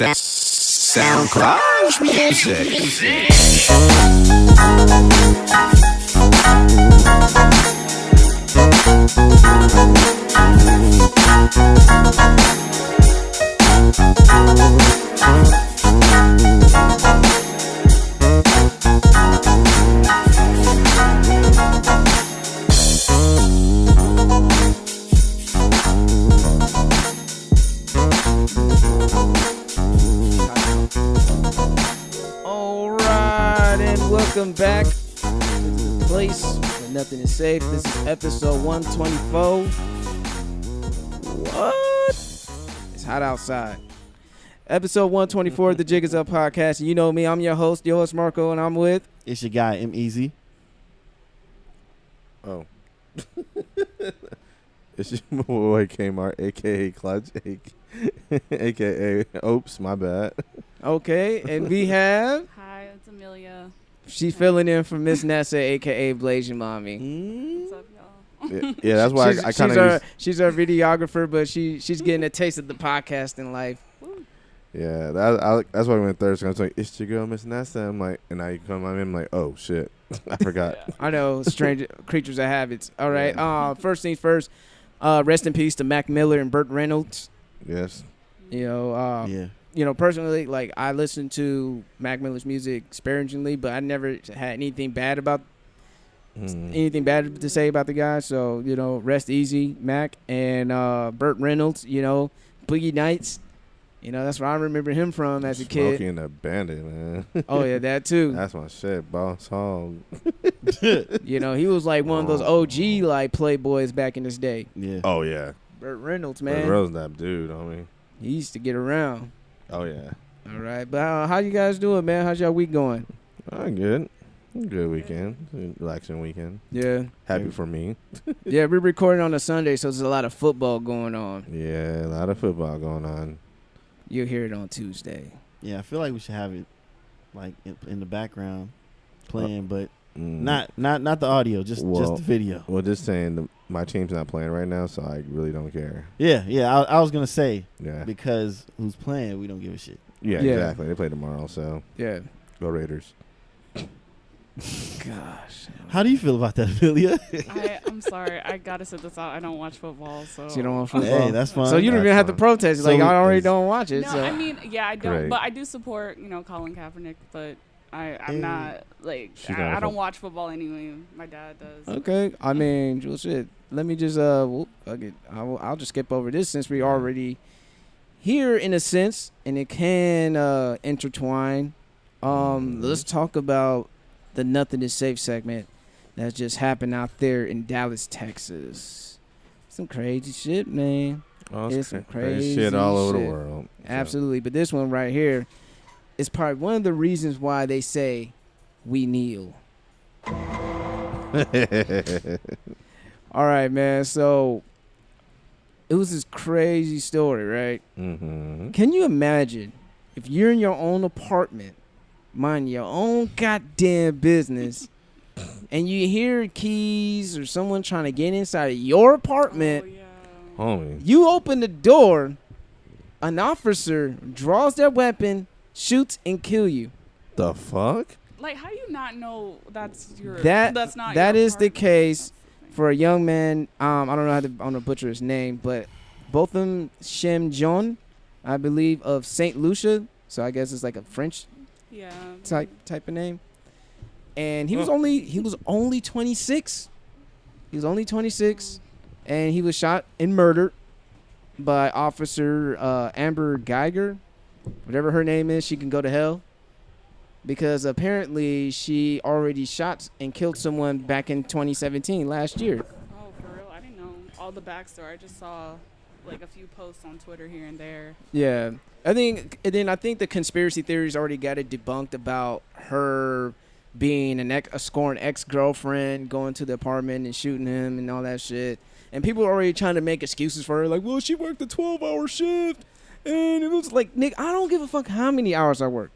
SoundCloud music. Welcome back to the place where nothing is safe. This is episode 124. What? It's hot outside. Episode 124 of the G-Eazy podcast. You know me. I'm your host, Marco, and I'm with... It's your guy, G-Eazy. Oh. It's your boy, Kmart, a.k.a. Clutch, a.k.a. Oops, my bad. Okay, and we have... Hi, it's Amelia. She's filling in for Miss Nessa, a.k.a. Blasian Mommy. What's up, y'all? Yeah, that's why I kind of she's our videographer, but she's getting a taste of the podcasting life. Yeah, that's why I went third. So I was like, it's your girl, Miss Nessa. I'm like, and now you come on in, I'm like, oh, shit. I forgot. Yeah. I know, strange creatures of habits. All right, first things first, rest in peace to Mac Miller and Burt Reynolds. Yes. You know, Yeah. You know, personally, like, I listen to Mac Miller's music sparingly, but I never had anything bad to say about the guy. So, you know, rest easy, Mac. And Burt Reynolds, you know, Boogie Nights. You know, that's where I remember him from as a kid. Smokey and the Bandit, man. Oh, yeah, that too. That's my shit, boss song. You know, he was like one of those OG, like, playboys back in his day. Yeah. Oh, yeah. Burt Reynolds, man. Burt Reynolds, that dude, homie. He used to get around. Oh, yeah. All right. But how you guys doing, man? How's y'all week going? I'm good. Good weekend. Relaxing weekend. Yeah. Happy for me. Yeah, we're recording on a Sunday, so there's a lot of football going on. Yeah, a lot of football going on. You'll hear it on Tuesday. Yeah, I feel like we should have it like in the background playing, but not the audio, just the video. Well, just saying my team's not playing right now, so I really don't care. Yeah. I was gonna say because who's playing, we don't give a shit. Yeah, exactly. They play tomorrow, so yeah. Go Raiders. Gosh. How do you feel about that, Amelia? I'm sorry. I gotta sit this out. I don't watch football, so you don't watch football. Hey, that's fine. So you don't even have to protest. Like, I already don't watch it. No, so. I mean, yeah, I don't. Great. But I do support, Colin Kaepernick. But I'm not like I don't watch football anyway. My dad does. Okay. I mean, well, shit. Let me just I'll just skip over this since we already here in a sense, and it can intertwine. Let's talk about the Nothing is Safe segment that just happened out there in Dallas, Texas. Some crazy shit, man. Oh, it's some crazy shit all over shit. the world. Absolutely. But this one right here is probably one of the reasons why they say we kneel. All right, man. So it was this crazy story, right? Mm-hmm. Can you imagine if you're in your own apartment, mind your own goddamn business, and you hear keys or someone trying to get inside of your apartment? Oh, yeah. Homie. You open the door, an officer draws their weapon, shoots, and kill you. The fuck? Like, how do you not know that's your? That's not. That your is the apartment? case for a young man. I don't know how to. I'm gonna butcher his name, but both of them, Shem John, I believe, of Saint Lucia. So I guess it's like a French type of name. And he was only 26. He was only 26, and he was shot and murdered by Officer Amber Geiger, whatever her name is. She can go to hell because apparently she already shot and killed someone back in 2017, last year. Oh, for real? I didn't know all the backstory. I just saw like a few posts on Twitter here and there. Yeah. I think the conspiracy theories already got it debunked about her being a scorned ex-girlfriend, going to the apartment and shooting him and all that shit. And people are already trying to make excuses for her, like, well, she worked a 12-hour shift. And it was like, Nick, I don't give a fuck how many hours I work.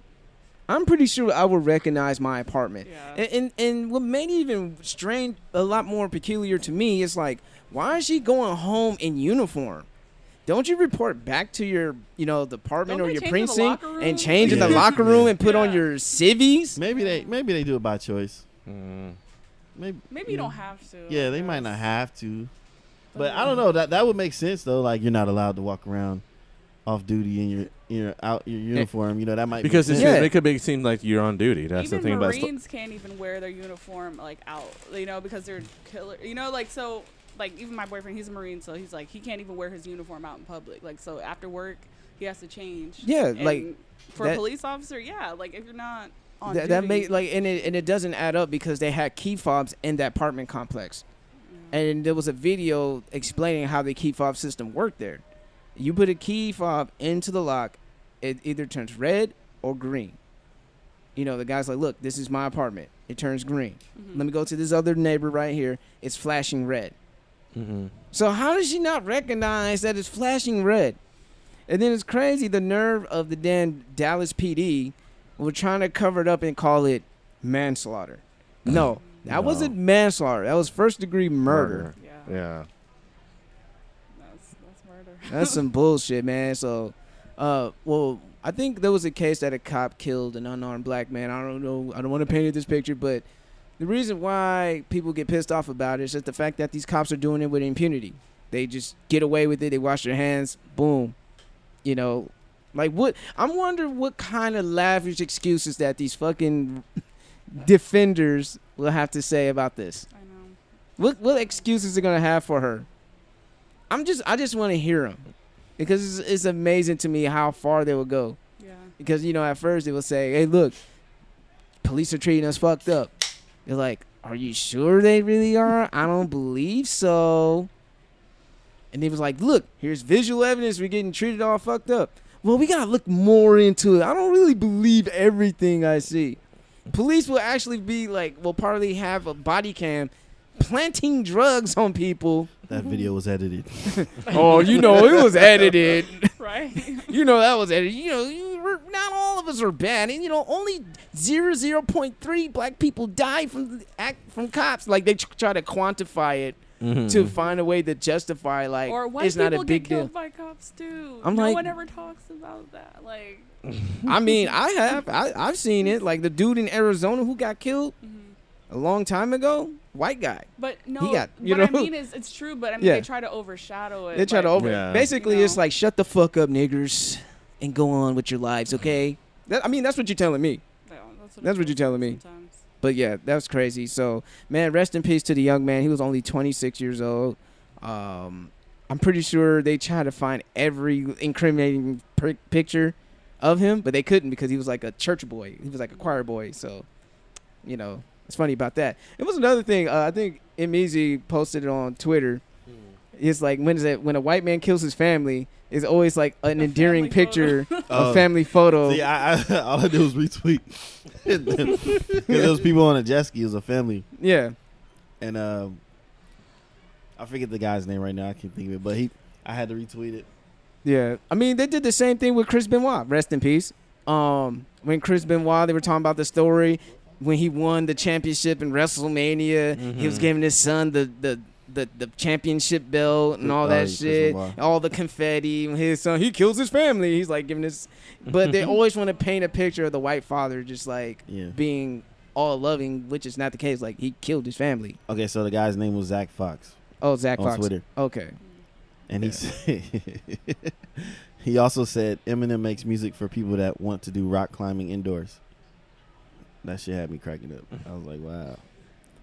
I'm pretty sure I would recognize my apartment. Yeah. And what made it even strange, a lot more peculiar to me, is like, why is she going home in uniform? don't you report back to your, the department or your change in the precinct locker room? and change in the locker room and put on your civvies? Maybe they do it by choice. Maybe you don't have to. Yeah, they might not have to. But I don't know. That would make sense though. Like you're not allowed to walk around off duty in your uniform. That might because make sense. it could make it seem like you're on duty. That's even the thing about Marines can't even wear their uniform like out. Because they're killer. So. Like, even my boyfriend, he's a Marine, so he's like, he can't even wear his uniform out in public. Like, so after work, he has to change. Yeah, and like for a police officer, like if you're not on duty, that make and it doesn't add up because they had key fobs in that apartment complex, and there was a video explaining how the key fob system worked there. You put a key fob into the lock, it either turns red or green. The guy's like, look, this is my apartment. It turns green. Let me go to this other neighbor right here. It's flashing red. So how does she not recognize that it's flashing red? And then it's crazy the nerve of the damn Dallas PD were trying to cover it up and call it manslaughter. No, that wasn't manslaughter. That was first-degree murder. Yeah. That's murder. That's some bullshit, man. So, I think there was a case that a cop killed an unarmed black man. I don't know. I don't want to paint this picture, but the reason why people get pissed off about it is just the fact that these cops are doing it with impunity. They just get away with it. They wash their hands. Boom. Like what? I'm wondering what kind of lavish excuses that these fucking defenders will have to say about this. I know. What excuses are gonna have for her? I just want to hear them because it's amazing to me how far they will go. Yeah. Because at first they will say, "Hey, look, police are treating us fucked up." They're like, are you sure they really are? I don't believe so. And he was like, look, here's visual evidence. We're getting treated all fucked up. Well, we got to look more into it. I don't really believe everything I see. Police will actually be like, will partly have a body cam planting drugs on people. That video was edited. Oh, it was edited. Right. That was edited. Not all of us are bad. And, only 0.3 black people die from cops. Like, they try to quantify it to find a way to justify, like, or white it's not a big people get deal. killed by cops, too. No one ever talks about that. Like, I mean, I've seen it. Like, the dude in Arizona who got killed a long time ago, white guy. But no, he got, what I mean is it's true, but I mean, they try to overshadow it. They try to basically, it's like, shut the fuck up, niggers, and go on with your lives, okay? That's what you're telling me. Yeah, that's what you're telling me. Sometimes. But yeah, that was crazy. So, man, rest in peace to the young man. He was only 26 years old. I'm pretty sure they tried to find every incriminating picture of him, but they couldn't because he was like a church boy. He was like a choir boy. So, it's funny about that. It was another thing. I think G-Eazy posted it on Twitter. It's like, when a white man kills his family, it's always like an endearing picture, a family photo. See, all I did was retweet. Because there was people on a jet ski. It was a family. Yeah. And I forget the guy's name right now. I can't think of it. But I had to retweet it. Yeah. I mean, they did the same thing with Chris Benoit. Rest in peace. When Chris Benoit, they were talking about the story when he won the championship in WrestleMania. He was giving his son the championship belt and all that shit, all the confetti. His son, he kills his family. He's like giving this, but they always want to paint a picture of the white father just like being all loving, which is not the case. Like, he killed his family. Okay, so the guy's name was Zach Fox. Oh, Zach on Fox. Twitter. Okay. And he said, he also said Eminem makes music for people that want to do rock climbing indoors. That shit had me cracking up. I was like, wow.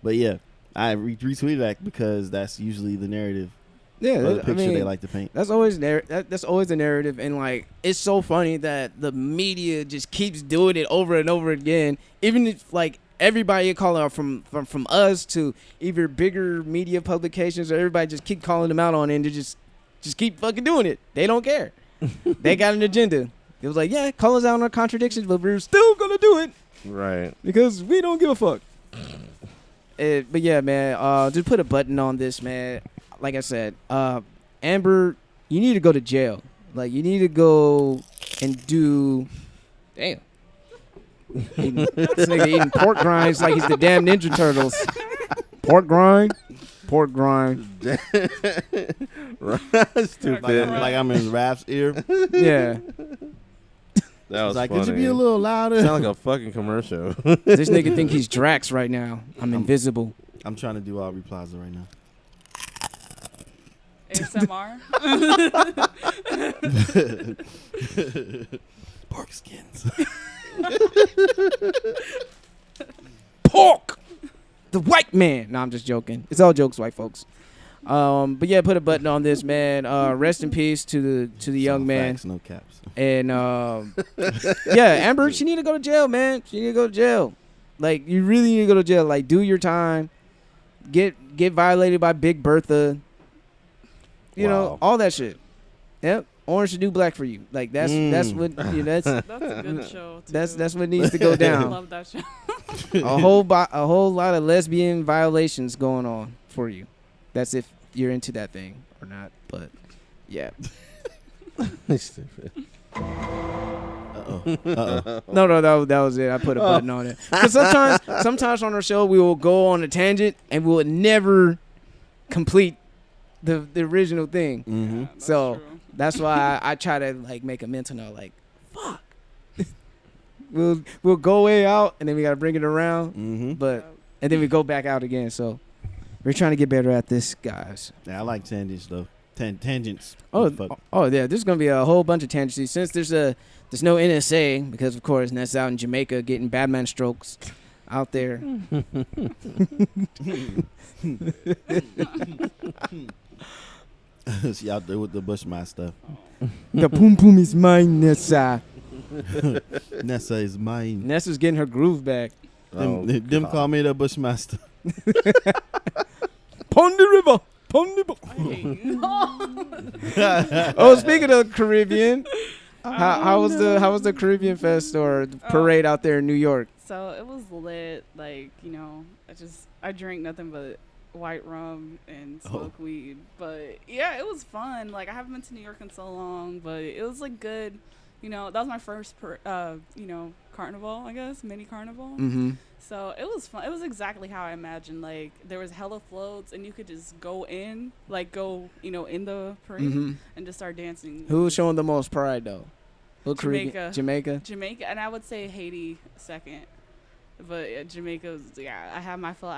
But yeah, I retweeted that because that's usually the narrative. Yeah, or the picture they like to paint. That's always that's always the narrative, and like, it's so funny that the media just keeps doing it over and over again. Even if like everybody calling out from us to either bigger media publications, or everybody just keep calling them out on it, and they just keep fucking doing it. They don't care. They got an agenda. It was like, yeah, call us out on our contradictions, but we're still gonna do it. Right. Because we don't give a fuck. But yeah, man, just put a button on this, man. Like I said, Amber, you need to go to jail. Like, you need to go and do... Damn. This nigga eating pork grinds like he's the damn Ninja Turtles. Pork grind. pork rind. Stupid. Like I'm in Rap's ear. Yeah. That was Like, funny. could you be a little louder? Sound like a fucking commercial. This nigga think he's Drax right now. I'm invisible. I'm trying to do Aubrey Plaza right now. ASMR. Pork skins. Pork! The white man. No, I'm just joking. It's all jokes, white folks. But yeah, put a button on this, man. Rest in peace to the young man. Facts, no caps. And yeah, Amber, she need to go to jail, man. She need to go to jail. Like, you really need to go to jail. Like, do your time. Get violated by Big Bertha. You know, all that shit. Yep. Orange to do black for you. Like, that's what that's That's a good show. Too. that's what needs to go I down. love that show. a whole lot of lesbian violations going on for you. That's if you're into that thing or not. But yeah. Stupid. No, that was it. I put a button on it. Because sometimes on our show we will go on a tangent and we will never complete the original thing. Mm-hmm. Yeah, that's So true. that's why I try to like make a mental note. Like, fuck. we'll go way out and then we gotta bring it around. Mm-hmm. But and then we go back out again. So we're trying to get better at this, guys. Yeah, I like tangents though. Tangents. Oh, Fuck. oh yeah. There's gonna be a whole bunch of tangents since there's no NSA because of course Nessa out in Jamaica getting Batman strokes out there. She out there with the Bushmaster. The poom poom is mine, Nessa. Nessa is mine. Nessa's getting her groove back. Them call me the Bushmaster. Pon the river. Pon the I hate you. Oh, speaking of Caribbean, how was the Caribbean Fest or the parade out there in New York? So it was lit. Like, I drink nothing but white rum and smoke weed. But yeah, it was fun. Like, I haven't been to New York in so long, but it was like good. That was my first carnival, I guess, mini carnival. Mm-hmm. So it was fun. It was exactly how I imagined. Like, there was hella floats and you could just go in, in the parade and just start dancing. Who was showing the most pride though? What Jamaica. Jamaica. And I would say Haiti second. But Jamaica was, I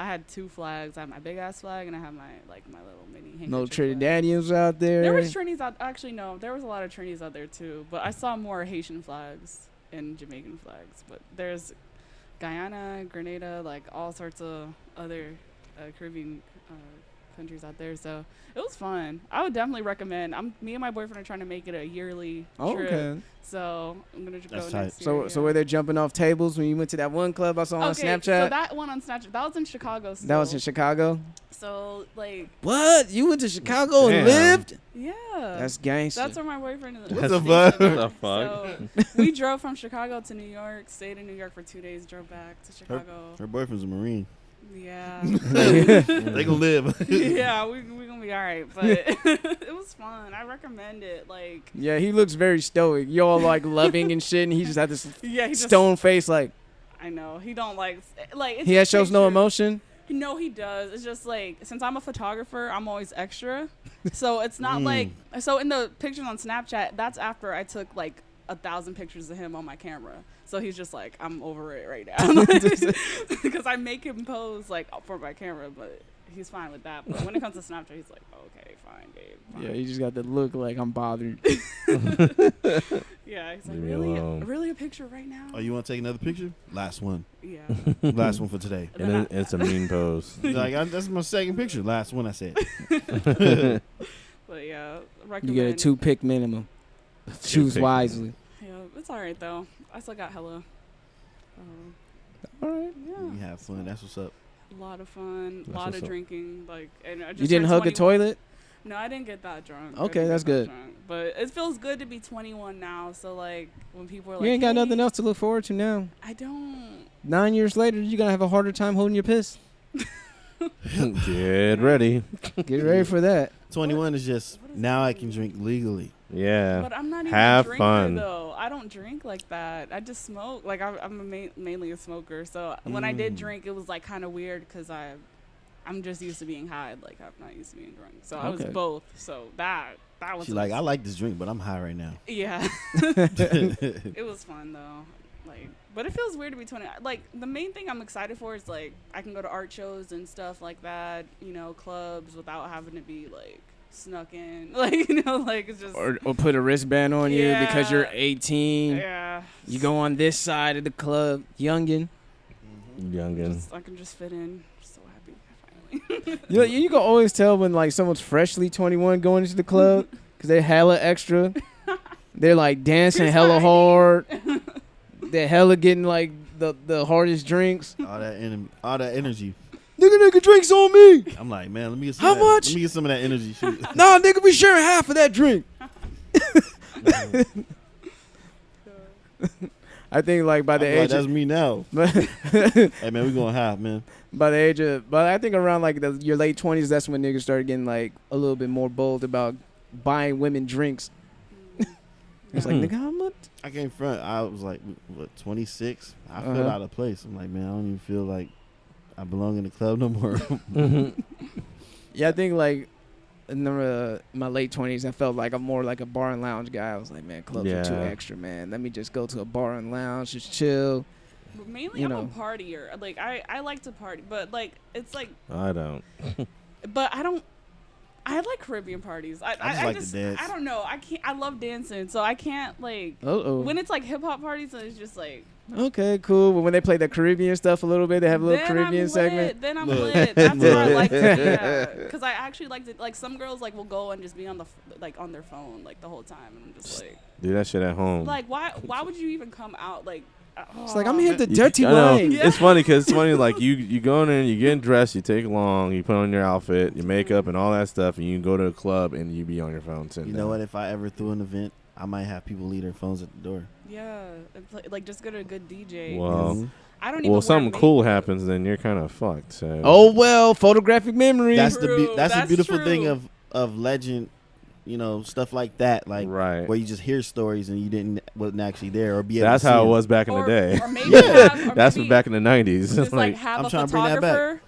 had two flags. I had my big ass flag and I had my little mini handkerchief No flag. Trinidadians out there. There was Trinis out. Actually, no, there was a lot of Trinis out there too. But I saw more Haitian flags and Jamaican flags. But there's Guyana, Grenada, like all sorts of other Caribbean countries out there. So it was fun. I would definitely recommend. Me and my boyfriend are trying to make it a yearly trip. Okay. So I'm gonna go That's next tight. year. So were they jumping off tables when you went to that one club I saw on Snapchat? So that one on Snapchat, that was in Chicago. Still. That was in Chicago. So like. What? You went to Chicago and Damn. lived? Yeah. That's gangster. That's where my boyfriend is. What the fuck? What the fuck? So we drove from Chicago to New York, stayed in New York for 2 days, drove back to Chicago. Her boyfriend's a Marine. Yeah. They gonna live. Yeah, we gonna be all right, but it was fun. I recommend it. Like, Yeah, he looks very stoic. You all like loving and shit, and he just had this yeah, he just, stone face. Like I know he don't like. It's he just shows no pictures. emotion. No, he does. It's just like, since I'm a photographer, I'm always extra. So it's not like, so in the pictures on Snapchat, that's after I took like 1,000 pictures of him on my camera. So he's just like, I'm over it right now. Because I make him pose like for my camera, but he's fine with that. But when it comes to Snapchat, he's like, okay, fine, babe. Fine. Yeah, he just got the look like I'm bothered. Yeah, he's like, Leave me really? alone. Really a picture right now? Oh, you want to take another picture? Last one. Yeah. Last one for today. And then it's a mean pose. That's my second picture. Last one I said. But yeah, You recommend. get a 2-pick minimum. Choose pick. wisely. Yeah, it's all right though. I still got hella. All right. Yeah. You have fun. That's what's up. A lot of fun, a That's lot what's of up. drinking. Like, and I just You didn't turned hug a 21. toilet? No, I didn't get that drunk. Okay, I didn't that's get that good. drunk. But it feels good to be 21 now. So like, when people are like, You ain't got hey, nothing else to look forward to now. I don't. 9 years later, you're gonna have a harder time holding your piss. Get ready. Get ready for that. 21 is just now I can drink legally. Yeah. But I'm not even Have a drinker, fun. though. I don't drink like that. I just smoke. Like, I'm mainly a smoker. So when I did drink, it was like kind of weird because I I'm just used to being high. Like I'm not used to being drunk. So I was Okay. both. So that was. She's like, I like this drink, but I'm high right now. Yeah. It was fun though. Like, but it feels weird to be 20. Like the main thing I'm excited for is like I can go to art shows and stuff like that. You know, clubs without having to be like snuck in. Like like it's just. Or put a wristband on you because you're Yeah. 18. Yeah. You go on this side of the club, youngin. Youngin. I can just fit in. So happy. Finally. You can always tell when like someone's freshly 21 going into the club because they're hella extra. They're like dancing hella hard. They're hella getting like the hardest drinks. All that energy. Nigga, drinks on me. I'm like, man, let me get some. How of that, much? Let me get some of that energy. Shoot. Nah, nigga, we sharing half of that drink. I think like by the I'm like, age that's of, me now. but Hey man, we going half, man. by the age of, but I think around like your late 20s, that's when niggas started getting like a little bit more bold about buying women drinks. It's like, nigga, how much? I came front. I was like, what, 26? I felt Uh-huh. out of place. I'm like, man, I don't even feel like I belong in the club no more. Yeah, I think like in my late 20s, I felt like I'm more like a bar and lounge guy. I was like, man, clubs are too Yeah. extra, man. Let me just go to a bar and lounge, just chill. But mainly, You I'm know. a partier. Like I like to party, but like it's like, I don't. but I don't. I like Caribbean parties. I just like to dance. I don't know. I can't. I love dancing, so I can't like. Uh-oh. When it's like hip hop parties, and it's just like. Okay, cool. But when they play the Caribbean stuff a little bit, they have a little then Caribbean I'm segment. lit. Then I'm Look. lit. That's what I Look. like to do. Yeah. Because I actually like to like some girls like will go and just be on the like on their phone like the whole time, and I'm just like, Do that shit at home. like why would you even come out like? It's like, I'm here the You- dirty I know. wine. Yeah. It's funny because it's funny like you go in there and you get dressed, you take long, you put on your outfit, your makeup, and all that stuff, and you go to a club and you be on your phone sitting You know down. what? If I ever threw an event, I might have people leave their phones at the door. Yeah, like just go to a good DJ. Well, Mhm. I don't even. well, wear something cool makeup. happens, then you're kind of fucked. So. Oh well, photographic memory. That's True, that's the that's beautiful thing true. of legend, stuff like that, like right. where you just hear stories and you wasn't actually there or be able That's to see how it them. was back in the Or- day. Or maybe Yeah. have, or That's maybe back in the 90s. just like like, have I'm a trying to bring that back. photographer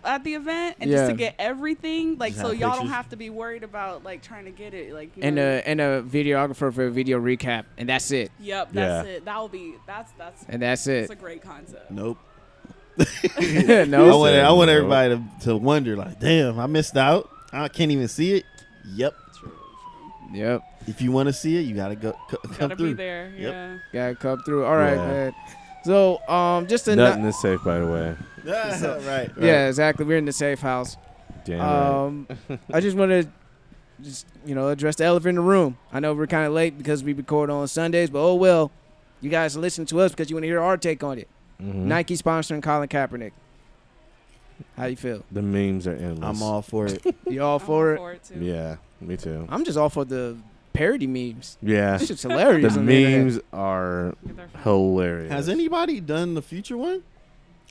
at the event and Yeah. just to get everything, like Just so have y'all don't pictures. have to be worried about like trying to get it, like you and know. a videographer for a video recap, and that's it. Yep, that's Yeah. it. That will be that's And that's it's it. a great concept. Nope. No, I want No. everybody to wonder, like, damn, I missed out. I can't even see it. Yep. True. yep, If you want to see it, you gotta come Gotta through. be there. Yep. Yeah. gotta come through. All right, Yeah. man. So just a nothing is safe, by the way. right. yeah, exactly. We're in the safe house. Damn right. I just want to address the elephant in the room. I know we're kind of late because we record on Sundays, but oh well. You guys listen to us because you want to hear our take on it. Mhm. Nike sponsoring Colin Kaepernick. How you feel? The memes are endless. I'm all for it. You all I'm for it? all too. Yeah, me too. I'm just all for the parody memes. Yeah. This shit's hilarious. The on the internet. memes are Get their phone. hilarious. Has anybody done the future one?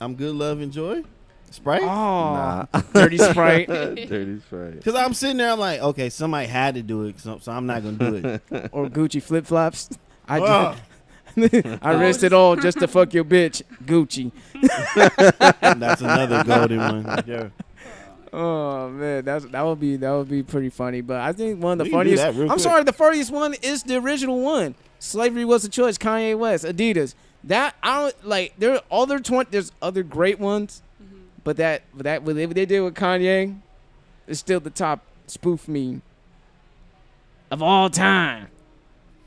I'm good, love, and joy. Sprite? Oh, Nah. dirty Sprite. Dirty Sprite. Because I'm sitting there, I'm like, okay, somebody had to do it, so I'm not gonna do it. Or Gucci flip flops. I Ugh. I risked it all just to fuck your bitch, Gucci. That's another golden one. Yeah. Oh man, that would be pretty funny. But I think one of the We can do funniest. that real I'm quick. sorry, the funniest one is the original one. Slavery was a choice. Kanye West, Adidas. That I don't like. There are other there's other great ones, Mhm. but what they did with Kanye is still the top spoof meme of all time.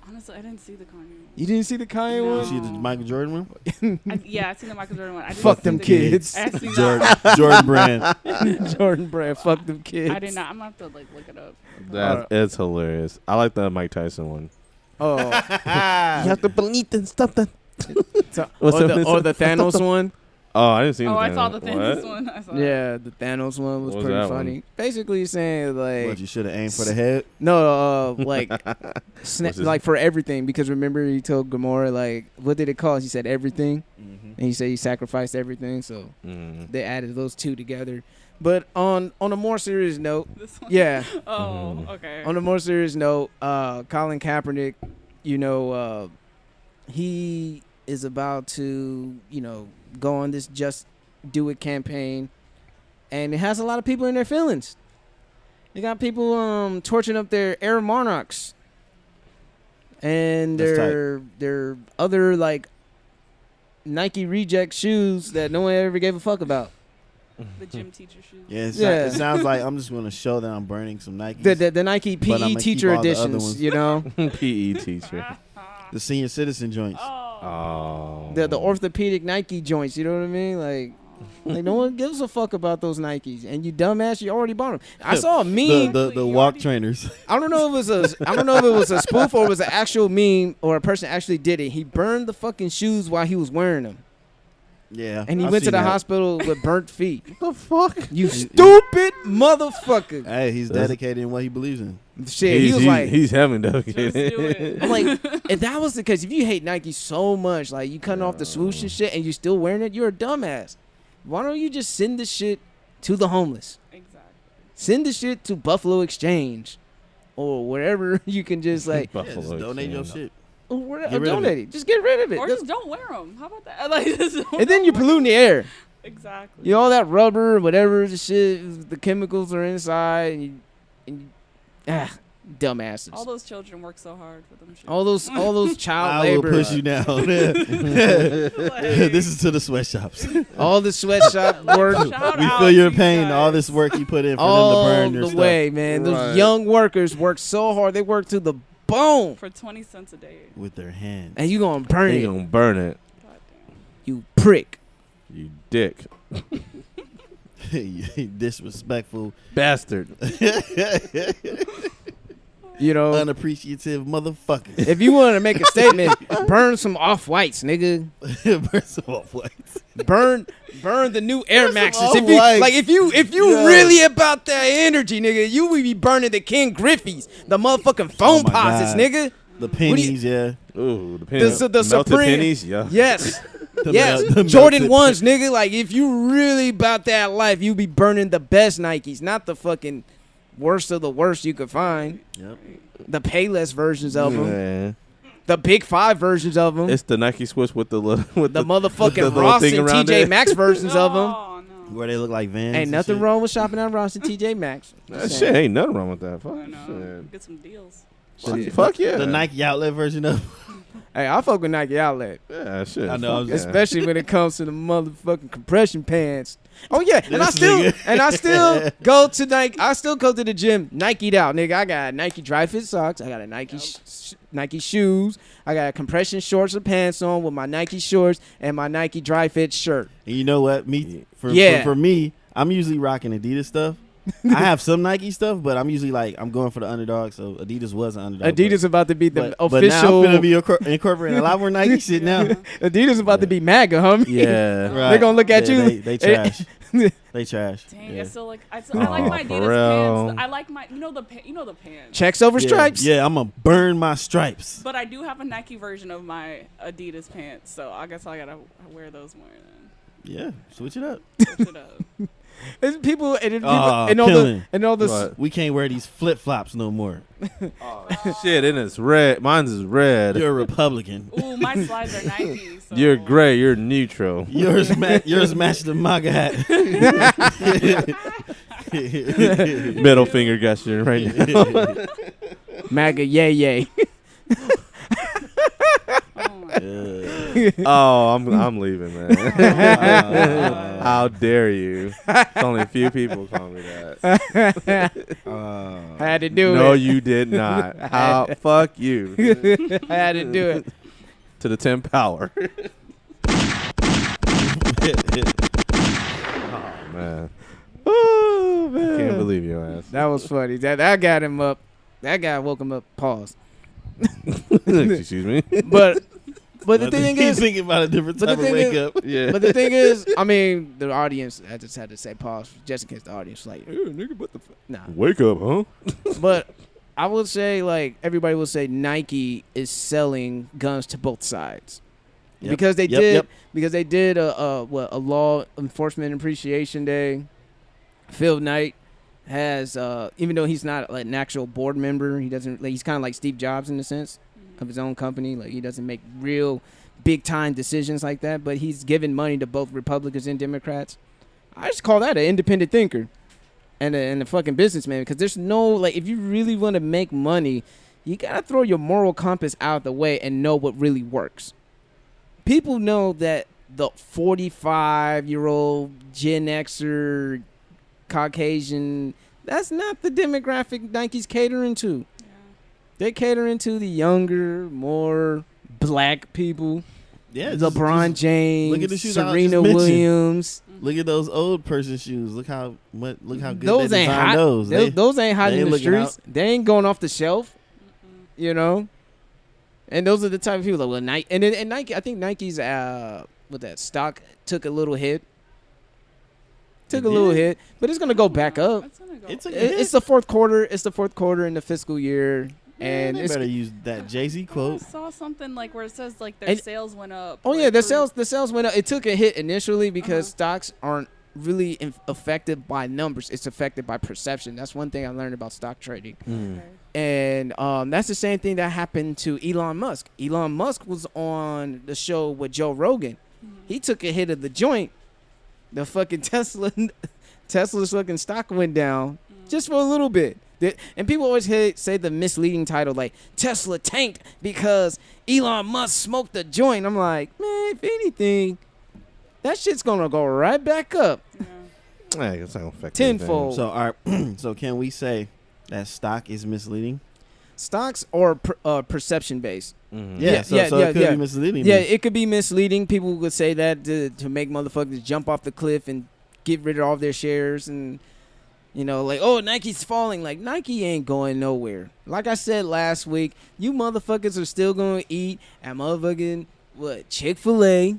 Honestly, I didn't see the Kanye one. You didn't see the Kanye No. You one? see the Michael Jordan one? Yeah, I seen the Michael Jordan one. I didn't Fuck see them the- kids. I seen Jordan, that. Jordan Brand. Jordan Brand. Fuck them kids. I did not. I'm gonna have to like look it up. That it's hilarious. I like the Mike Tyson one. Oh, You have to believe in something. so- What's or up, the Nessa? or the Thanos one. Oh, I didn't see. Oh, I the saw the Thanos. Thanos one. I saw it. Yeah, the Thanos one was What was pretty that funny. one? Basically saying like What, you should have aimed for the head? no, like What's his- like for everything because remember he told Gamora like what did it cost? He said everything, and he said he sacrificed everything. So Mm. they added those two together. But on a more serious note, This one. yeah, Oh, Mhm. okay. on a more serious note, Colin Kaepernick, he is about to go on this Just Do It campaign. and it has a lot of people in their feelings. You got people torching up their Air Monarchs and their other like Nike reject shoes that no one ever gave a fuck about. The gym teacher shoes. Yeah, it sounds like I'm just going to show that I'm burning some Nikes. The Nike PE teacher editions, you know. PE teacher. The senior citizen joints. Oh. The orthopedic Nike joints, you know what I mean? Like no one gives a fuck about those Nikes, and you dumbass, you already bought them. I saw a meme. The walk trainers. I don't know if it was a spoof or it was an actual meme or a person actually did it. He burned the fucking shoes while he was wearing them. Yeah. And he went to the hospital with burnt feet. What the fuck? You stupid motherfucker. Hey, he's dedicated in what he believes in. Shit, he was like, he's heaven Just do dedicated. it. I'm like, if that was the case, if you hate Nike so much, like you cutting off the swoosh and shit, and you still wearing it, you're a dumbass. Why don't you just send the shit to the homeless? Exactly. Send the shit to Buffalo Exchange or wherever you can just like Just donate your shit. or Get rid of donate it. Just get rid of it. Or just don't wear them. How about that? Like, And then you're polluting the air. Exactly. You know, all that rubber, whatever the shit, the chemicals are inside, and you dumbasses. All those children work so hard for them. Shit. All those child I labor. will push you down. This is to the sweatshops. All the sweatshop work. Shout We out feel your to pain. guys. All this work you put in for all them to burn your the stuff. way, man. Those Right. young workers work so hard. They work to the bone. For 20 cents a day. With their hands. And you gonna burn He it, gonna burn it, God damn. you prick. you dick You disrespectful, bastard. You know, unappreciative motherfucker. if you want to make a statement, burn some off-whites, nigga. Burn some off-whites. Burn the new Air Maxes. some If you off-whites. like, if you really about that energy, nigga, you would be burning the King Griffey's, the motherfucking foam my posits, God. nigga. The pennies, yeah. Ooh, the pennies. The Melted Supreme- pennies, yeah. Yes. The Yes, the Jordan melted ones, nigga. Like, if you really about that life, you be burning the best Nikes, not the fucking worst of the worst you could find. Yep. The Payless versions of them, Man. the Big 5 versions of them, It's the Nike Swiss with the the little motherfucking little Ross thing and around TJ it. Maxx versions of them. Oh, no. Where they look like Vans. Ain't and nothing shit. wrong with shopping at Ross and TJ Maxx. That shit ain't nothing wrong with that. Fuck, I know. shit. Get some deals. Fuck yeah. The Nike outlet version of. Hey, I fuck with Nike Outlet, Yeah, shit. I know, Fuck I'm yeah. especially when it comes to the motherfucking compression pants. Oh yeah, and I This still nigga. go to Nike. I still go to the gym Nike'd out, nigga. I got Nike dry fit socks. I got a Nike Nike shoes. I got compression shorts and pants on with my Nike shorts and my Nike dry fit shirt. And you know what? For me, I'm usually rocking Adidas stuff. I have some Nike stuff, but I'm usually like I'm going for the underdog. So Adidas was an underdog. Adidas about to be the but now official. I'm gonna be incorporating a lot more Nike shit now. Adidas about to be MAGA, homie. Yeah. Right. They gonna look at Yeah, you. They trash. They trash. Dang, Yeah. I still like. I like my for Adidas real. pants. I like my. You know the pants. Checks over Yeah. stripes. Yeah, I'm gonna burn my stripes. But I do have a Nike version of my Adidas pants, so I guess I gotta wear those more. Then Yeah, switch it up. switch it up. It's people and, people, Oh, and all the killing. and all the What? We can't wear these flip flops no more. Shit, and it's red. Mine's is red. You're a Republican. Ooh, my slides are Nike. So. You're gray. You're neutral. Yours match the MAGA hat. Middle finger gesture right now. MAGA yay yay. Oh my Oh, I'm leaving, man. How dare you? It's only a few people call me that. Had to do No, it. you did not. How? Fuck you. Had to do it. To the 10th power. Oh man. Oh man. I can't believe your ass. That was funny. That got him up. That guy woke him up. Pause. Excuse me. But the thing he's is, thinking about a different but the type of thing wake is- up. Yeah. but the thing is, I mean, the audience. I just had to say pause just in case the audience was like, nigga, what the fuck? Nah. Wake up, huh? But I would say, like, everybody will say Nike is selling guns to both sides. Yep. Because they Yep, did yep. because they did a law enforcement appreciation day. Phil Knight has even though he's not like an actual board member, he doesn't like, he's kind of like Steve Jobs in the sense of his own company. Like, he doesn't make real big time decisions like that, but he's given money to both Republicans and Democrats. I just call that an independent thinker and a fucking businessman, because there's no, like, if you really want to make money, you gotta throw your moral compass out the way and know what really works. People know that the 45-year-old Gen Xer Caucasian, that's not the demographic Nike's catering to. Yeah. They're catering to the younger, more black people. Yeah, LeBron James, look at the shoes Serena Williams. Look at those old person shoes. Look how good those they ain't design hot. those. Those ain't hot they in the ain't streets. out. They ain't going off the shelf. You know? And those are the type of people that will Nike. And Nike, I think Nike's with that stock took a little hit. But it's gonna go back up. It's the fourth quarter. It's the fourth quarter in the fiscal year. And they better use that Jay-Z quote. I saw something like where it says like their sales went up. Oh yeah, the sales went up. It took a hit initially because stocks aren't really affected by numbers. It's affected by perception. That's one thing I learned about stock trading. And that's the same thing that happened to Elon Musk. Elon Musk was on the show with Joe Rogan. He took a hit of the joint. The fucking Tesla's fucking stock went down just for a little bit. And people always say the misleading title, like Tesla tanked because Elon Musk smoked the joint. I'm like, man, if anything, that shit's gonna go right back up. Yeah, it's not gonna affect tenfold. So can we say that stock is misleading? Stocks are perception based. Yeah, so it could be misleading. Yeah, it could be misleading. People would say that to make motherfuckers jump off the cliff and get rid of all their shares, and you know, like, oh, Nike's falling. Like, Nike ain't going nowhere. Like I said last week, you motherfuckers are still going to eat at motherfucking, Chick-fil-A.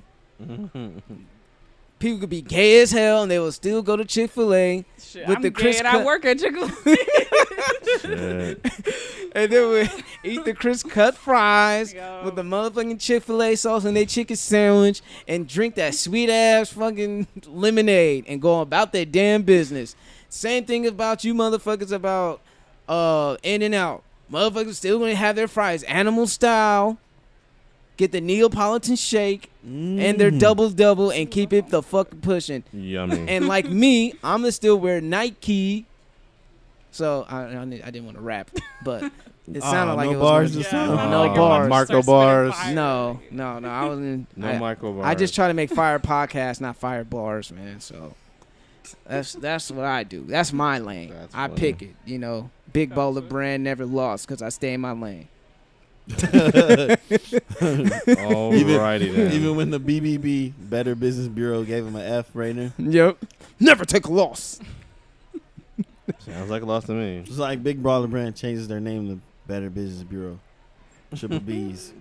People could be gay as hell, and they will still go to Chick-fil-A. With the Chris I work at Chick-fil-A. And then we eat the crisp cut fries with the motherfucking Chick-fil-A sauce and their chicken sandwich, and drink that sweet-ass fucking lemonade and go about their damn business. Same thing about you motherfuckers about In-N-Out. Motherfuckers still gonna have their fries animal style, get the Neapolitan shake and their double and keep it the fuck pushing. Yummy. And like me, I'm gonna still wear Nike. So I didn't want to rap, but it sounded like it was bars. No bars. Marco bars. No. I wasn't. No Michael bars. I just try to make fire podcasts, not fire bars, man. So that's what I do. That's my lane. I pick it. You know, big baller brand never lost because I stay in my lane. Alrighty then. Even when the BBB, Better Business Bureau, gave him an F rating. Yep. Never take a loss. Sounds like a loss to me. It's like Big Baller Brand changes their name to Better Business Bureau. Triple B's.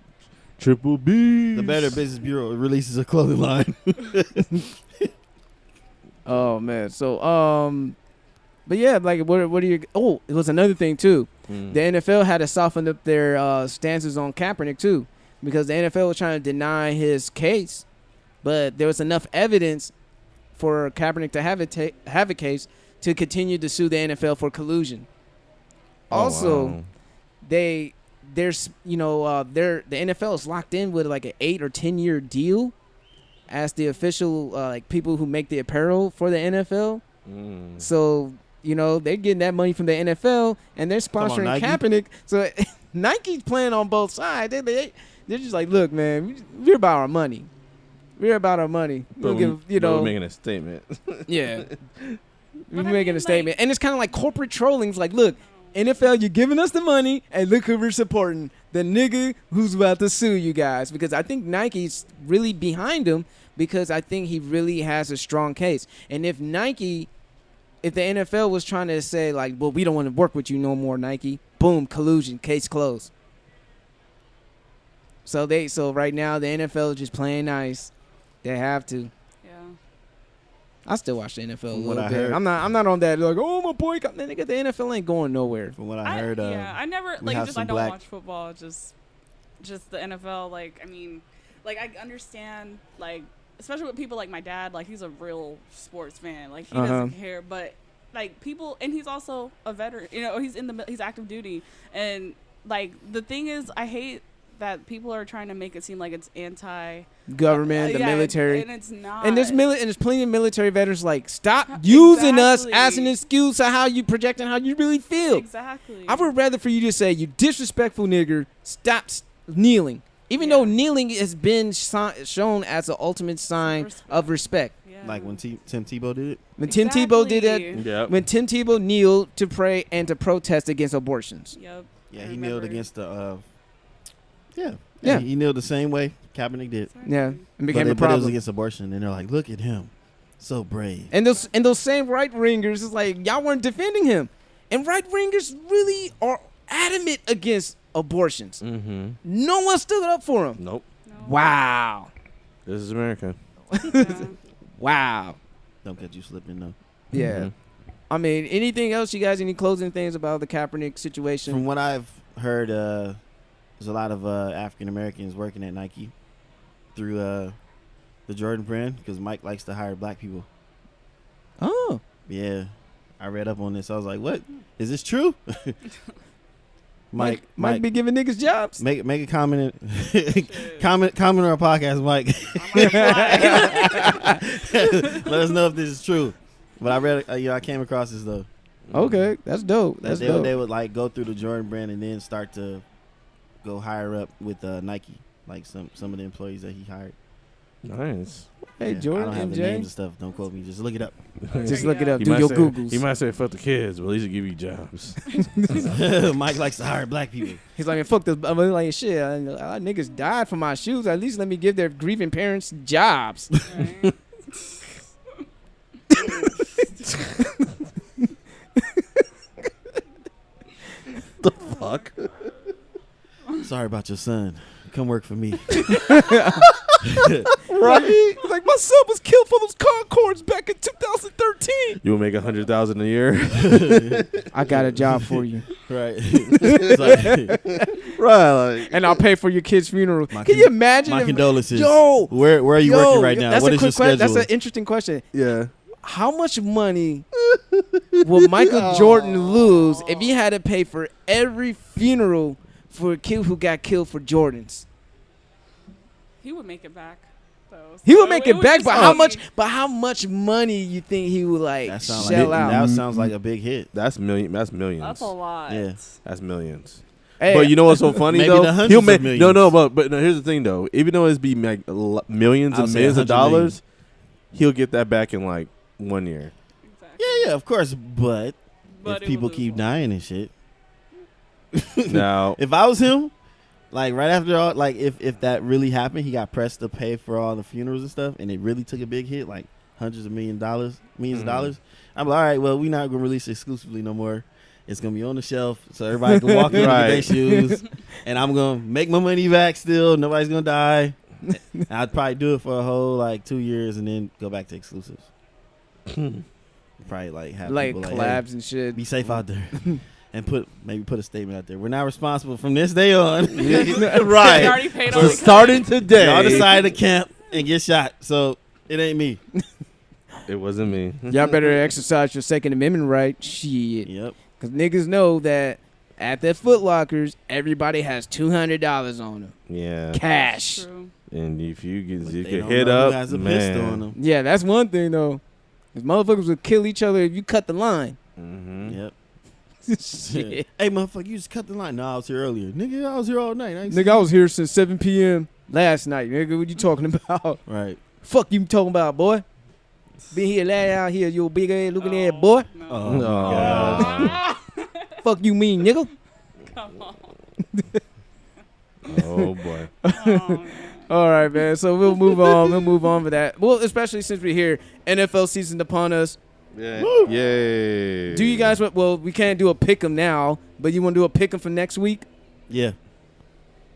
Triple B. The Better Business Bureau releases a clothing line. Oh man. So but yeah, like what are you? Oh, it was another thing too. The NFL had to soften up their stances on Kaepernick too, because the NFL was trying to deny his case, but there was enough evidence for Kaepernick to have a case to continue to sue the NFL for collusion. Also, the NFL is locked in with like an 8 or 10 year deal as the official like people who make the apparel for the NFL. So they're getting that money from the NFL and they're sponsoring Kaepernick. So Nike's playing on both sides. They're just like, look, man, we're about our money. We're about our money. We're making a statement. Yeah. We're making a statement. And it's kind of like corporate trolling. It's like, look, NFL, you're giving us the money, and look who we're supporting. The nigga who's about to sue you guys. Because I think Nike's really behind him, because I think he really has a strong case. And if the NFL was trying to say, like, well, we don't want to work with you no more, Nike, boom, collusion, case closed. So right now, the NFL is just playing nice. They have to. I still watch the NFL a little bit. I'm not on that like, oh, my boycott. Nigga, the NFL ain't going nowhere. From what I heard, I never I don't watch football. Just the NFL. Like, I mean, like I understand, like especially with people like my dad. Like, he's a real sports fan. Like, he doesn't care. But like people, and he's also a veteran. He's active duty. And like the thing is, I hate that people are trying to make it seem like it's Government, the military. and it's not. And there's plenty of military veterans like, stop using us Exactly. as an excuse of how you projecting how you really feel. Exactly. I would rather for you to say, you disrespectful nigger, stop kneeling. Even though kneeling has been shown as the ultimate sign of respect. Yeah. Like when Tim Tebow did it. When Tim Tebow did that, Yep. when Tim Tebow kneeled to pray and to protest against abortions. Yep. Yeah, I he kneeled remember. against the. Yeah. He kneeled the same way Kaepernick did. Yeah, and But became a it was problem. against abortion, and they're like, "Look at him, so brave." And those same right wingers is like, y'all weren't defending him, and right wingers really are adamant against abortions. Mm-hmm. No one stood up for him. Nope. No. Wow, This is America. Yeah. wow. Don't get you slipping though. Yeah. Mhm. I mean, anything else, you guys? Any closing things about the Kaepernick situation? From what I've heard, there's a lot of African Americans working at Nike through the Jordan brand because Mike likes to hire black people. Oh, Yeah, I read up on this. I was like, "What? Is this true?" Mike be giving niggas jobs. make a comment. comment on our podcast, Mike. Let us know if this is true. But I read, I came across this though. Okay, that's dope. That That's they, dope. they would like go through the Jordan brand and then start to go higher up with Nike, like some of the employees that he hired. Nice. Hey, Yeah, Jordan, I don't have the MJ. names and stuff. Don't quote me. Just look it up. Just look it up. He Do might your say- Googles. He might say fuck the kids, but at least he give you jobs. Mike likes to hire black people. He's like, fuck this. I'm like, shit, niggas died for my shoes. At least let me give their grieving parents jobs. Right. Fuck. Sorry about your son. Come work for me. Right? He's like, my son was killed for those Concords back in 2013. You will make $100,000 a year. I got a job for you. Right. It's like, Right. Like, And I'll pay for your kid's funeral. My Can you imagine? my if- condolences. Yo. Where are you working right now? That's What a is your quick question. schedule? That's an interesting question. yeah. How much money will Michael Jordan lose if he had to pay for every funeral for a kid who got killed for Jordans? He would make it back, though. He So would make it back, be but something. how much money you think he would like That sounds shell like out? that sounds like a big hit. That's millions. That's a lot. Yeah. That's millions. Hey, But you know what's so funny Maybe though? the hundreds He'll of make millions. but no. Here's the thing though. Even though it's be like millions I'll and say millions of 100 million. dollars, he'll get that back in like 1 year. Exactly. Yeah, of course. But But if it people would keep lose dying and shit, Now, if I was him, like right after all, like if that really happened, he got pressed to pay for all the funerals and stuff, and it really took a big hit, like hundreds of millions of dollars. I'm like, all right, well, we're not gonna release it exclusively no more. It's gonna be on the shelf so everybody can walk in and get their Right. shoes, and I'm gonna make my money back. Still, nobody's gonna die. I'd probably do it for a whole like 2 years and then go back to exclusives. Probably like have like people collabs hey, and shit. be safe out there. And put a statement out there. We're not responsible from this day on. They right. already paid all So the starting today, Y'all decided to camp and get shot, so it ain't me. it wasn't me. Y'all better exercise your Second Amendment right. Shit. Yep. Because niggas know that at their Foot Lockers, everybody has $200 on them. Yeah. Cash. True. And if you But get they don't hit know who up, has a pistol on man. them. Yeah, that's one thing, though. These motherfuckers would kill each other if you cut the line. Mm-hmm. Yep. Shit. Hey, motherfucker, you just cut the line. No, I was here earlier. Nigga, I was here all night. I ain't Nigga, I was here since 7 p.m. last night. Nigga, what you talking about? Right. Fuck you talking about, boy? Been here, lad out here, you big ass looking at boy. No. Oh, Oh. God. Fuck you mean, nigga? Come on. Oh boy. Oh, man. All right, man. So we'll move on. We'll move on with that. Well, especially since we're here, NFL season upon us. Yeah. Yay. Do you guys want? Well, we can't do a pick 'em now, but you want to do a pick 'em for next week? Yeah.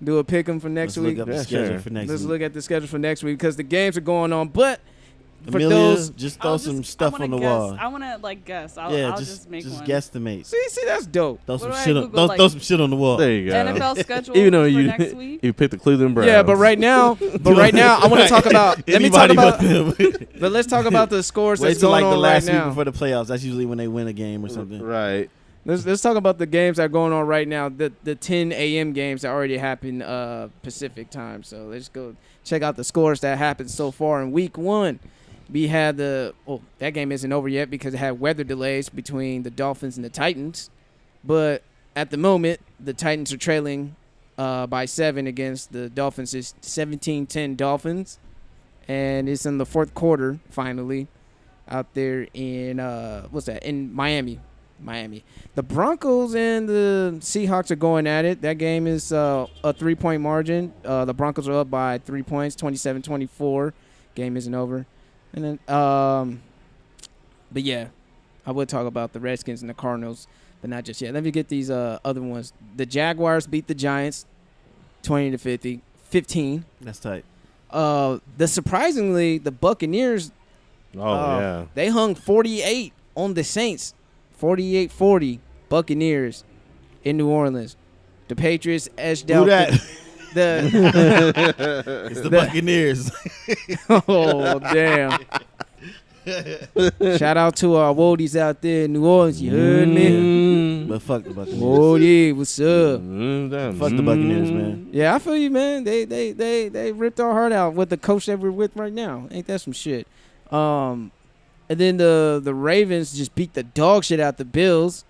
Do a pick 'em for next Let's week. look up the Yeah, schedule sure. for next Let's week. look at the schedule for next week because the games are going on. But for Amelia, those, just I'll throw some just- stuff I wanna on the guess. wall. I want to guess. I'll Yeah, just make one. guesstimate. see, that's dope. Throw What some do I shit on. Google, Throw like- some shit on the wall. There you go. NFL schedule Even though for you next week. you picked the Cleveland Browns. Yeah, but right now, I want to talk about. Let me talk Anybody about. but them. But let's talk about the scores Wait that's till going like the on last right week now. before the playoffs. That's usually when they win a game or something. Right. Let's talk about the games that are going on right now. The 10 a.m. games that already happened Pacific time. So let's go check out the scores that happened so far in week 1. We had that game isn't over yet because it had weather delays between the Dolphins and the Titans. But at the moment, the Titans are trailing by 7 against the Dolphins. It's 17-10 Dolphins. And it's in the fourth quarter, finally, out there in, in Miami. The Broncos and the Seahawks are going at it. That game is a 3-point margin. The Broncos are up by 3 points, 27-24. Game isn't over. And then, but yeah, I would talk about the Redskins and the Cardinals, but not just yet. Let me get these other ones. The Jaguars beat the Giants 20-15. That's tight. Surprisingly, the Buccaneers, they hung 48 on the Saints. 48-40 Buccaneers in New Orleans. The Patriots edged out it's the Buccaneers. Oh, damn. Shout out to our Woadies out there in New Orleans. You heard me? But fuck the Buccaneers. Woody, what's up? Fuck the Buccaneers, man. Yeah, I feel you, man. They ripped our heart out with the coach that we're with right now. Ain't that some shit? And then the Ravens just beat the dog shit out the Bills.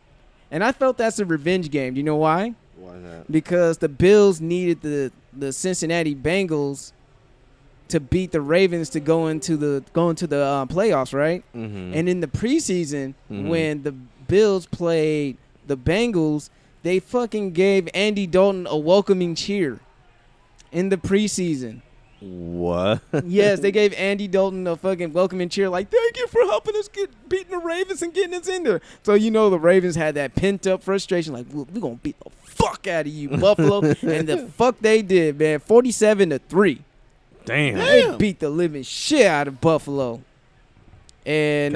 And I felt that's a revenge game. Do you know why? Why not? Because the Bills needed the Cincinnati Bengals to beat the Ravens to go into the playoffs, right? Mm-hmm. And in the preseason, when the Bills played the Bengals, they fucking gave Andy Dalton a welcoming cheer in the preseason. What? Yes, they gave Andy Dalton a fucking welcoming cheer, like, thank you for helping us get beating the Ravens and getting us in there. So, the Ravens had that pent-up frustration, like, we're going to beat the fuck out of you, Buffalo. And the fuck they did, man, 47-3. Damn. They beat the living shit out of Buffalo. And,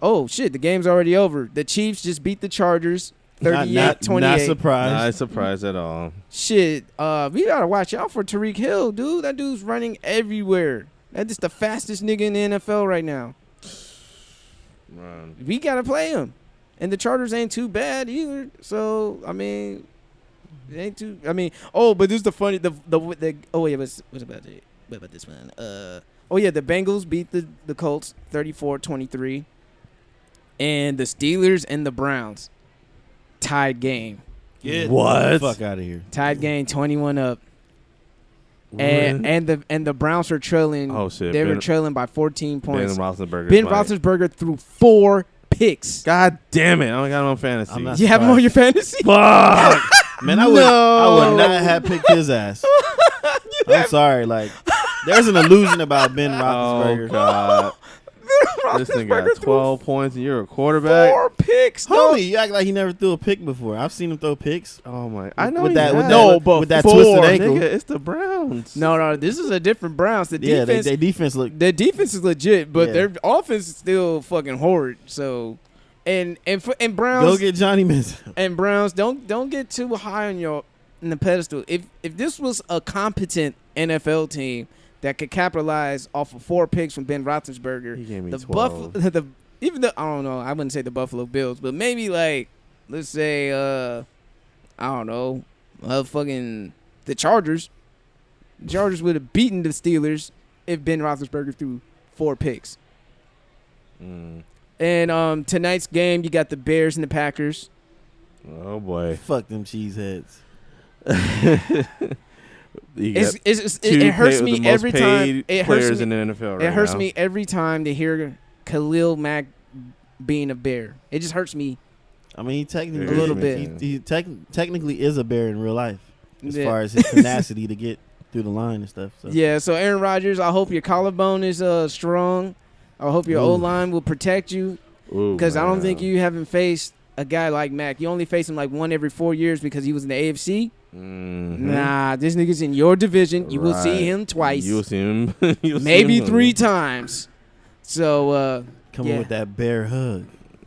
oh, shit, the game's already over. The Chiefs just beat the Chargers 38-28. Not surprised. Not surprised at all. Shit, we gotta watch out for Tariq Hill, dude. That dude's running everywhere. That's just the fastest nigga in the NFL right now. Run. We gotta play him, and the Chargers ain't too bad either. So it ain't too. But this is the funny. What about this one? The Bengals beat the Colts 34-23, and the Steelers and the Browns tied game. Get what? the fuck out of here. Tied game 21 up. And the Browns are trailing. Oh shit! They were trailing by 14 points. Ben Roethlisberger threw 4 picks. God damn it! I don't got him on fantasy. You have him on your fantasy? Fuck! Man, I would not have picked his ass. I'm sorry. Like, there's an illusion about Ben Roethlisberger. Oh god! This thing got 12 points and you're a quarterback. 4 picks. Homie, you act like he never threw a pick before. I've seen him throw picks. Oh my! I know with he that. has. With that twisted ankle. Nigga, it's the Browns. No, this is a different Browns. The defense, their defense look. their defense is legit, but their offense is still fucking horrid. So, and Browns Go get Johnny Manziel. And Browns don't get too high on the pedestal. If this was a competent NFL team that could capitalize off of 4 picks from Ben Roethlisberger, He gave me the 12. I don't know, I wouldn't say the Buffalo Bills, but maybe like, let's say, I don't know, fucking the Chargers. The Chargers would have beaten the Steelers if Ben Roethlisberger threw 4 picks. And tonight's game, you got the Bears and the Packers. Oh boy! Fuck them cheeseheads. It hurts me every time. It hurts me in the NFL. It hurts me every time to hear Khalil Mack being a Bear. It just hurts me. I mean, he technically A little bit. He technically is a bear in real life, as far as his tenacity to get through the line and stuff. So. Yeah. So Aaron Rodgers, I hope your collarbone is strong. I hope your O-line will protect you, because I don't think you haven't faced a guy like Mack. You only face him like one every 4 years because he was in the AFC. Nah, this nigga's in your division. You will see him twice. You will see him. Maybe 3 times. So coming with that bear hug.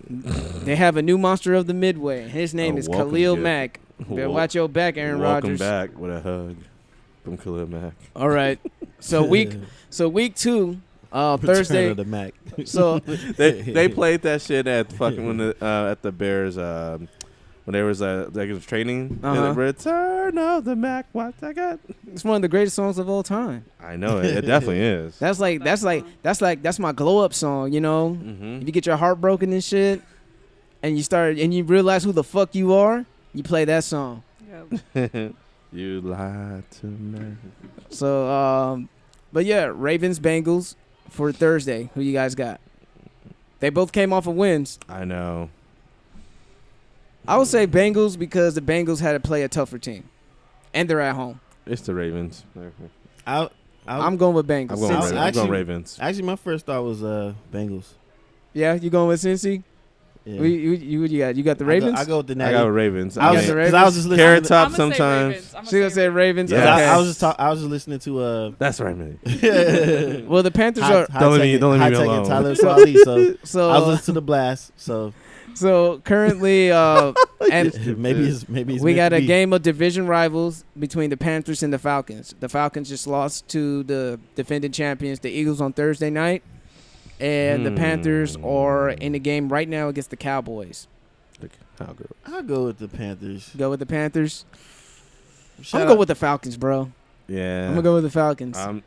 They have a new monster of the Midway. His name is Khalil Mack. Better watch your back, Aaron Rodgers. Welcome back with a hug from Khalil Mack. All right. So week 2, Thursday. Return of the Mac. So they played that shit at fucking when at the Bears when there was training. Return of the Mac. What I got? it's one of the greatest songs of all time. I know it. It definitely is. That's my glow up song. You know, if you get your heart broken and shit, and you realize who the fuck you are, you play that song. Yep. You lied to me. So, but yeah, Ravens Bengals for Thursday. Who you guys got? They both came off of wins. I know. I would say Bengals because the Bengals had to play a tougher team, and they're at home. It's the Ravens. I'm going with Bengals. I'm going Ravens. Actually, my first thought was Bengals. Yeah, you going with Cincy? Yeah. What you got? You got the Ravens? I go with the I Natty. got Ravens. I got the Ravens. I was just listening. Carrot to, Top I'ma say sometimes. Ravens. I'ma She gonna say Ravens. Yeah. Okay. I was just listening to That's right, man. Well, the Panthers are. Don't let me alone. Tyler Swally, so So I was listening to the blast. So currently, and maybe it's we got meant to a be. game of division rivals between the Panthers and the Falcons. The Falcons just lost to the defending champions, the Eagles, on Thursday night, and the Panthers are in the game right now against the Cowboys. I'll go with the Panthers. Go with the Panthers. I'm Shout gonna go out- with the Falcons, bro. Yeah. I'm gonna go with the Falcons. I'm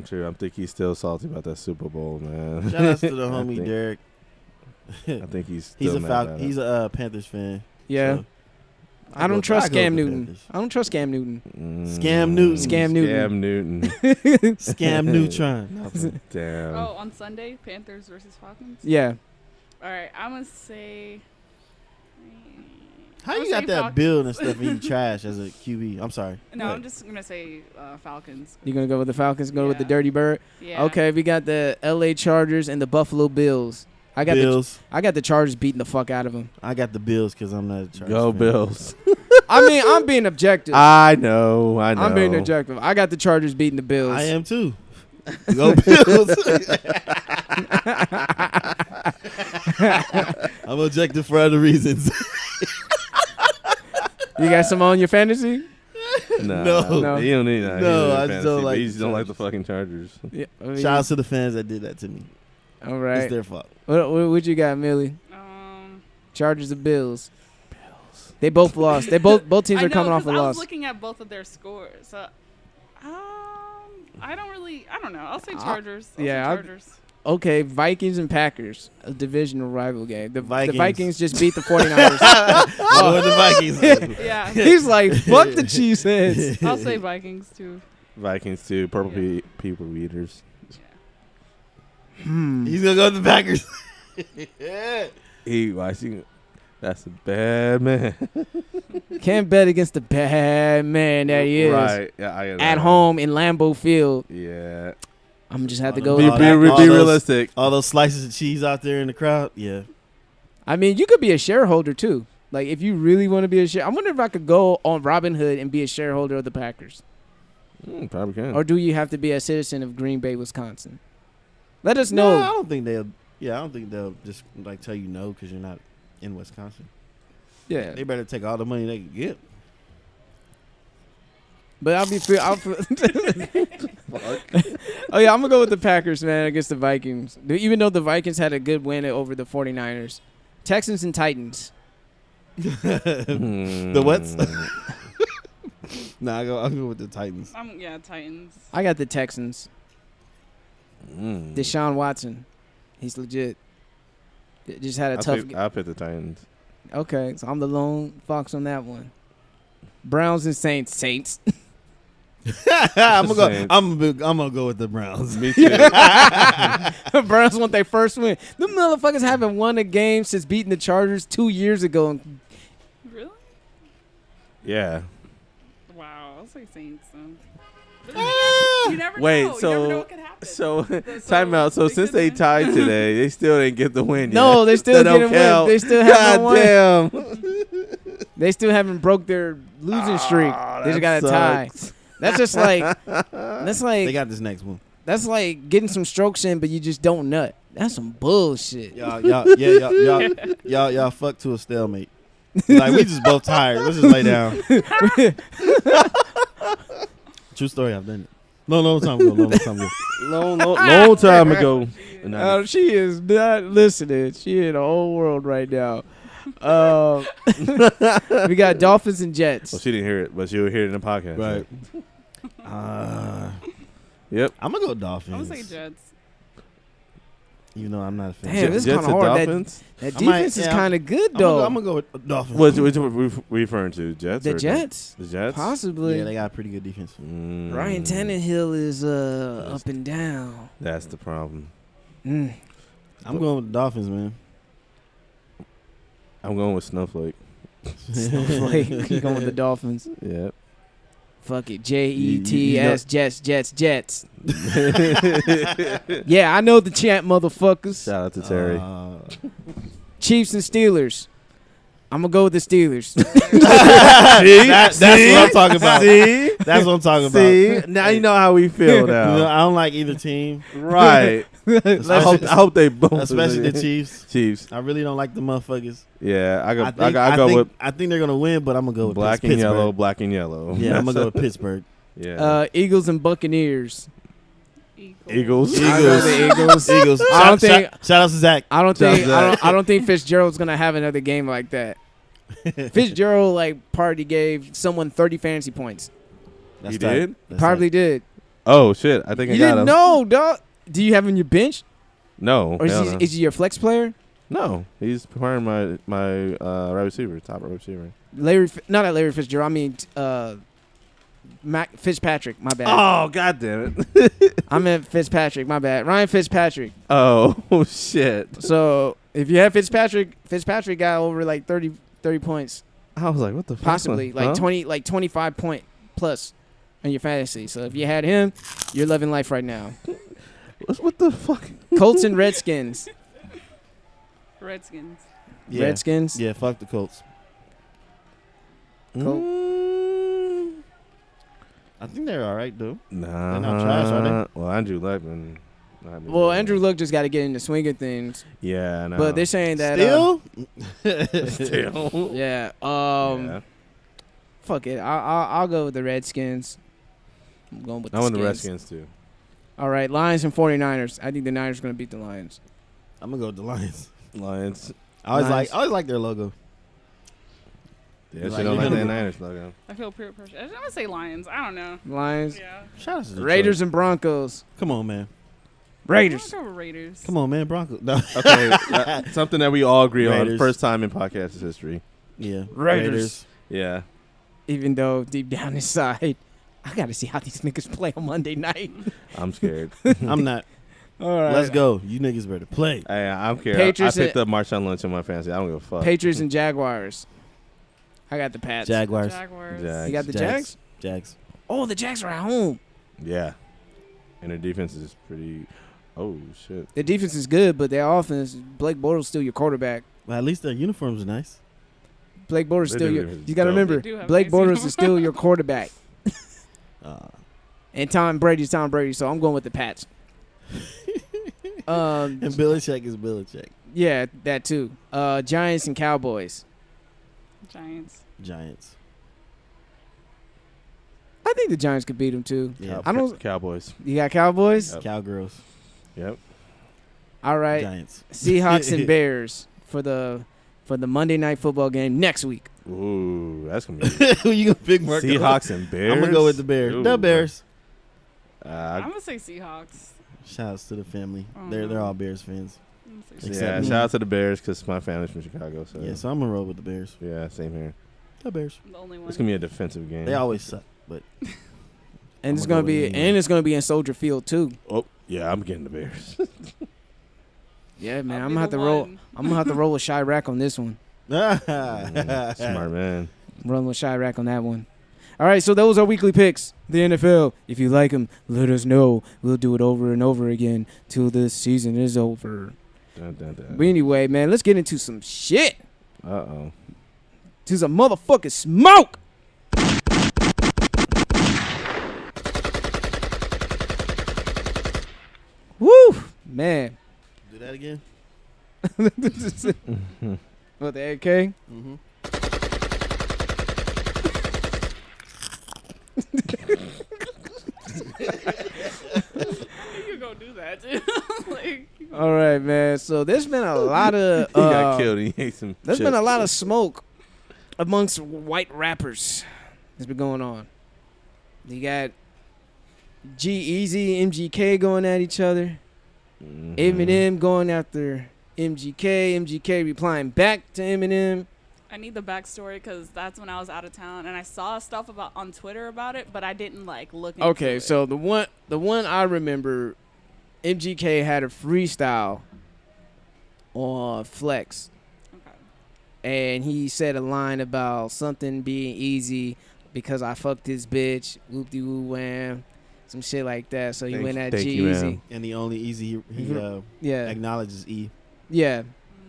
true. I think he's still salty about that Super Bowl, man. Shout out to the I homie think- Derek. I think he's He's still a mad about it. He's a Panthers fan. yeah. So I don't trust I go Cam with the Newton. Panthers. I don't trust Cam Newton. Scam Newton. Scam Newton. Scam Newton. Scam Neutron. Damn. Oh, on Sunday, Panthers versus Falcons. Yeah. All right, I'm gonna say. How I'm you gonna got say that Falcons. build and stuff and you trash as a QB? I'm sorry. No, Go I'm ahead. just gonna say Falcons. You're gonna go with the Falcons. Go with the Yeah. Dirty Bird. Yeah. Okay, we got the L.A. Chargers and the Buffalo Bills. I got Bills. the Chargers beating the fuck out of them. I got the Bills because I'm not a Chargers Go fan. Bills. I mean, I'm being objective. I know. I'm being objective. I got the Chargers beating the Bills. I am too. Go Bills. I'm objective for other reasons. You got some on your fantasy? Nah, No. You don't need that. No, I just don't like You the just don't like the Chargers. fucking Chargers. Yeah. I mean, Shout out to the fans that did that to me. all It's right. their fault. What you got, Millie? Um, Chargers and Bills. They both lost. They both teams I are know, coming off 'cause a I loss. was looking at both of their scores. So, I don't know. I'll say Chargers. I'll yeah, say I'll- Chargers. Okay, Vikings and Packers, a divisional rival game. The Vikings. Vikings just beat the 49ers. Oh, the Vikings. Yeah, He's like, fuck the Chiefs heads. I'll say Vikings too. Vikings too. Purple Yeah. people eaters. He's gonna go with the Packers. I see. That's a bad man. Can't bet against the bad man that he is. Right. Yeah, I At home in Lambeau Field. Yeah. I'm gonna just have to All go the- with all the that- Packers. all Be those- realistic. All those slices of cheese out there in the crowd. Yeah. I mean, you could be a shareholder too. Like, if you really want to be a share, I wonder if I could go on Robinhood and be a shareholder of the Packers. Probably can. Or do you have to be a citizen of Green Bay, Wisconsin? Let us No, know. I don't think they'll. Yeah, I don't think they'll just like tell you no because you're not in Wisconsin. Yeah, They better take all the money they can get. but I'll Oh yeah, I'm gonna go with the Packers, man, against the Vikings. Even though the Vikings had a good win over the 49ers. Texans and Titans. The what's? Nah, I'll go with the Titans. Titans. I got the Texans. Deshaun Watson. He's legit. Just had a tough I'll pick the Titans. Okay, so I'm the lone fox on that one. Browns and Saints. Saints. I'm gonna go. Saints. I'm gonna go with the Browns. Me too. Browns want their first win. Them motherfuckers haven't won a game since beating the Chargers 2 years ago. Really? Yeah. Wow. I'll say Saints. Ah! You never Wait, know. You never know what could happen. So So time out. So they since could they win. tied today, they still didn't get the win. No, yet. they still That don't didn't win. count. They still haven't won. God damn. They still haven't broke their losing streak. They just got that a tie. sucks. That's just like They got this next one. that's like getting some strokes in, but you just don't nut. That's some bullshit. Y'all fuck to a stalemate. Like we just both tired. Let's just lay down. True story. I've done it. Long time ago. Long time ago. Yeah. She is not listening. She in the whole world right now. We got Dolphins and Jets. Well, she didn't hear it, but she'll hear it in the podcast. Right. Yep. I'm gonna go Dolphins. I'm gonna say Jets. Even though I'm not a fan. Damn, this is Jets kind of and hard. Dolphins? That I defense might- is yeah, kind of good though. I'm gonna go with Dolphins. Which are we referring to? Jets? The or Jets, The Jets? possibly. Yeah, they got a pretty good defense. Ryan Tannehill is up and down. That's the problem. Mm. I'm going with the Dolphins, man. I'm going with Snowflake. Snowflake. You going with the Dolphins? Yep. Fuck it. Jets, Jets. Yeah, I know the champ, motherfuckers. Shout out to Terry. Chiefs and Steelers. I'm gonna go with the Steelers. That's what I'm talking about. See? That's what I'm talking See? about. Now you know how we feel now. I don't like either team, Right. I hope they both. especially the Chiefs. Chiefs. I really don't like the motherfuckers. Yeah, I think they're gonna win, but I'm gonna go with black and Pittsburgh. yellow, black and yellow. Yeah, I'm gonna go with Pittsburgh. Yeah. Eagles and Buccaneers. Eagles. I go the Eagles. Eagles. I don't think. Shout out to Zach. I don't think Fitzgerald's gonna have another game like that. Fitzgerald party gave someone 30 fantasy points. That's He tight. did? That's Probably tight. did. Oh shit! I think I You got didn't him. know, dog. Do you have him in your bench, No. or hell no. is he your flex player? No, he's preparing my wide receiver, top wide receiver. Not Larry Fitzgerald. I mean, Fitzpatrick. My bad. Oh god damn it! I meant Fitzpatrick. My bad. Ryan Fitzpatrick. Oh shit! So if you have Fitzpatrick got over 30 points, I was like, what the fuck? possibly Huh? 25 point plus in your fantasy. So if you had him, you're living life right now. What the fuck? Colts and Redskins. Redskins. Yeah. Redskins. Yeah, fuck the Colts. I think they're all right, though. Nah, They're not trash, are they? Well, Andrew Luckman. Well, Andrew Luck just got to get in the swing of things. Yeah, I know. But they're saying that Still? still. yeah. Yeah. Fuck it. I'll go with the Redskins. I'm going with I the want the Skins. Redskins too. All right, Lions and 49ers. I think the Niners are going to beat the Lions. I'm going to go with the Lions. Lions. I always Lions. like their logo. Yeah, Like, she don't you like know- the Niners logo. I feel peer pressure. I'm gonna say Lions. I don't know. Lions. Yeah. Shout out to Detroit. Raiders and Broncos. Come on, man. Raiders. I'm gonna go with Raiders. Come on, man. Broncos. No. Okay, something that we all agree on. Raiders. First time in podcast history. Yeah. Raiders. Yeah. Even though deep down inside, I got to see how these niggas play on Monday night. I'm scared. I'm not. All right. Let's go. You niggas better play. Hey, I'm scared. Patriots I picked up Marshawn Lynch in my fantasy. I don't give a fuck. Patriots and Jaguars. I got the Pats. Jaguars. Jaguars. Jags. You got the Jags? Jags. Oh, the Jags are at home. Yeah. And their defense is pretty. Oh shit. Their defense is good, but their offense, Blake Bortles still your quarterback. Well, at least their uniforms are nice. Blake Bortles They still do your. have- You got to dope. remember, They do have Blake nice Bortles is still your quarterback. And Tom Brady's Tom Brady, so I'm going with the Pats. And Belichick is Belichick. Yeah, that too. Giants and Cowboys. Giants. Giants. I think the Giants could beat them too. Yeah. I don't. Cowboys. You got Cowboys. Yep. Cowgirls. Yep. All right. Giants. Seahawks and Bears for the Monday night football game next week. Ooh, that's gonna be Who you gonna pick, Mark? Seahawks and Bears. I'm gonna go with the Bears. Ooh. The Bears. I'm gonna say Seahawks. Shouts to the family. Oh, They're no. all Bears fans. I'm gonna say Except Yeah, me. shout out to the Bears because my family's from Chicago. So Yeah, so I'm gonna roll with the Bears. yeah, same here. The Bears. I'm the only one. It's gonna be a defensive game. They always suck, but And it's I'ma gonna go be with them. it's gonna be in Soldier Field too. Oh yeah, I'm getting the Bears. Yeah, man. I'll I'm be gonna have to the roll. one. I'm gonna have to roll with Chirac on this one. Smart man. I'm rolling with Chirac on that one. All right, so those are weekly picks. The NFL. If you like them, let us know. We'll do it over and over again till the season is over. Dun, dun, dun. But anyway, man, let's get into some shit. Uh-oh. To some motherfucking smoke. Woo, man. do that again. What, the AK? Mm-hmm. You could go do that too. Like, you All right, man. So there's been a lot of He got killed. He ate some. there's been chips. a lot of smoke amongst white rappers that's been going on. You got G-Eazy, MGK going at each other. Mhm. Eminem going after MGK. MGK replying back to Eminem. I need the backstory because that's when I was out of town and I saw stuff about on Twitter about it, but I didn't like look into Okay, it. so the one I remember, MGK had a freestyle on Flex, Okay. and he said a line about something being easy because I fucked this bitch, whoop de woo wham, some shit like that. So he went at Thank you, G-Eazy. ma'am. And the only easy he Yeah, acknowledges E. yeah.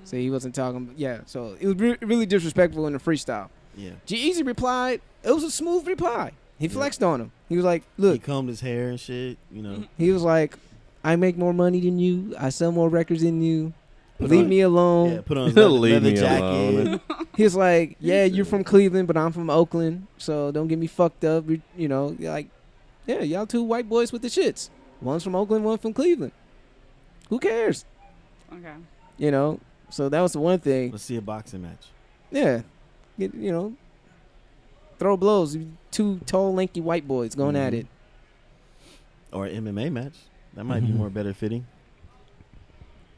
So he wasn't talking. Yeah, so it was really disrespectful in the freestyle. Yeah. G-Eazy replied. It was a smooth reply. He flexed on him. He was like, He "Look," combed his hair and shit. You know. he was like, "I make more money than you. I sell more records than you. Put Leave on- me alone." Yeah. Put on his Leave leather me jacket. alone. He was like, "Yeah, you're from Cleveland, but I'm from Oakland, so don't get me fucked up." You know, like, yeah, y'all two white boys with the shits. One's from Oakland, one from Cleveland. Who cares? Okay. You know. So that was the one thing. Let's see a boxing match. Yeah, throw blows. Two tall, lanky white boys going at Mhm. it. Or an MMA match. That might be more better fitting.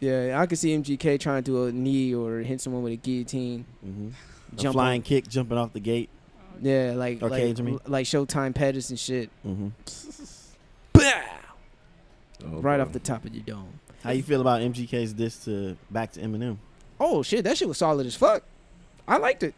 Yeah, I could see MGK trying to do a knee or hit someone with a guillotine. Mm-hmm. A Jump flying on. kick, jumping off the gate. Yeah, like Or like, cage, I mean. like Showtime Pettis and shit. Mm-hmm. Oh, Right boy. off the top of your dome. How you feel about MGK's diss back to Eminem? Oh shit, that shit was solid as fuck. I liked it.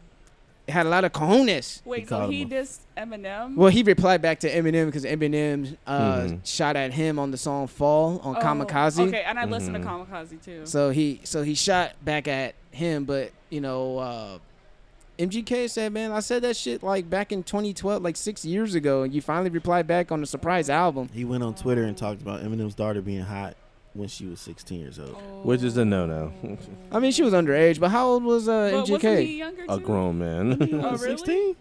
It had a lot of cojones. Wait, called so he him dissed Eminem? Well, he replied back to Eminem because Eminem Mhm. shot at him on the song "Fall" on Oh, Kamikaze. Okay, and I listened to Mhm. Kamikaze too. So he shot back at him, but MGK said, "Man, I said that shit like back in 2012, like 6 years ago, and you finally replied back on the surprise album." He went on Twitter and talked about Eminem's daughter being hot when she was 16 years old. Which is a no-no. I mean, she was underage, but how old was But wasn't he MGK? younger A too? grown man. He Oh, wasn't really? 16?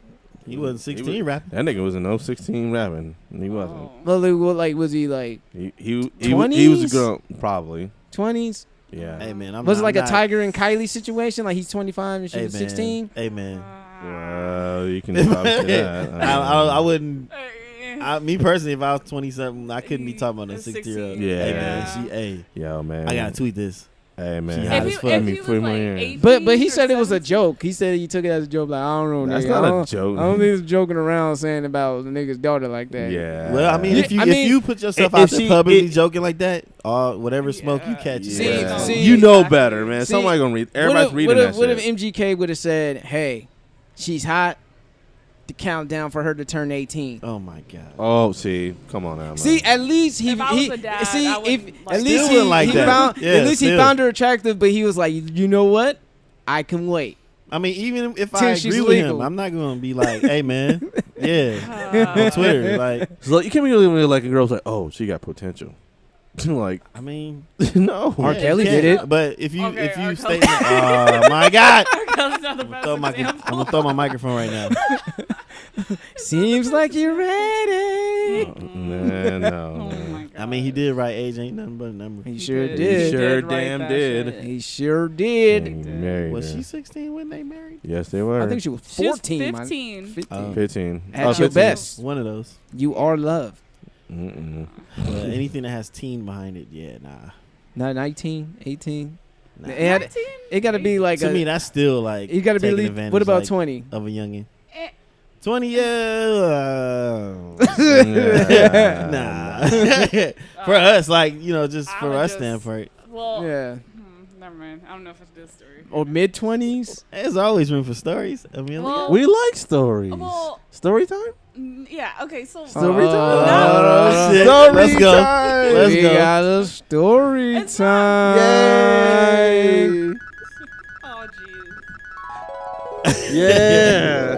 He wasn't 16 rapping. That nigga was in 016 rapping. He wasn't. Oh. Well, was he like He was a 20s? grown, probably. 20s? Yeah. Hey, man. Was it I'm like not, a Tiger and Kylie situation? Like he's 25 and she Hey, was man. 16? Hey, man. Well, you can probably say that. I wouldn't. Eh. Me personally, if I was 20 something, I couldn't be talking about a A 60-year-old. 16. Yeah. Hey, man. Yo, man. I gotta tweet this. Hey, man. She hot If as he, fuck. if Me he was free like my 18 But he or said it was a 17. joke. He said he took it as a joke. Like, I don't know, That's nigga. not I a don't- joke. I don't think he's joking around saying about the nigga's daughter like that. Yeah. Well, I mean, Yeah, if you I mean, if you put yourself if out there she- publicly it- joking like that, whatever smoke you Yeah. catch, is See, what- see- you know Exactly. better, man. See, Somebody gonna read. Everybody's reading that what shit. if MGK would have said, "Hey, she's hot," to count down for her to turn 18? Oh my god. Oh, see, come on now, man. See, at least he If I was a dad, see I if wouldn't like at least Still he, wouldn't like he that. found Yeah, at least he still. found her attractive, but he was like, you know what? I can wait. I mean, even if Till I she's agree with legal. him, I'm not gonna be like, "Hey, man, yeah." On Twitter, like, So you can't be really like a girl's like, oh, she got potential. like, I mean, no. R. yeah, Kelly you did can. it. But if you Okay, if R. you Kelly. state, oh my god, That's not the I'm best gonna example. throw my microphone right now. Seems like you're ready. Man, Oh no. my God. I mean, he did write age ain't nothing but a number. He sure did. did. He sure write damn that did. shit. He sure did. He married Was her. she 16 when they married? Yes, they were. I think she was She was 14. man. 15. 15. 15. At Oh, your 15. best, One of those. you are loved. Mm-mm. Anything that has teen behind it, yeah, nah. Not 19, 18. Nah. It had- 19? It got to be like To a. me, that's still like You got to be. taking Least, advantage, what about like, 20? of a youngin? Eh. 20 years. Yeah. Nah. For us, like, just I for would us just- standpoint, Well, Yeah. never mind. I don't know if it's this story. Or mid 20s. there's always room for stories. Amelia. Well- We like stories. Well, Story time? yeah, okay, so. Story time? Oh, shit. Story Let's go. time. Let's we go. got a story It's time. not- Yay. Oh, jeez. Yeah.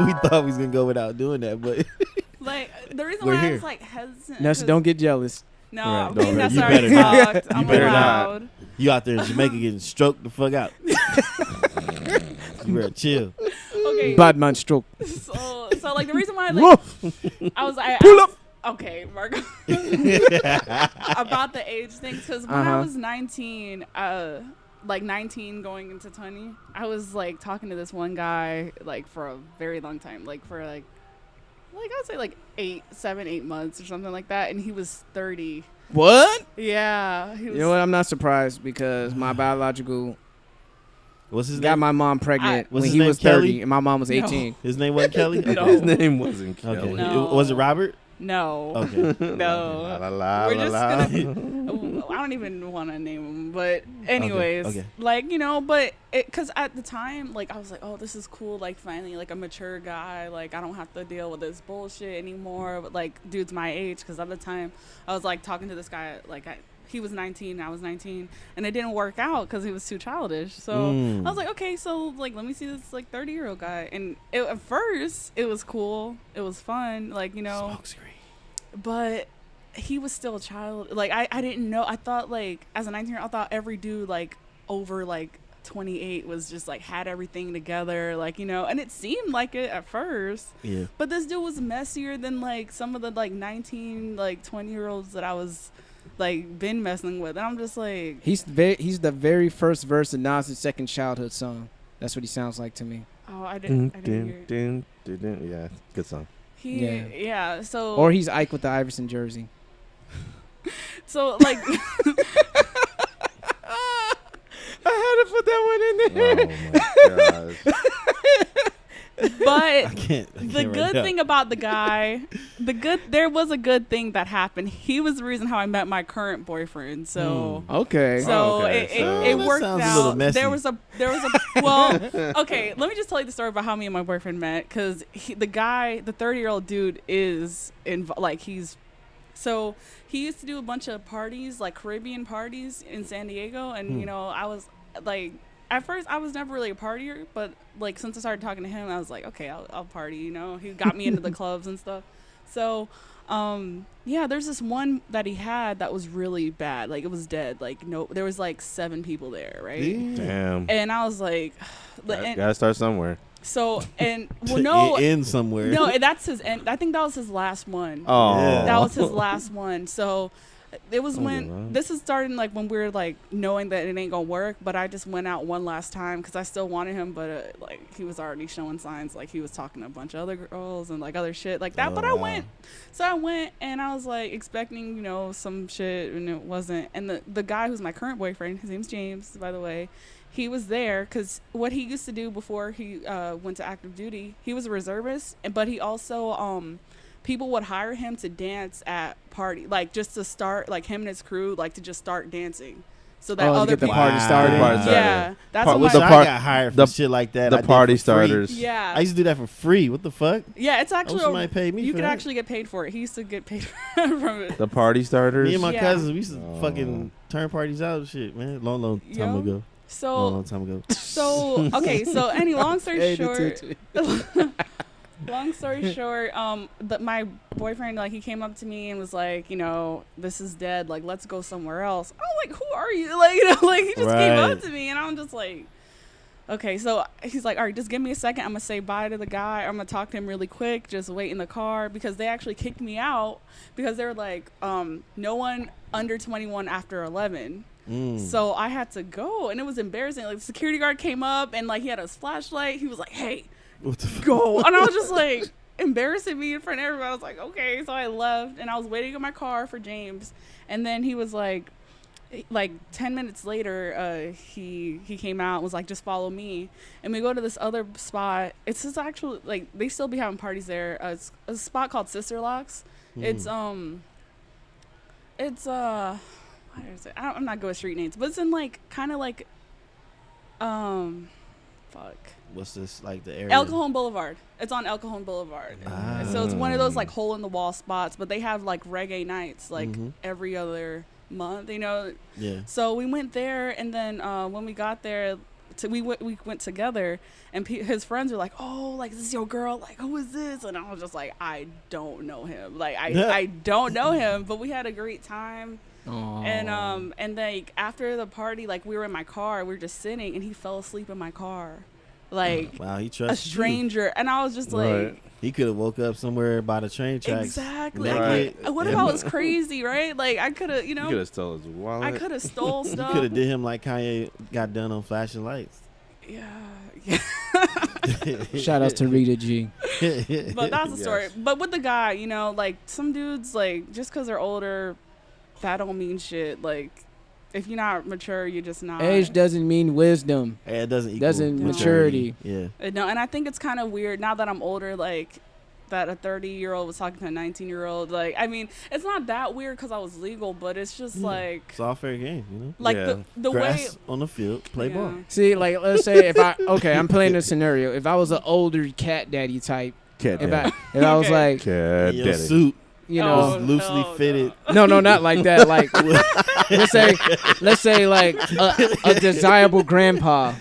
We thought we was gonna go without doing that, but Like, the reason We're why I here. was, like, hesitant. Nessa, 'cause- don't get jealous. No, Right, me don't. and Nessa You already better not. talked. I'm better not. allowed. you out there in Jamaica getting stroked the fuck out. You better chill. Okay. Bad man stroke. So like, the reason why, like, Woof. I was, I Pull up. Okay, Marco. About the age thing, because when I was 19, like 19 going into 20, I was like talking to this one guy like for a very long time, like for like I'd say like 8 months or something like that, and he was 30. What? Yeah. You know what? I'm not surprised because my biological What's his got name? my mom pregnant What's when his he name, was 30 Kelly? and my mom was 18. His name wasn't Kelly? No. His name wasn't Kelly. Okay. No. Was it Robert? No. Okay. No. La, la, la, We're la, just la. gonna. I don't even want to name him, but anyways, Okay. like, you know, but because at the time, like, I was like, oh, this is cool, like, finally, like, a mature guy, like, I don't have to deal with this bullshit anymore, but like, dudes my age, because at the time, I was like talking to this guy, like, he was 19, I was 19, and it didn't work out because he was too childish. So I was like, okay, so like, let me see this like 30-year-old guy, and at first, it was cool, it was fun, like, you know. Smoke screen. But he was still a child. Like, I didn't know. I thought, like, as a 19-year-old, I thought every dude, like, over, like, 28 was just, like, had everything together, like, you know. And it seemed like it at first. Yeah. But this dude was messier than, like, some of the, like, 19, like, 20-year-olds that I was, like, been messing with. And I'm just like... He's the very first verse of Nas' second childhood song. That's what he sounds like to me. Oh, I didn't hear it. Yeah, good song. Yeah, so... Or he's Ike with the Iverson jersey. So, like... I had to put that one in there. Oh, my gosh. But I can't the right good now. thing about the guy, there was a good thing that happened. He was the reason how I met my current boyfriend. So, Okay. so Okay, it that worked sounds a little out. messy. There was a well, okay. Let me just tell you the story about how me and my boyfriend met. Because the guy, the 30-year-old dude, is so he used to do a bunch of parties, like Caribbean parties in San Diego, and you know, I was like. At first, I was never really a partier, but like since I started talking to him, I was like, okay, I'll party. You know, he got me into the clubs and stuff. So, yeah, there's this one that he had that was really bad. Like, it was dead. Like, no, there was like 7 people there, right? Damn. And I was like, Gotta start somewhere. so and well, no, in somewhere. no, that's his end. I think that was his last one. Oh, Yeah. That was his last one. So it was Oh, when wow. this is starting, like when we were like knowing that it ain't gonna work, but I just went out one last time because I still wanted him, but like he was already showing signs, like he was talking to a bunch of other girls and like other shit like that. Oh, but I wow. went, so I went and I was like expecting, you know, some shit, and it wasn't. And the guy who's my current boyfriend, his name's James, by the way. He was there because what he used to do before he went to active duty, he was a reservist, but he also people would hire him to dance at party, like just to start, like him and his crew, like to just start dancing, so that to other get the people. party started. Party started. Yeah, that's Part- what Wish the my, I part- got hired for the- shit like that. The I did party for free. starters. yeah, I used to do that for free. What the fuck? yeah. It's I actually wish somebody paid me you for could that. actually get paid for it. He used to get paid from it. The party starters. Me and my Yeah. cousins, we used to Oh. fucking turn parties out and shit, man. Long time Yo. ago. So Long time ago. so okay. So any long story Hey, short. the Long story short, my boyfriend, like, he came up to me and was like, you know, this is dead. Like, let's go somewhere else. I'm like, who are you? Like, you know, like, he just came Right. up to me and I'm just like, okay. So he's like, all right, just give me a second. I'm going to say bye to the guy. I'm going to talk to him really quick. Just wait in the car, because they actually kicked me out because they were like, no one under 21 after 11. So I had to go, and it was embarrassing. Like, the security guard came up and like he had his flashlight. He was like, hey, What the fuck? go. And I was just like, embarrassing me in front of everybody. I was like, okay. So I left and I was waiting in my car for James, and then he was like 10 minutes later, he came out and was like, just follow me. And we go to this other spot. It's just actually, like, they still be having parties there. It's a spot called Sister Locks. It's what is it? I'm not good with street names, but it's in like kind of like fuck. What's this, like the area? El Cajon Boulevard. It's on El Cajon Boulevard. Ah. So it's one of those like hole in the wall spots, but they have like reggae nights like Mhm. every other month, you know. Yeah. So we went there, and then when we got there, we went together, and his friends were like, "Oh, like, this is your girl? Like, who is this?" And I was just like, "I don't know him. Like, I don't know him." But we had a great time. And like after the party, like, we were in my car, we were just sitting, and he fell asleep in my car, like Wow, he a trusts stranger. And I was just like, Right. He could have woke up somewhere by the train tracks. Exactly. Naked. Like, what if I was crazy, right? Like I could have, You could have stole his wallet. I could have stole You stuff. could have did him like Kanye got done on Flashing Lights. Yeah. Shout out to Rita G. But that's the story. Yes. But with the guy, like some dudes, like just because they're older, that don't mean shit. Like if you're not mature, you're just not. Age doesn't mean wisdom. It doesn't equal Doesn't maturity. Yeah. No, and I think it's kind of weird now that I'm older, like that a 30-year-old was talking to a 19-year-old. Like, I mean, it's not that weird because I was legal, but it's just like, It's all fair game, you know. like Yeah. the way. Grass on the field, play Yeah. ball. See, like let's say if I'm playing a scenario. If I was an older cat daddy type, Cat if daddy. I was Okay. like, Cat In your daddy. suit, you Oh, know, loosely no. fitted. no, not like that. Like let's say like a desirable grandpa.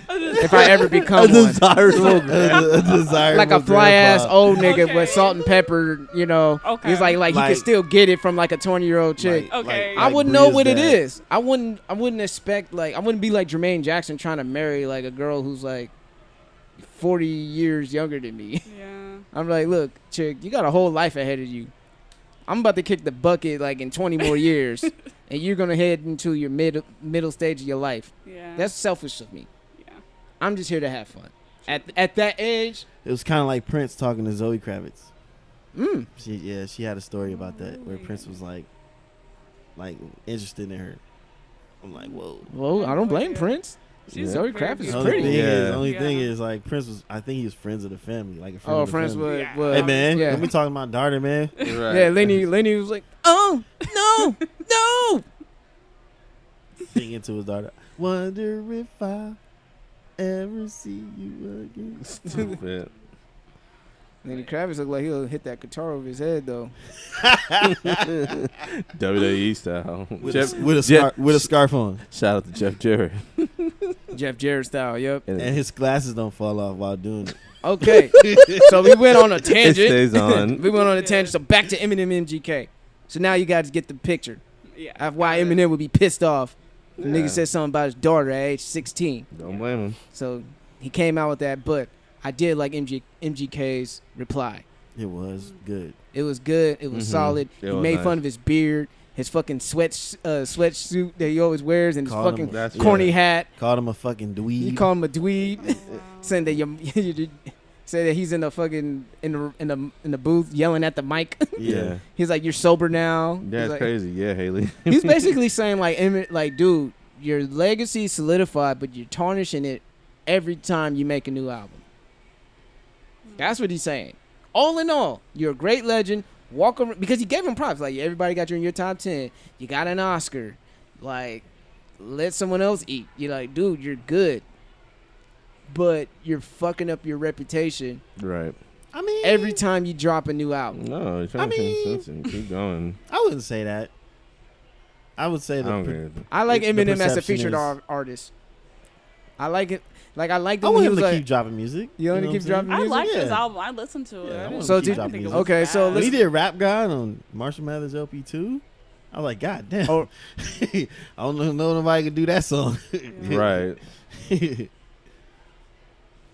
If I ever become one. a desirable Like a fly ass grandpa. old nigga Okay. with salt and pepper, Okay. He's like he Like- can still get it from like a 20-year-old chick. Okay. I wouldn't know Bria's what it dad. is. I wouldn't expect I wouldn't be like Jermaine Jackson trying to marry like a girl who's like 40 years younger than me. Yeah. I'm like, look, chick, you got a whole life ahead of you. I'm about to kick the bucket like in 20 more years, and you're gonna head into your middle stage of your life. Yeah. That's selfish of me. yeah. I'm just here to have fun. At that age, It was kind of like Prince talking to Zoe Kravitz. mm, She had a story about that where Prince was like interested in her. I'm like, whoa. well, I don't blame Yeah. Prince. She's Zoe very Kravitz is beautiful. pretty. Yeah. Only thing Yeah. is like Prince was. I think he was friends of the family, like a friend Oh, of the friends family. would. Yeah. would Hey man, yeah. let me talk to my daughter, man. Right. Yeah, Lenny was like, oh no, no. Singing to his daughter. Wonder if I ever see you again. Stupid. Lenny Kravitz looked like he'll hit that guitar over his head though. WWE style. With, Jeff, a, with, a scar- with a scarf on, shout out to Jeff Jarrett. Jeff Jarrett style. Yep. and his glasses don't fall off while doing it. Okay. So we went on a It tangent. stays on. We went on a tangent. So back to Eminem MGK. So now you guys get the picture Yeah. of why Eminem would be pissed off. The Yeah. nigga said something about his daughter at age 16. Don't blame him. So he came out with that, but I did like MGK's reply. It was good. It was good. It was Mhm. solid. It He was made nice. fun of his beard, his fucking sweatsuit that he always wears, and his Called him- fucking That's corny right. hat. Called him a fucking dweeb. He called him a dweeb, Oh, wow. saying that say that he's in the fucking in the booth yelling at the mic. Yeah. He's like, "You're sober now." Yeah, He's it's like- crazy. Yeah, Haley. He's basically saying like, dude, your legacy is solidified, but you're tarnishing it every time you make a new album. That's what he's saying. All in all, you're a great legend. Walk around, because he gave him props. Like, everybody got you in your top 10. You got an Oscar. Like, let someone else eat. You're like, dude, you're good. But you're fucking up your reputation Right. I mean, every time you drop a new album. No, you're trying to be sensitive. Keep going. I wouldn't say that. I would say I don't that. agree with you. I like The Eminem as a perception featured is- artist. I like it. Like, I like I when want he him was to like, keep dropping music. You want to know keep what I'm dropping I music? like this Yeah. album. I listened to it. Yeah, I I wanna didn't So keep did- dropping think it music. was okay, so bad. When he let's- did Rap God on Marshall Mathers LP 2, I was like, God damn. Oh. I don't know nobody can do that song. Right.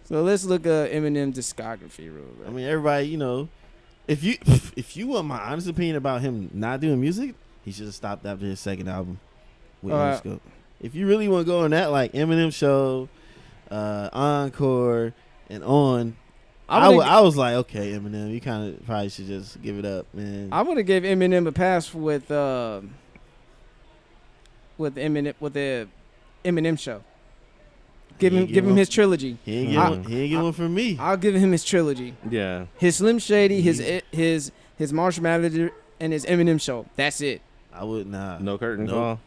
So let's look at Eminem discography real quick. I mean, everybody, if you want my honest opinion about him not doing music, he should have stopped after his second album with Interscope. If you really want to go on that, like Eminem Show, Encore, and on, I was like, okay, Eminem, you kind of probably should just give it up, man. I would have gave Eminem a pass with the Eminem show. Give He him ain't give him give his him- trilogy. he ain't I- get one from me. I'll give him his trilogy. Yeah. His Slim Shady, his Marshall Mathers, and his Eminem show. That's it. I would not. No curtain Nope. call.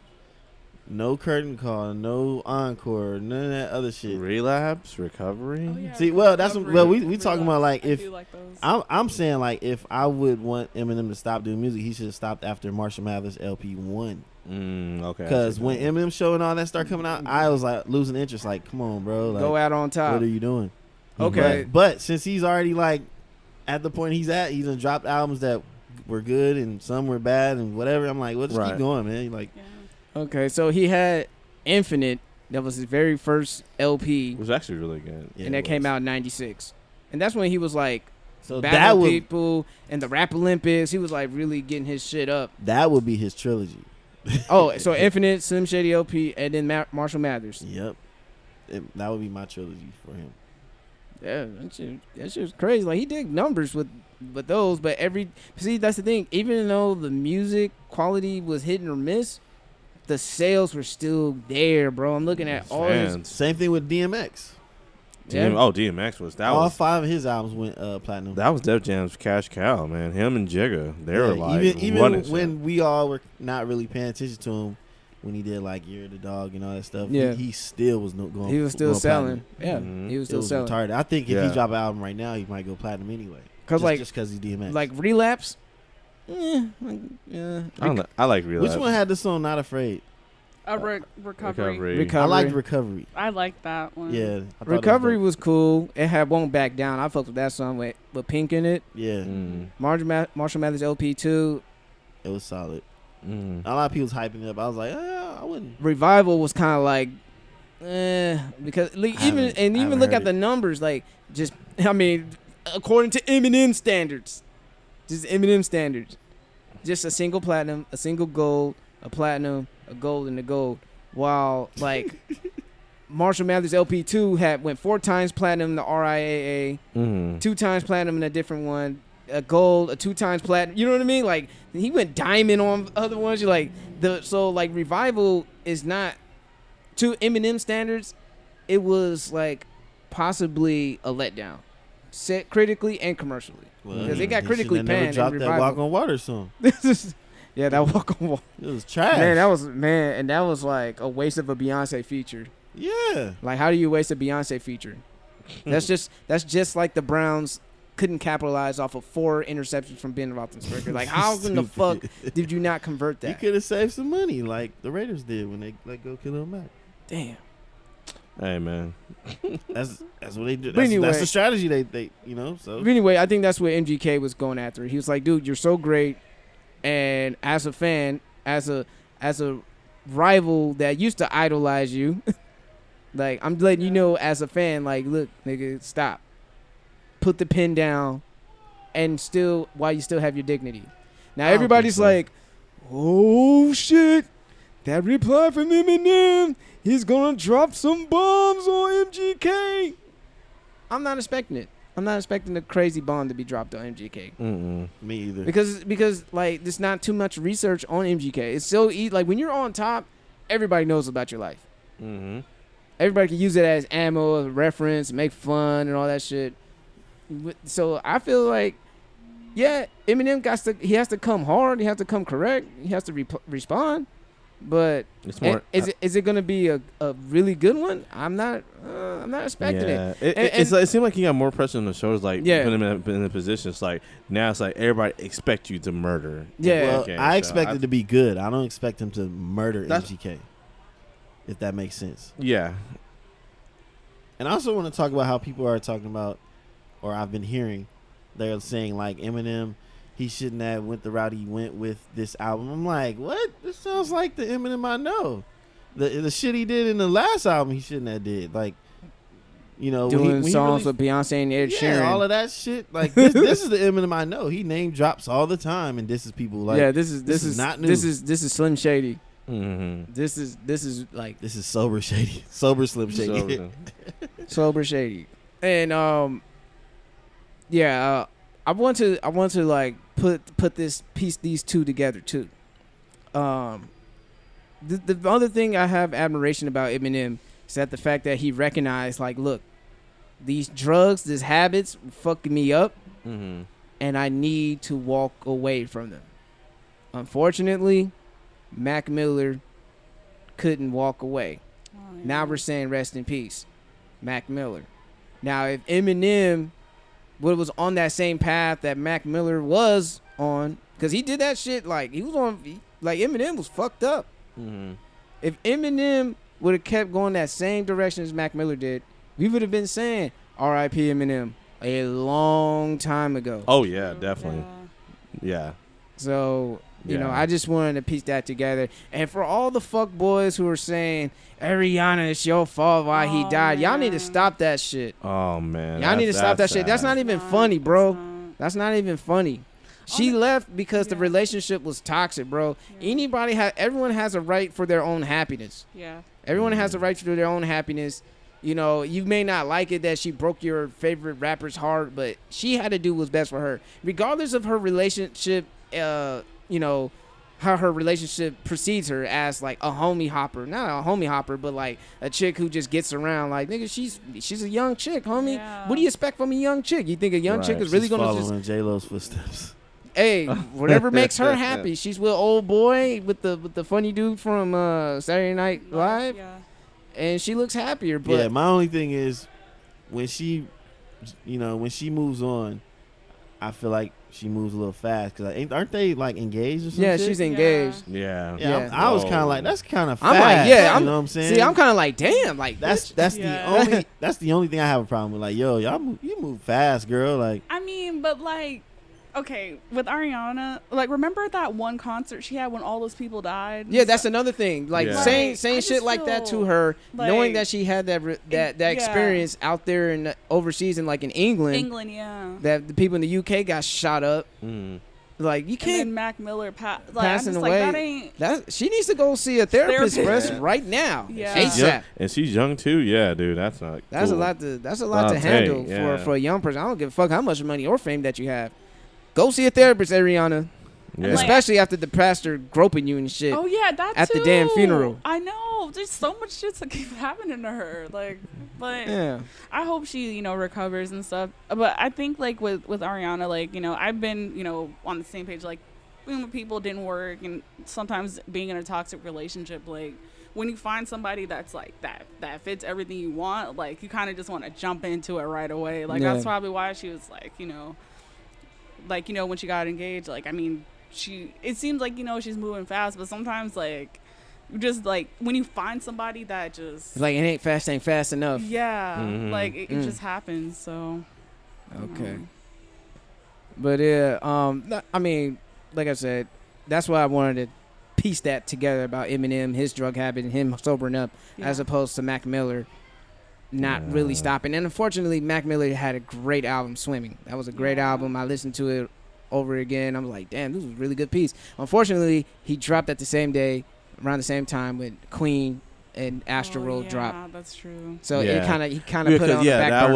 No curtain call, no encore, none of that other shit. Relapse. Recovery. Oh, yeah, See, well, that's what, well, we Relapse. talking about like I if do like those. I'm saying like if I would want Eminem to stop doing music, he should have stopped after Marshall Mathers LP 1. Okay. Because when Eminem show and all that start coming out, I was like losing interest. Like, come on, bro. Like, Go out on top. what are you doing? Okay. But since he's already like at the point he's at, he's done dropped albums that were good and some were bad and whatever. I'm like, well, just Right. keep going, man. Like, Yeah. Okay, so he had Infinite. That was his very first LP, it was actually really good. yeah, and it that came was. out in '96. And that's when he was like So battle that would people and the Rap Olympics. He was like really getting his shit up. that would be his trilogy. Oh, so Infinite, Slim Shady LP, and then Marshall Mathers. Yep, that would be my trilogy for him. Yeah, that shit was crazy. Like he did numbers with those, but that's the thing. Even though the music quality was hit or miss, the sales were still there, bro. I'm looking at all his. Same thing with DMX. DMX was all 5 of his albums went platinum. That was Def Jam's cash cow, man. Him and Jigga, they were like even when we all were not really paying attention to him, when he did like Year of the Dog and all that stuff, he still was going. He was still selling. Platinum. Yeah, he was still selling. Retarded. I think if he drop an album right now, he might go platinum anyway. Just because he's DMX. Like Relapse. Yeah. I like Relapse. Which one had the song Not Afraid? Recovery. I liked Recovery. I like that one. Yeah. Recovery was cool. It had Won't Back Down. I fucked with that song with Pink in it. Yeah. Marshall Mathers LP 2. It was solid. A lot of people's hyping it up. I was like, I wouldn't. Revival was kind of like, because even look at the numbers. Like, just according to Eminem standards, just a single platinum, a single gold, a platinum, a gold, and a gold. While like Marshall Mathers LP2 went 4 times platinum in the RIAA, 2 times platinum in a different one, a gold, a 2 times platinum. You know what I mean? Like he went diamond on other ones. You're like Revival is not, to Eminem standards, it was like possibly a letdown, set critically and commercially, because it got critically panned. Never dropped that Walk on Water song. Yeah, that Walk on Water. It was trash. And that was like a waste of a Beyonce feature. Yeah. Like, how do you waste a Beyonce feature? That's just like the Browns couldn't capitalize off of 4 interceptions from Ben Roethlisberger. Like, how in the fuck did you not convert that? You could have saved some money, like the Raiders did when they let go Khalil Mack. Damn. Hey man, that's what they do. Anyway, that's the strategy they So anyway, I think that's what MGK was going after. He was like, dude, you're so great. And as a fan, as a rival that used to idolize you, like I'm letting you know as a fan, like, look, nigga, stop. Put the pen down, and while you still have your dignity. Now everybody's like, oh shit, that reply from Eminem, he's gonna drop some bombs on MGK. I'm not expecting it. I'm not expecting a crazy bomb to be dropped on MGK. Me either. Because like there's not too much research on MGK. It's so easy. Like when you're on top, everybody knows about your life. Everybody can use it as ammo, as a reference, make fun and all that shit. So I feel like, yeah, Eminem has to come hard. He has to come correct. He has to respond. But is it gonna be a really good one? I'm not expecting it. It seemed like he got more pressure on the shoulders, like putting him in the position. It's like now it's like everybody expect you to murder. Yeah, well, I expect it to be good. I don't expect him to murder MGK. If that makes sense. Yeah. And I also want to talk about how people are talking about, or I've been hearing, they're saying like Eminem, he shouldn't have went the route he went with this album. I'm like, what? This sounds like the Eminem I know. The shit he did in the last album, he shouldn't have did. Like, doing songs with Beyonce and Ed Sheeran, all of that shit. Like this is the Eminem I know. He name drops all the time, and this is people like. Yeah, this is not new. This is Slim Shady. This is sober shady, sober Slim Shady, sober Shady, and I want to like put these two together too. The other thing I have admiration about Eminem is that the fact that he recognized, like, look, these drugs, these habits fucking me up, and I need to walk away from them. Unfortunately, Mac Miller couldn't walk away. Now we're saying rest in peace, Mac Miller. Now if Eminem was on that same path that Mac Miller was on, because he did that shit, like he was on, like Eminem was fucked up. If Eminem would have kept going that same direction as Mac Miller did, we would have been saying R.I.P. Eminem a long time ago. Oh yeah, definitely. Yeah. So I just wanted to piece that together. And for all the fuck boys who are saying, Ariana, it's your fault why he died, y'all need to stop that shit. Oh man, y'all need to stop that shit. That's not even funny, bro. That's not even funny. She left because the Yeah. relationship was toxic, bro. Yeah. Everyone has a right for their own happiness. Yeah. Everyone has a right to their own happiness. You know, you may not like it that she broke your favorite rapper's heart, but she had to do what's best for her. Regardless of her relationship, you know, how her relationship precedes her as like a homie hopper. Not a homie hopper, but like a chick who just gets around. Like, nigga, she's a young chick, homie. Yeah. What do you expect from a young chick? You think a young chick is really She's going to just... following J-Lo's footsteps. Hey, whatever makes her happy. She's with old boy, with the funny dude from Saturday Night Live, Yeah. and she looks happier. But Yeah, my only thing is when she moves on, I feel like she moves a little fast because aren't they like engaged or something? yeah, she's engaged. Yeah. Yeah, Yeah. I was kind of like, that's kind of fast. I'm like, yeah, you know what I'm saying? See, I'm kind of like, damn, like that's Yeah. the only thing I have a problem with. Like, yo, you move fast, girl. Like, I mean, but like, okay, with Ariana, like, remember that one concert she had when all those people died? Yeah, that's another thing. Like Yeah. saying Right. I shit just like that to feel her, knowing like that she had that yeah. experience out there in overseas and like in England, yeah. that the people in the UK got shot up. Mm. Like you And can't then Mac Miller like, I'm passing just away. like, that ain't. That she needs to go see a therapist, Therapist. bruh, right now. Yeah. She's ASAP. young, and she's young too. Yeah, dude, that's not. That's cool. a lot to Take, handle yeah. for a young person. I don't give a fuck how much money or fame that you have. Go see a therapist, Ariana. Yeah. Like, Especially after the pastor groping you and shit. Oh yeah, that At the too. damn funeral. I know. There's so much shit that keep happening to her. Like, but Yeah. I hope she, recovers and stuff. But I think like with Ariana, like, I've been, on the same page. Like, being with people didn't work, and sometimes being in a toxic relationship, like, when you find somebody that's like that fits everything you want, like, you kind of just want to jump into it right away. Like, Yeah. that's probably why she was like, when she got engaged, like, I mean, it seems like, she's moving fast, but sometimes, like, just like when you find somebody that just Like it ain't fast enough. yeah, Mhm. like it just happens. So Okay. But yeah, I mean, like I said, that's why I wanted to piece that together about Eminem, his drug habit, and him sobering up, as yeah. opposed to Mac Miller not really stopping. And unfortunately, Mac Miller had a great album, Swimming. That was a great Yeah. album. I listened to it over again. I'm like, damn, this was a really good piece. Unfortunately, he dropped at the same day, around the same time with Queen and Astro World dropped. Yeah, that's true. So Yeah. he kind of put it on the back that burner.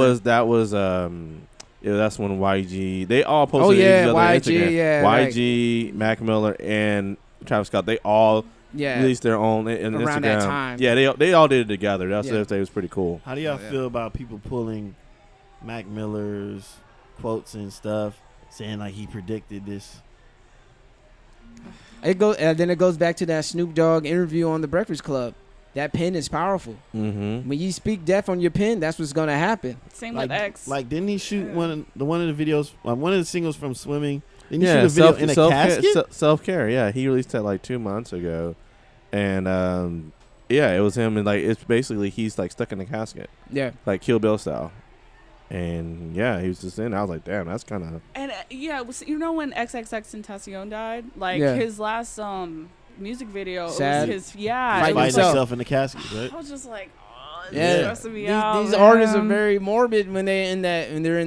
that's when YG, they all posted Oh, yeah, each other on YG, Instagram. yeah, YG, Mac Miller, and Travis Scott, they all Yeah. released their own in Around Instagram. that time. Yeah, they all did it together. That's Yeah. what it was pretty cool. how do y'all Oh, yeah. feel about people pulling Mac Miller's quotes and stuff, saying like he predicted this? Then it goes back to that Snoop Dogg interview on The Breakfast Club. That pen is powerful. Mm-hmm. When you speak death on your pen, that's what's gonna happen. Same Like, with X. like didn't he shoot Yeah. one of the videos, one of the singles from Swimming? Didn't he shoot a video in a casket? Self-care, yeah. He released that like 2 months ago. And, it was him. And, like, it's basically he's, like, stuck in a casket. Yeah. Like Kill Bill style. And, yeah, he was just in. I was like, damn, that's kind of... And when XXXTentacion died, like Yeah. his last music video, Sad. it was his Fighting Fighting himself. himself in the casket, right? I was just like, oh, it's Yeah. stressing me out. These artists are man. very morbid when they're in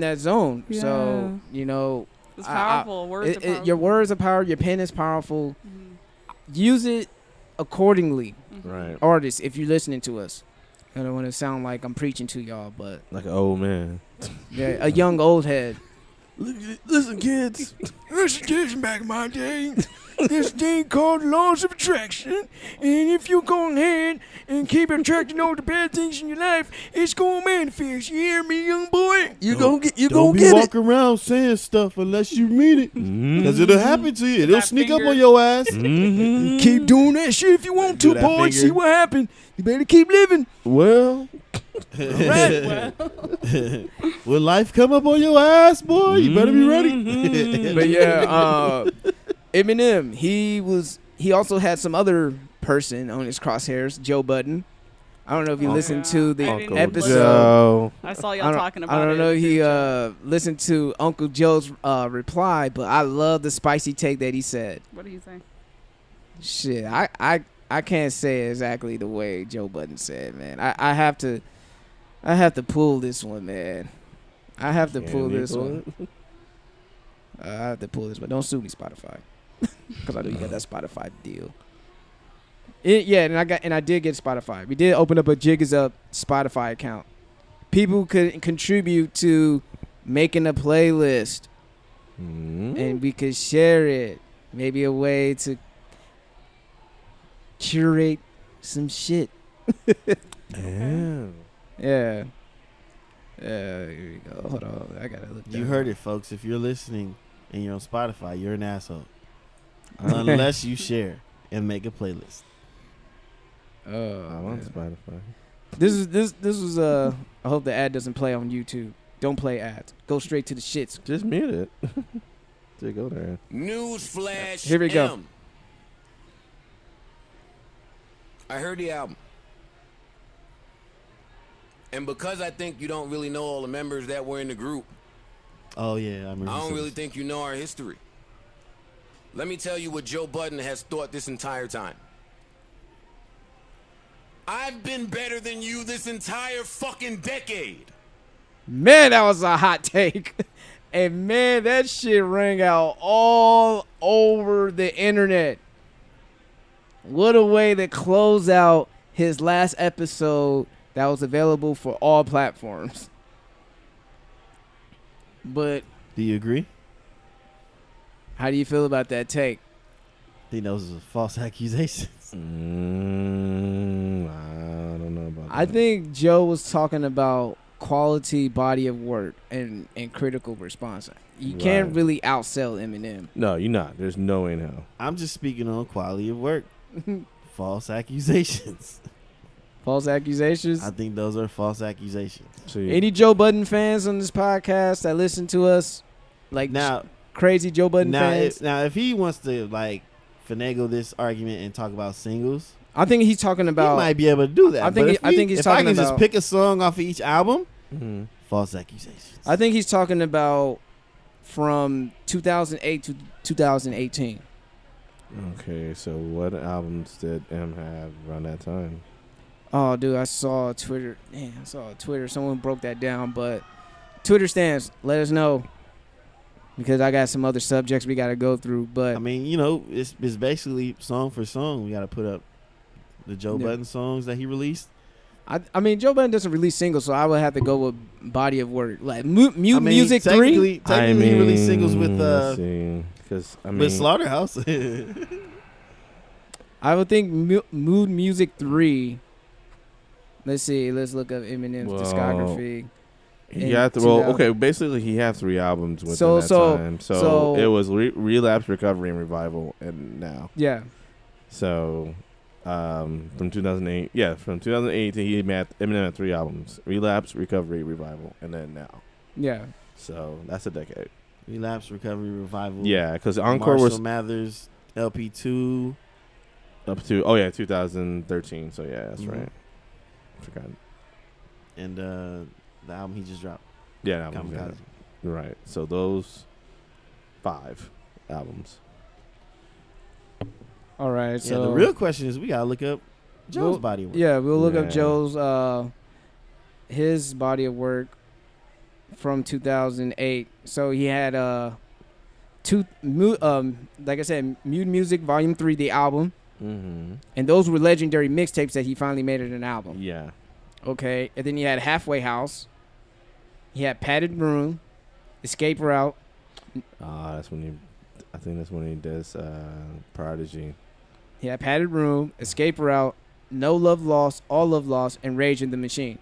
that zone. So It's powerful. Words are powerful. your words are powerful. Your pen is powerful. Use it accordingly, Right. artists. If you're listening to us, I don't want to sound like I'm preaching to y'all, but Like an old man. yeah, a young old head. Listen, kids. Listen, back in my day, this thing called laws of attraction, and if you go ahead and keep attracting all the bad things in your life, it's gonna manifest. You hear me, young boy? Don't be walking around saying stuff unless you mean it, Mm-hmm. because it'll happen to you. It'll That sneak up finger. on your ass. Mm-hmm. Keep doing that shit if you want Do to, that boy. finger. See what happens. You better keep living. Well, Well, Will life come up on your ass, boy? You better be ready. But yeah, Eminem, he also had some other person on his crosshairs, Joe Budden. I don't know if you Oh, listened yeah. to the Uncle episode. Joe. I saw y'all talking about I don't it. know if he listened to Uncle Joe's reply, but I love the spicy take that he said. What do you think? Shit, I can't say exactly the way Joe Budden said, man. I have to pull this one, man. I have to pull this one. I have to pull this, but don't sue me, Spotify, because I know you got that Spotify deal. And I did get Spotify. We did open up a Jig Is Up Spotify account. People could contribute to making a playlist, and we could share it. Maybe a way to curate some shit. Damn. Yeah. Here we go. Hold on. I gotta look. You heard it, folks. If you're listening and you're on Spotify, you're an asshole. Unless you share and make a playlist. I'm on Spotify. This was I hope the ad doesn't play on YouTube. Don't play ads. Go straight to the shits. Just mute it. Just go there. Newsflash. Here we go. I heard the album. And because I think you don't really know all the members that were in the group, Oh yeah, I remember. I don't really think you know our history. Let me tell you what Joe Budden has thought this entire time. I've been better than you this entire fucking decade. Man, that was a hot take. And man, that shit rang out all over the internet. What a way to close out his last episode that was available for all platforms. But Do you agree? how do you feel about that take? He knows it's a false accusation. I don't know about that. I think Joe was talking about quality body of work and critical response. You can't Right. really outsell Eminem. No, you're not. There's no way in hell. I'm just speaking on quality of work. False accusations. False accusations. I think those are false accusations. So Any Joe Budden fans on this podcast that listen to us, like Now, crazy Joe Budden fans, if he wants to like finagle this argument and talk about singles, I think he's talking about. he might be able to do that. I think But he- I think he's if I talking can just about- pick a song off of each album, Mhm. false accusations. I think he's talking about from 2008 to 2018. Okay, so what albums did M have around that time? Oh, dude, I saw Twitter. Man, I saw Twitter. Someone broke that down, but Twitter stands. Let us know because I got some other subjects we got to go through. But I mean, it's basically song for song. We got to put up the Joe Yeah. Budden songs that he released. I mean, Joe Budden doesn't release singles, so I would have to go with body of work, like Music 3. Technically, he released singles with with Slaughterhouse. I would think Mood Music 3. Let's see. Let's look up Eminem's Well, discography. He in had to, 2000. okay, basically he had 3 albums within So- that so- time. so- So it was Relapse, Recovery, and Revival, and now. Yeah. So from 2008, from 2008 to Eminem had 3 albums: Relapse, Recovery, Revival, and then now. Yeah. So that's a decade. Relapse, Recovery, Revival. Yeah, because Encore Marshall was Mathers, LP2. up to 2013. So yeah, that's Mhm. right. Forgot. And the album he just dropped. Yeah, that was Kamikaze. right. So those 5 albums. All right. Yeah, So the real question is we got to look up Joe's Well, body of work. yeah, we'll look Yeah. up Joe's his body of work from 2008. So he had like I said, Mood Music Volume 3, the album, Mm-hmm. and those were legendary mixtapes that he finally made it an album. Yeah. Okay, and then he had Halfway House. He had Padded Room, Escape Route. That's when I think that's when he does Prodigy. He had Padded Room, Escape Route, No Love Lost, All Love Lost, and Rage in the Machine.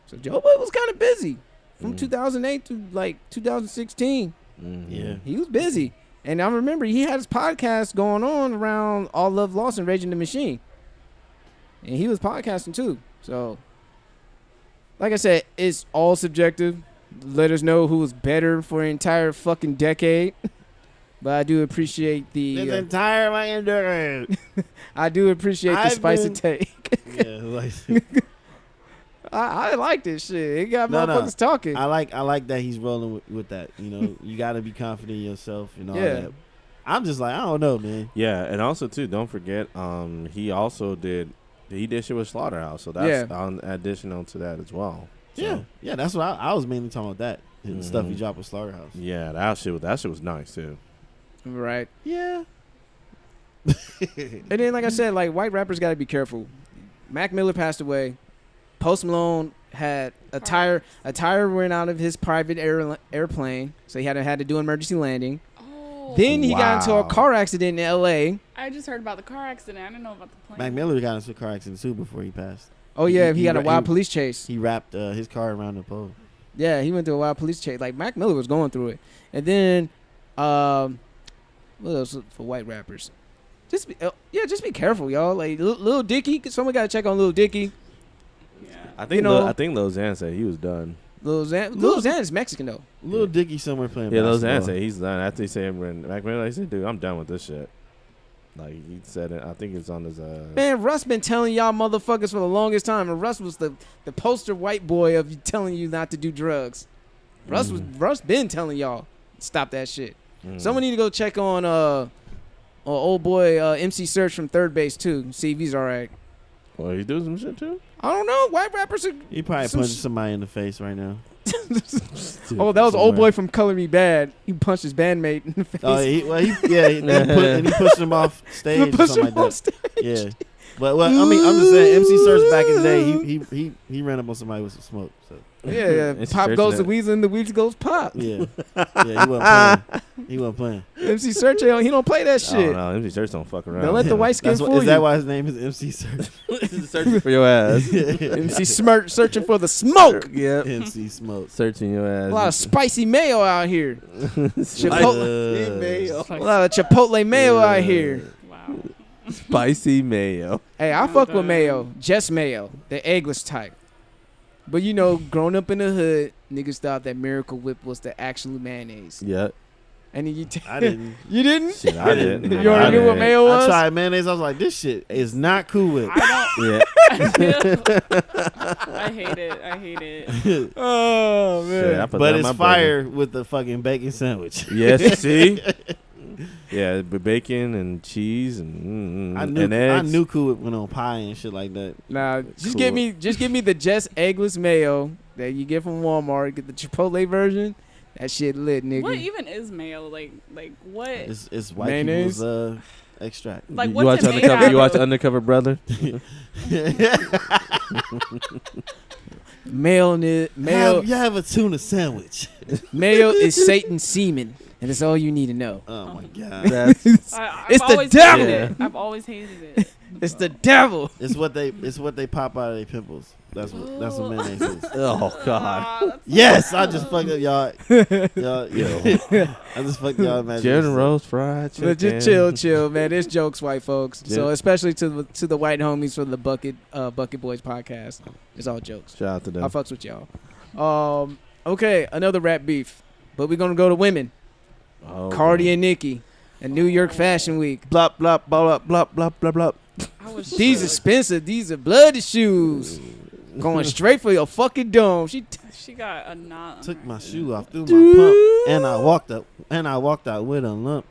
So Joe Budden was kind of busy from 2008 to like 2016. Mm-hmm. Yeah. He was busy. And I remember he had his podcast going on around All Love Lost and Rage in the Machine. And he was podcasting too. So, like I said, it's all subjective. Let us know who was better for an entire fucking decade. But I do appreciate This the entire my endurance. I do appreciate the I've spicy been- take. Yeah, like I like this shit. It got No, no. motherfuckers talking. I like that he's rolling with that. You got to be confident in yourself and all Yeah. that. I'm just like, I don't know, man. Yeah, and also too, don't forget, he also did shit with Slaughterhouse, so that's Yeah. on additional to that as well. So, Yeah, that's what I was mainly talking about. That The stuff he dropped with Slaughterhouse. Yeah, that shit was nice too. Right. Yeah. And then, like I said, like white rappers got to be careful. Mac Miller passed away. Post Malone had a tire went out of his private airplane, so he had to do emergency landing. Oh. Then he got into a car accident in L.A. I just heard about the car accident. I didn't know about the plane. Mac Miller got into a car accident too before he passed. Oh yeah, he got a wild police chase. He wrapped his car around the pole. Yeah, he went through a wild police chase. Like Mac Miller was going through it, and then what else for white rappers? Just be careful, y'all. Like Lil Dicky, someone got to check on Lil Dicky. Yeah. I think I think Lil Xan said he was done. Lil Xan is Mexican though. Lil Dicky somewhere playing. Yeah, Lil basketball. Xan said he's done. After he said Mac Miller, he said, "Dude, I'm done with this shit." Like he said it. I think it's on his. Man, Russ been telling y'all motherfuckers for the longest time, and Russ was the poster white boy of telling you not to do drugs. Russ been telling y'all stop that shit. Someone need to go check on old boy MC Search from Third Base too. See if he's all right. Well, he doing some shit too. I don't know. White rappers are. He probably punching somebody in the face right now. Oh, that was old boy from Color Me Bad. He punched his bandmate in the face. Oh, he pushed him off stage or something like that. Yeah, but I mean, I'm just saying, MC Search back in the day, he ran up on somebody with some smoke. So yeah. Pop goes the Weasel and the Weasel goes pop. Yeah, he wasn't playing. MC Search, he don't play that shit. No, MC Search don't fuck around. Don't let the white skin fool you. Is that why his name is MC Search? Searching for your ass. MC Smirch searching for the smoke. Yep. MC Smoke. Searching your ass. A lot of spicy mayo out here. Chipotle mayo. A lot of Chipotle mayo out here. Wow. Spicy mayo. Hey, I fuck with mayo. Just mayo. The eggless type. But you know, growing up in the hood, niggas thought that Miracle Whip was the actual mayonnaise. Yeah. And then I didn't. You didn't? Shit, I didn't. You already knew what mayo was? I tried mayonnaise. I was like, this shit is not Cool Whip. Yeah. I hate it. Oh, man. Shit, But it's fire with the fucking bacon sandwich. Yes, see? Yeah, bacon and cheese and and eggs. I knew Cool Whip went on pie and shit like that. Nah, just Cool. give me the just eggless mayo that you get from Walmart. Get the Chipotle version. That shit lit, nigga. What even is mayo? Like what? It's white Mayonnaise? people's extract. Like you what's watch it made Undercover? out You watch of? Undercover Brother? Mayo. You have a tuna sandwich. Mayo is Satan's semen, and that's all you need to know. Oh my god. That's It's the always devil. hated it. I've always hated it. It's the devil. It's what they pop out of their pimples. That's what mayonnaise is. oh god. Yes, I just fucked up y'all. I just fucked y'all imagination. General's fried chicken. But just chill, man. There's jokes, white folks. Yeah. So especially to the white homies from the Bucket Boys podcast, it's all jokes. Shout out to them. I fucks with y'all. Okay, another rap beef, but we're gonna go to women. Oh, Cardi and Nicki, and New York Fashion Week. Blop blop blop blop blop blop blop. I was These expensive. These are bloody shoes. Going straight for your fucking dome. She got a knot. Took my shoe off, threw my pump, and I walked out with a lump.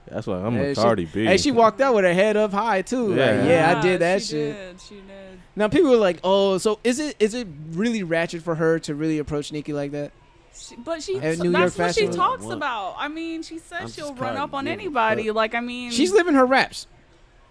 That's why I'm Hey, a Cardi B. Hey, she walked out with her head up high too. Yeah. Like, yeah, I did that she shit. She did. Now people were like, "Oh, so is it really ratchet for her to really approach Nicki like that?" But At New York that's what Fashion she Week. talks What? about. I mean, she says I'm she'll just run Cardi up on B. anybody. Like, I mean, She's living her raps.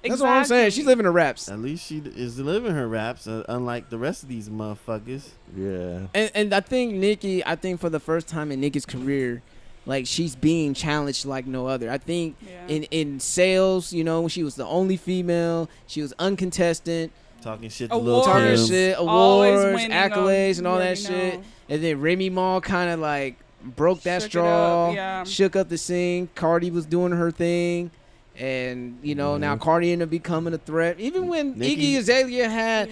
That's what I'm saying. She's living her raps. At least she is living her raps, unlike the rest of these motherfuckers. yeah. And I think Nicki, for the first time in Nicki's career, like she's being challenged like no other. I think in sales, you know, she was the only female. She was uncontested. Talking shit to Awards. Lil Talking Kim. shit, Always awards, winning accolades, and all that you shit. know. And then Remy Ma kind of like broke that Shook it straw, up, yeah. shook up the scene. Cardi was doing her thing. And, you know, now Cardi ended up becoming a threat. Even when Iggy Azalea had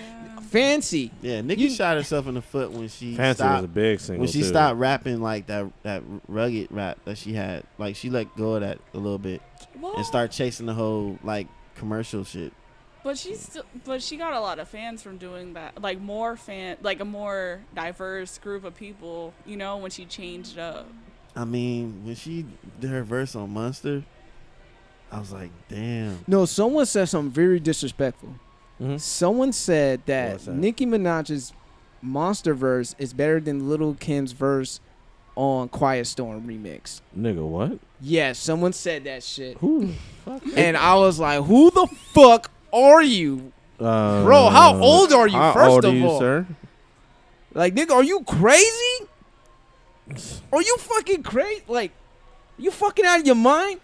Fancy. Yeah, Nicki shot herself in the foot when she Fancy stopped. was a big single. When she too. stopped rapping like that rugged rap that she had. Like, she let go of that a little bit and start chasing the whole, like, commercial shit. But she got a lot of fans from doing that. Like a more diverse group of people, you know, when she changed up. I mean, when she did her verse on Monster, I was like, damn. No, someone said something very disrespectful. Mhm. Someone said What that was that? Nicki Minaj's Monster verse is better than Lil' Kim's verse on Quiet Storm remix. Nigga, what? Yes, someone said that shit. Who the fuck? And I was like, who the fuck are you? Bro, how old are you, how first old of are you, all? sir? Like, nigga, are you crazy? Are you fucking crazy? Like, you fucking out of your mind?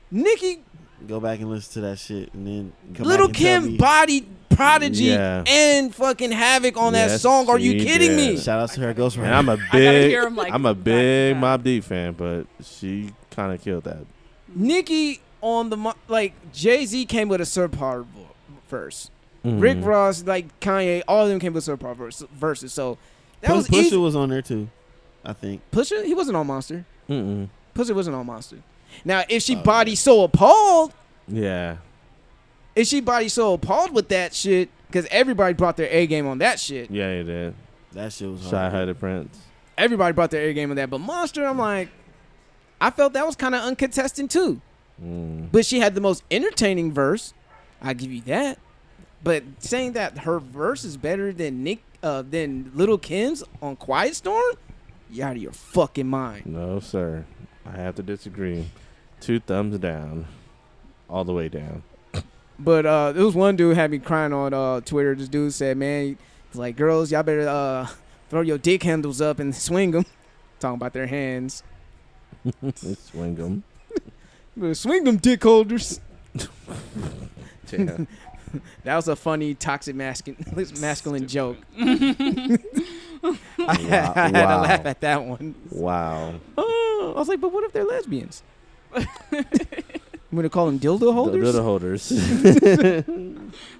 Nikki, Go back and listen to that shit, and then come Little back and tell Kim me. bodied Prodigy Yeah. and fucking Havoc on that Yes, song. Are you she kidding did. me? Shout out to her Ghost And Rider. I'm a gotta big, hear 'em, like, I'm a back to big back. Mobb Deep fan, but she kind of killed that. Nikki on the like Jay-Z came with a subpar verse. Mhm. Rick Ross, like Kanye, all of them came with subpar verses. So that was easy. Pusha was on there too, I think. Pusha, he wasn't on Monster. Mm-mm. Pusha wasn't on Monster. Now, if she Oh, body yeah. so appalled, Yeah. if she body so appalled with that shit, because everybody brought their A game on that shit. Yeah, he did. That shit was Shy hard. Headed Prince. Everybody brought their A game on that. But Monster, I'm like, I felt that was kind of uncontested too. Mm. But she had the most entertaining verse. I give you that. But saying that her verse is better than Lil' Kim's on Quiet Storm, you out of your fucking mind. No, sir. I have to disagree. 2 thumbs down. All the way down. But there was one dude had me crying on Twitter. This dude said, man, he's like, girls, y'all better throw your dick handles up and swing them. Talking about their hands. Swing them. Better swing them dick holders. Damn. That was a funny, toxic masculine joke. I Wow. had to laugh at that one. Wow. Oh, I was like, but what if they're lesbians? I'm going to call them dildo holders? Dildo holders.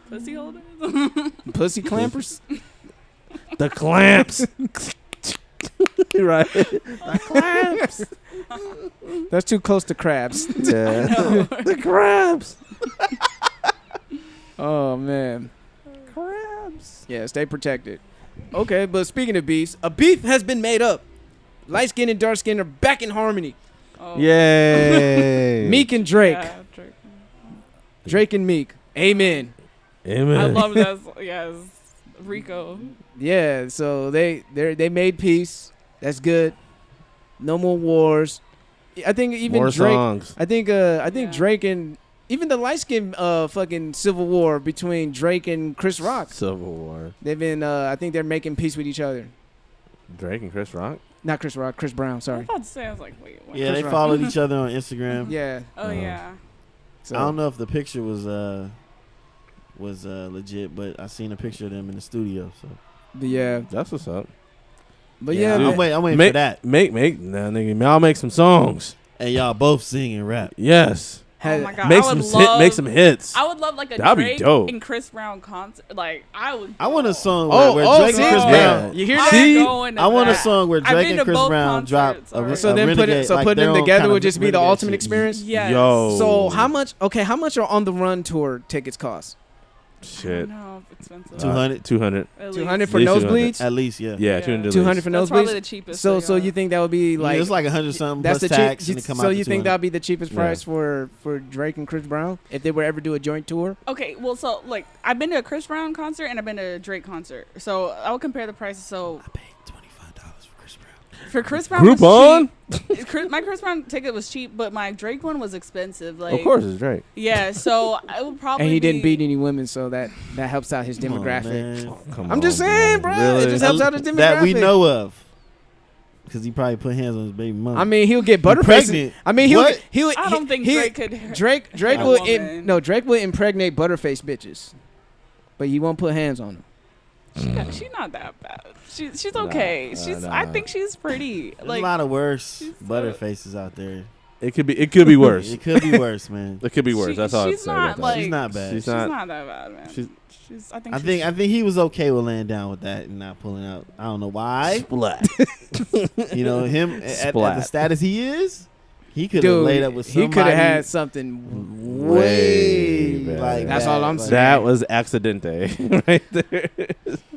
Pussy holders. Pussy clampers? The clamps. Right. The clamps. That's too close to crabs. Yeah. The crabs. Oh, man. Crabs. Yeah, stay protected. Okay, but speaking of beefs, a beef has been made up. Light skin and dark skin are back in harmony. Oh. Yay. Meek and Drake. Yeah, Drake. Drake and Meek. Amen. Amen. I love that. Yes, Rico. Yeah, so they made peace. That's good. No more wars. I think even More Drake. songs. I think Yeah. Drake and even the light skin fucking civil war between Drake and Chris Rock. Civil War. They've been I think they're making peace with each other. Drake and Chris Rock. Not Chris Rock, Chris Brown. I was Sorry. about to say, I was like, wait, what? Yeah, they Rock. followed each other on Instagram. Yeah. Oh yeah. So, I don't know if the picture was legit, but I seen a picture of them in the studio. So But yeah. That's what's up. But yeah, dude. I'm waiting Make for that. Nah, nigga. I'll make some songs. And y'all both sing and rap. Yes. Oh my god. Make I would some love, make some hits. I would love like a That'd be Drake dope. and Chris Brown concert. Like I would. I want a song Oh, where oh, Drake see? and Chris Yeah. Brown. You hear I'm that? going to I want a that. song where I've Drake been and to Chris both Brown drop concerts a already. So then put renegade, it. So like put their them own together kind would of just be the renegade ultimate shit. experience. Yes. Yo. So how much? Okay, how much are on the run tour tickets cost? Shit. No, expensive. 200. 200. At 200 least. for At least 200. nosebleeds. At least, yeah. Yeah, Yeah. 200. 200 for That's probably nosebleeds. the cheapest. So they so got. you think that would be like It's like 100 something that's plus the tax, cheap? and it come So out you to think 200. that'd be the cheapest Yeah. price for Drake and Chris Brown if they were ever do a joint tour? Okay, well, so like I've been to a Chris Brown concert and I've been to a Drake concert, so I would compare the prices. So I paid $25 for Chris Brown. for Chris Brown, Groupon? was cheap. My Chris Brown ticket was cheap, but my Drake one was expensive. Like, Of course, it's Drake. yeah. So I would probably. And he didn't be- beat any women, so that helps out his Come on, demographic. man. Come I'm just on, saying, man. bro. Really? It just helps out his demographic. That we know of. Because he probably put hands on his baby mama. I mean, he'll get butterface. pregnant. I mean, he'll What? he'll. I don't think he- Drake could. Drake a will woman. Drake will impregnate butterface bitches, but he won't put hands on them. She's not that bad. She's okay. I think she's pretty. There's Like a lot of worse she's butterfaces out there. It could be worse. It could be worse, man. It could be worse. That's all I'd she's say. not about like that. She's not bad. She's She's not. not that bad, man. She's I think. I think he was okay with laying down with that and not pulling out. I don't know why. Splat. You know him at the Splat. status he is. He could have Dude, laid up with he somebody. could have had something way Way better. like That's that. all I'm Like, saying. That was accidente right there.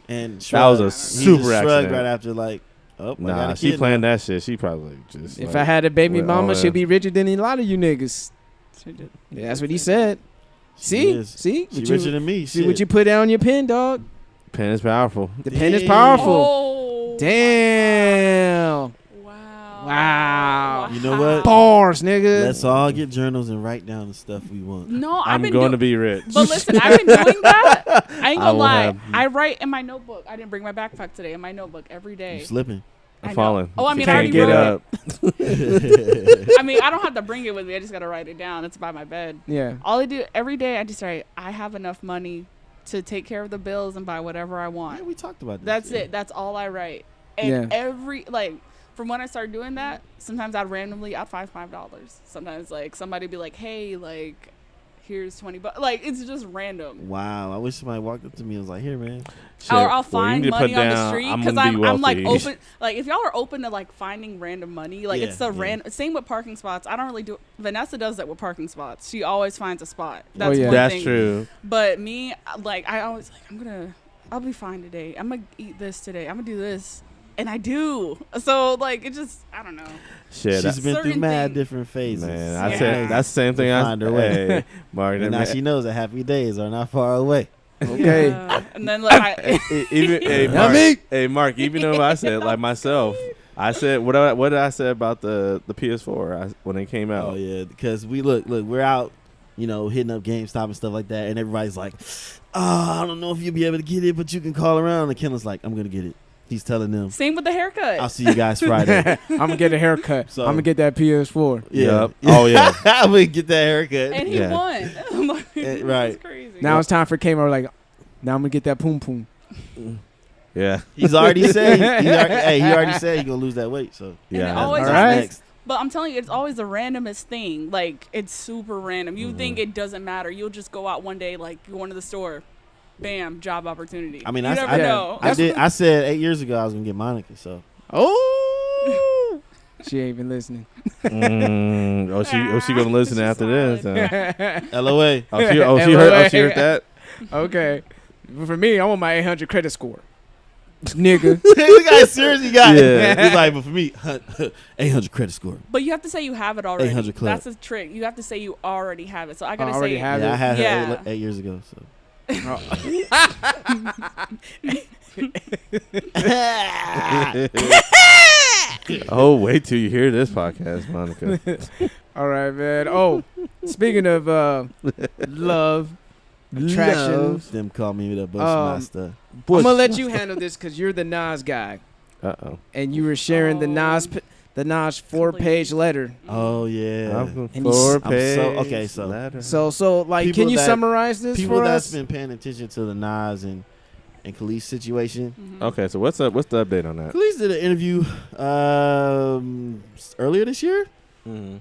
And That was shrugged. a He super just shrugged accident. right after, like, oh, I got Nah, a she kid planned now. that shit. She probably just. If like, I had a baby went mama, all she'd in. be richer than a lot of you niggas. she did. Yeah, that's what he said. She See, is. see, She what richer you, than me. see Shit. what you put down your pen, dog. Pen is powerful. The pen is powerful. Oh, Damn. Wow. Wow. You know what? Bars, nigga. Let's all get journals and write down the stuff we want. No, I'm going to be rich. But listen, I've been doing that. I ain't I gonna will lie. have- I write in my notebook. I didn't bring my backpack today. In my notebook every day. You slipping. I I'm know. falling. Oh, I mean, I Can't already get wrote up. it. I mean, I don't have to bring it with me. I just gotta write it down. It's by my bed. Yeah. All I do every day, I just write, I have enough money to take care of the bills and buy whatever I want. Yeah, we talked about this. That's yeah. it. That's all I write. And Yeah. every, like, from when I started doing that, sometimes I'd find $5. Sometimes, like, somebody would be like, hey, like, here's $20. Like, it's just random. Wow. I wish somebody walked up to me and was like, here, man. Shit. Or I'll Well, you find need to money put on the down, street I'm because gonna be I'm like wealthy. open. Like, if y'all are open to like finding random money, like it's the Yeah, yeah. random. Same with parking spots. I don't really do. Vanessa does that with parking spots. She always finds a spot. That's yeah. one That's thing. true. But me, like, I always like, I'll be fine today. I'm gonna eat this today. I'm gonna do this, and I do. So like, it just, I don't know. Shit. She's been through certain mad things- different phases. Man, I Yeah. said that's the same thing To I find her way. Hey, Mark, And now she knows that happy days are not far away. Okay. Yeah. And then like, even hey Not Mark, me. hey Mark, even though I said like myself, I said what did I say about the PS4 when it came out? Oh yeah, because we're out, hitting up GameStop and stuff like that, and everybody's like, I don't know if you'll be able to get it, but you can call around. And Kendall's like, I'm gonna get it. He's telling them, same with the haircut. I'll see you guys Friday. I'm gonna get a haircut. So- I'm gonna get that PS4. Yeah. Yep. Oh yeah. I'm gonna get that haircut. and he Yeah. won. I'm like, right. That's crazy. Now it's time for Kmart. Like, now I'm gonna get that poom poom. Yeah. He's already said he already said he's gonna lose that weight. So And Yeah. it always All right. next. But I'm telling you, it's always the randomest thing. Like, it's super random. You think Mm-hmm. it doesn't matter. You'll just go out one day, like, you go into the store, bam, job opportunity. I mean, you I never know. I said 8 years ago I was gonna get Monica. So Oh, she ain't even listening. She gonna listen She after this. LOA. She heard that. Okay. For me, I want my 800 credit score. Nigga. Look how serious he got. Yeah. He's like, but for me, 800 credit score. But you have to say you have it already. 800 club. That's the trick. You have to say you already have it. So I gotta already say, have Yeah, I had her Yeah. 8 years ago. So. Oh, wait till you hear this podcast, Monica. All right, man. Oh, speaking of love, attractions, Them call me the Bushmaster. I'm gonna let you handle this because you're the Nas guy, Uh-oh. and you were sharing the Nas 4-page letter. Oh yeah. And I'm so letter. So like, People can you that- summarize this people for that's us? been paying attention to the Nas and Khalees situation. Mhm. Okay, so what's the update on that? Khalees did an interview earlier this year Mm-hmm.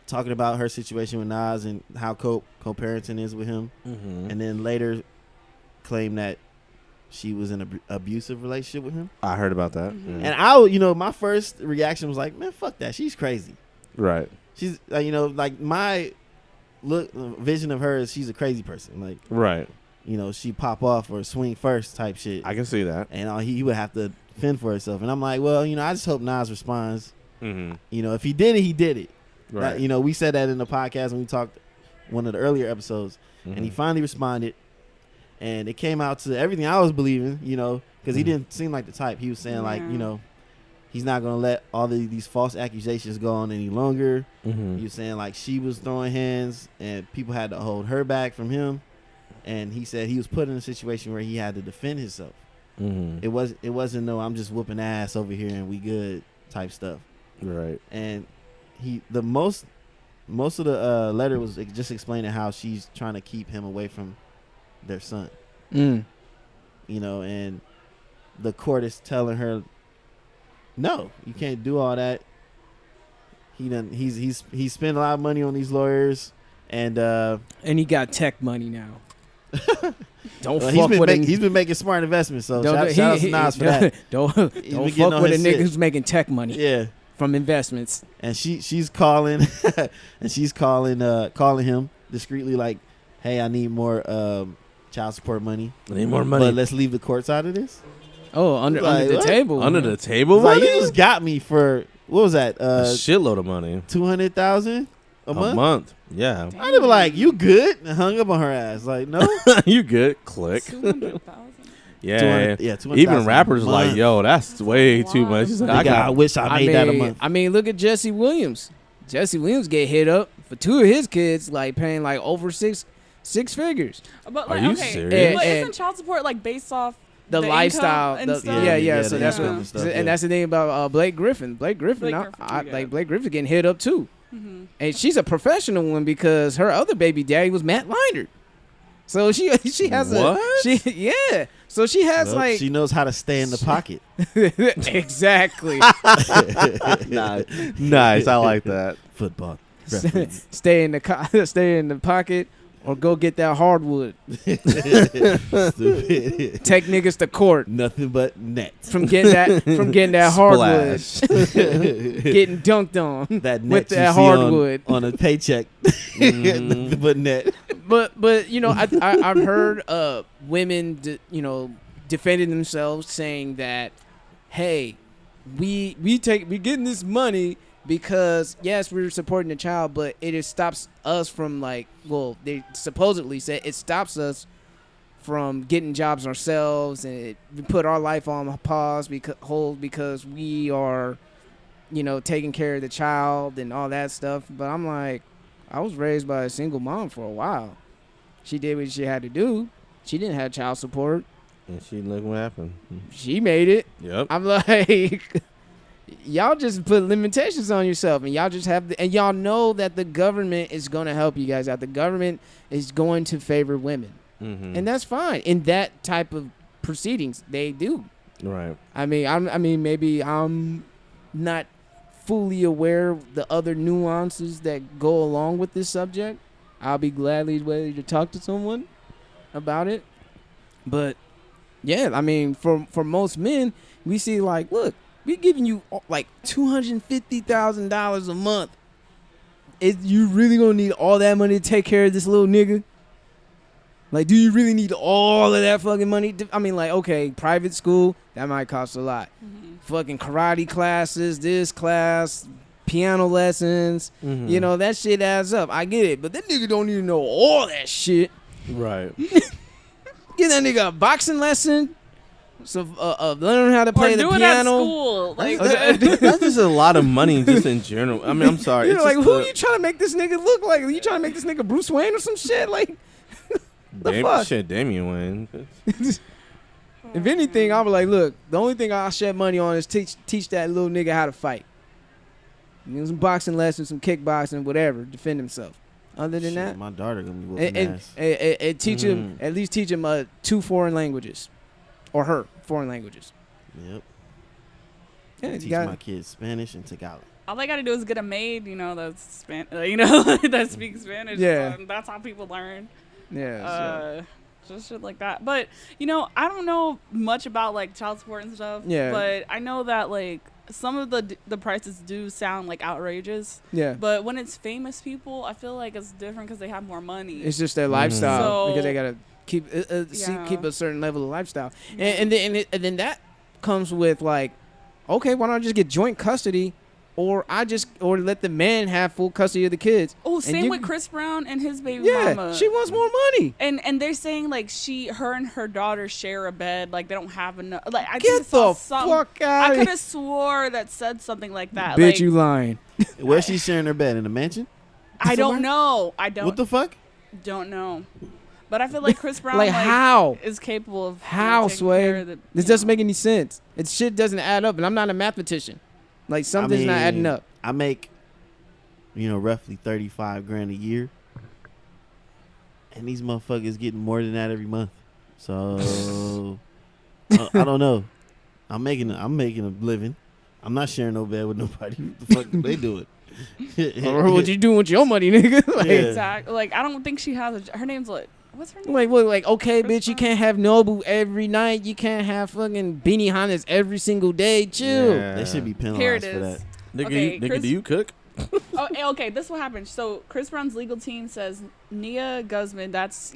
talking about her situation with Nas and how co-parenting is with him, Mm-hmm. and then later claimed that she was in an abusive relationship with him. I heard about that. Mhm. And my first reaction was like, man, fuck that. She's crazy. Right. She's, like my vision of her is she's a crazy person. Like, Right. she pop off or swing first type shit. I can see that. And he would have to fend for herself. And I'm like, well, I just hope Nas responds. Mm-hmm. If he did it, he did it. Right. We said that in the podcast when we talked one of the earlier episodes. Mm-hmm. And he finally responded. And it came out to everything I was believing, because he Mhm. didn't seem like the type. He was saying, Yeah. he's not going to let all these false accusations go on any longer. Mm-hmm. He was saying, like, she was throwing hands and people had to hold her back from him. And he said he was put in a situation where he had to defend himself. Mm-hmm. It wasn't no, I'm just whooping ass over here and we good type stuff. Right. And most of the letter was just explaining how she's trying to keep him away from their son. Mm. And the court is telling her, no, you can't do all that. He's spent a lot of money on these lawyers, and And he got tech money now. Don't well, fuck with he's been making smart investments. So don't, shout out to Nas for that. Don't been fuck getting on with a his nigga shit. who's making tech money Yeah, from investments. and she's calling, and she's calling him discreetly like, hey, I need more child support money. I need more But let's leave the courts out of this. Oh, under Like, the what? table. Under the table It's like, money? you just got me for what was that? A shitload of money. 200,000 a month. Yeah. I'd have been like, you good? And hung up on her ass. Like, no. You good. Click. 200,000. Yeah, 200,000 even rappers a like, month. yo, that's way too much. He's like, I wish I made that a month. I mean, look at Jesse Williams. Jesse Williams get hit up for 2 of his kids, like paying like over six figures. But Are like, you okay, serious? but And- isn't child support like based off The the lifestyle, income and stuff? So the that's income what, and stuff, yeah. and that's the thing about Blake Griffin. Blake Griffin, yeah. like Blake Griffin getting hit up too, Mm-hmm. and she's a professional one because her other baby daddy was Matt Leinart. So she has What? So she has Well, like she knows how to stay in the pocket. exactly nice. I like that. Football reference. stay in the pocket or go get that hardwood. Stupid. Take niggas to court. Nothing but nets. From getting that hardwood, Splash. getting dunked on That net with you that see hardwood. on a paycheck. Nothing but net. But you know, I've heard women defending themselves, saying that, hey, we getting this money because yes, we're supporting the child, but it stops us from they supposedly said it stops us from getting jobs ourselves, and we put our life on pause because we are, taking care of the child and all that stuff. But I'm like, I was raised by a single mom for a while. She did what she had to do. She didn't have child support. And she look what happened. She made it. Yep. I'm like, y'all just put limitations on yourself, and y'all just and y'all know that the government is going to help you guys out. The government is going to favor women. Mm-hmm. And that's fine. In that type of proceedings, they do. Right. I mean, maybe I'm not fully aware of the other nuances that go along with this subject. I'll be gladly ready to talk to someone about it. But yeah, I mean, for most men, we see like, look, we're giving you like $250,000 a month. You really gonna need all that money to take care of this little nigga? Like, do you really need all of that fucking money? I mean, like, okay, private school, that might cost a lot. Mm-hmm. Fucking karate classes, this class, piano lessons, Mm-hmm. that shit adds up. I get it, but that nigga don't even know all that shit. Right. Give that nigga a boxing lesson, learn how to play the doing piano. at school. Like, That's just a lot of money just in general. I mean, I'm sorry. You're It's like, just who you trying to make this nigga look like? You trying to make this nigga Bruce Wayne or some shit? Like, the fuck? Shit, Damian Wayne. If anything, I was like, look, the only thing I'll shed money on is teach that little nigga how to fight. Some boxing lessons, some kickboxing, whatever, defend himself. Other than that, my daughter gonna be whooping ass. and teach him, at least teach him 2 foreign languages, or her foreign languages. Yep. Yeah, Teach my kids Spanish and Tagalog. all they gotta do is get a maid, that's that speaks Spanish. Yeah. So that's how people learn. Yeah. Just shit like that. But I don't know much about like child support and stuff. Yeah. But I know that like some of the prices do sound like outrageous. Yeah. But when it's famous people, I feel like it's different because they have more money. It's just their lifestyle So- because they gotta keep keep a certain level of lifestyle, and then that comes with like, okay, why don't I just get joint custody, or let the man have full custody of the kids? Oh, same you- with Chris Brown and his baby Yeah, mama. she wants more money. And they're saying like her and her daughter share a bed, like they don't have enough. Like I Get just saw the some- fuck out! I could have swore that said something like that. Bitch, like, you lying. Where's she sharing her bed? In a mansion? I don't somewhere? know. I What the fuck? don't know. But I feel like Chris Brown Like, how? is capable of How, taking care of Sway? the- This doesn't make any sense. Shit doesn't add up, and I'm not a mathematician. Like something's not adding up. I make, roughly $35,000 a year, and these motherfuckers getting more than that every month. So I don't know. I'm making a living. I'm not sharing no bed with nobody. What the fuck do they do it? Or what you doing with your money, nigga? Like, Yeah. Exactly. Like I don't think she has her name's what? What's her name? Like what? Like okay, Chris bitch, you Brown? can't have Nobu every night. You can't have fucking Beanie Hannas every single day. Chill. Yeah. They should be Here it penalized for is. that. Okay, Chris- do you cook? Okay, this is what happened. So Chris Brown's legal team says Nia Guzman, that's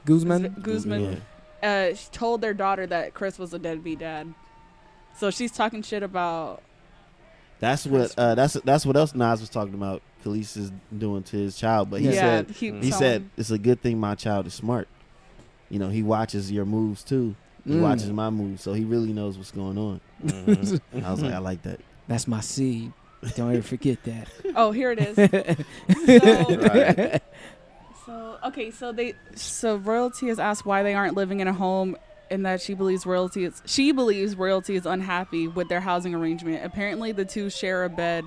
Guzman? Guzman, she told their daughter that Chris was a deadbeat dad. So she's talking shit about. That's what that's what else Nas was talking about. Khalees is doing to his child, but he Yeah, said it's a good thing my child is smart. He watches your moves too. He watches my moves, so he really knows what's going on. Mm-hmm. I was like, I like that. That's my seed. Don't ever forget that. Oh, here it is. So royalty has asked why they aren't living in a home, and that she believes royalty is unhappy with their housing arrangement. Apparently, the two share a bed,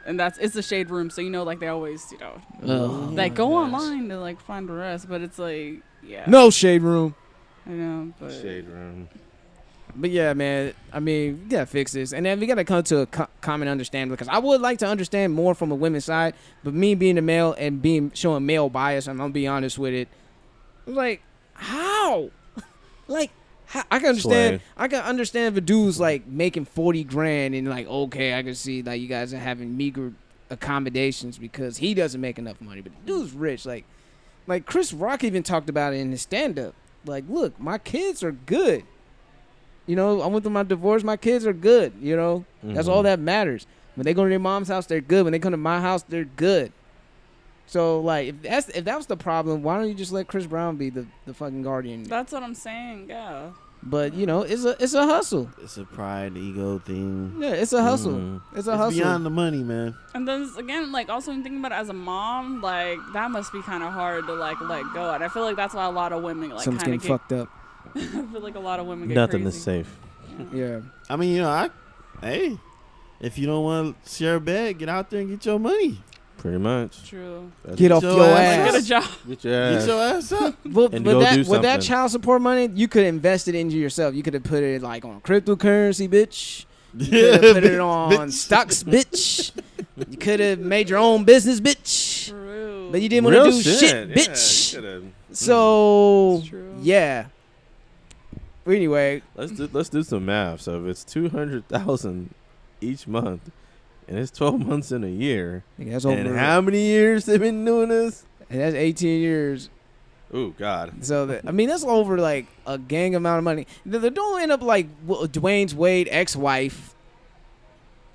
and it's a shade room. So like they always go online to like find the rest, but it's like no shade room. I know, but shade room. But yeah, man. I mean, we gotta fix this, and then we gotta come to a common understanding, because I would like to understand more from a women's side. But me being a male and showing male bias, I'm gonna be honest with it. Like, how? Like, I can understand. I can understand if a dude's like making 40 grand and like, okay, I can see like you guys are having meager accommodations because he doesn't make enough money. But the dude's rich. Like Chris Rock even talked about it in his stand-up. Like, look, my kids are good. You know, I went through my divorce. My kids are good. You know, that's all that matters. When they go to their mom's house, they're good. When they come to my house, they're good. So, like, if that was the problem, why don't you just let Chris Brown be the fucking guardian? That's what I'm saying. Yeah. But you know, it's a hustle. It's a pride, ego thing. Yeah, it's a hustle. It's a hustle beyond the money, man. And then again, like also when thinking about it as a mom, like that must be kind of hard to like let go. And I feel like that's why a lot of women like someone's getting fucked up. I feel like a lot of women get Nothing crazy. is safe. Yeah. I mean, you know, hey, if you don't want to share a bed, get out there and get your money. Pretty much. True. Get off your ass. Get a job. Get your ass. Get your ass up. Well, And with that child support money, you could invest it into yourself. You could have put it like on cryptocurrency, bitch. You could have put it on stocks, bitch. You could have made your own business, bitch. True. But you didn't want to do shit, bitch. So yeah. Anyway, let's do some math. So if it's 200,000 each month, and it's 12 months in a year, that's and how many years they've been doing this? And that's 18 years. Oh God. So that's over like a gang amount of money. They don't end up like Dwayne Wade's ex-wife.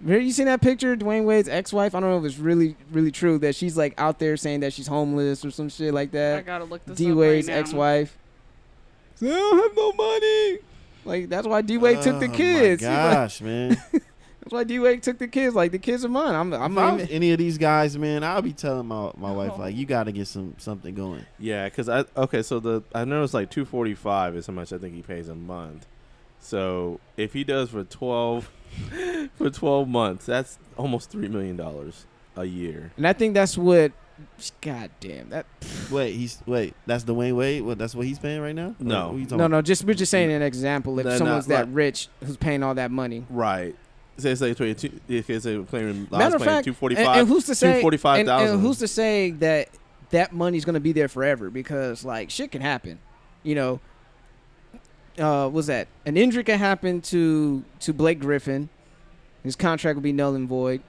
Have you seen that picture? Dwayne Wade's ex-wife. I don't know if it's really, really true that she's like out there saying that she's homeless or some shit like that. I gotta look this D up Wade's right now. ex-wife. I don't have no money. Like that's why D Wade took the kids. Oh my gosh, man. That's why D Wade took the kids. Like the kids are mine. I'm any of these guys, man, I'll be telling my wife like, you got to get something going. Yeah, because I know it's like 245 is how much I think he pays a month. So if he does for 12 months, that's almost $3 million a year. And I think that's what. God damn that. Wait, that's Dwayne Wade. That's what he's paying right now? No, no. We're just saying an example. If someone's that rich who's paying all that money, right? Say it's like 22. If they playing, matter of fact, 245. And who's to say 245,000? And who's to say that money's gonna be there forever? Because like shit can happen, you know. Was that an injury can happen to Blake Griffin? His contract will be null and void.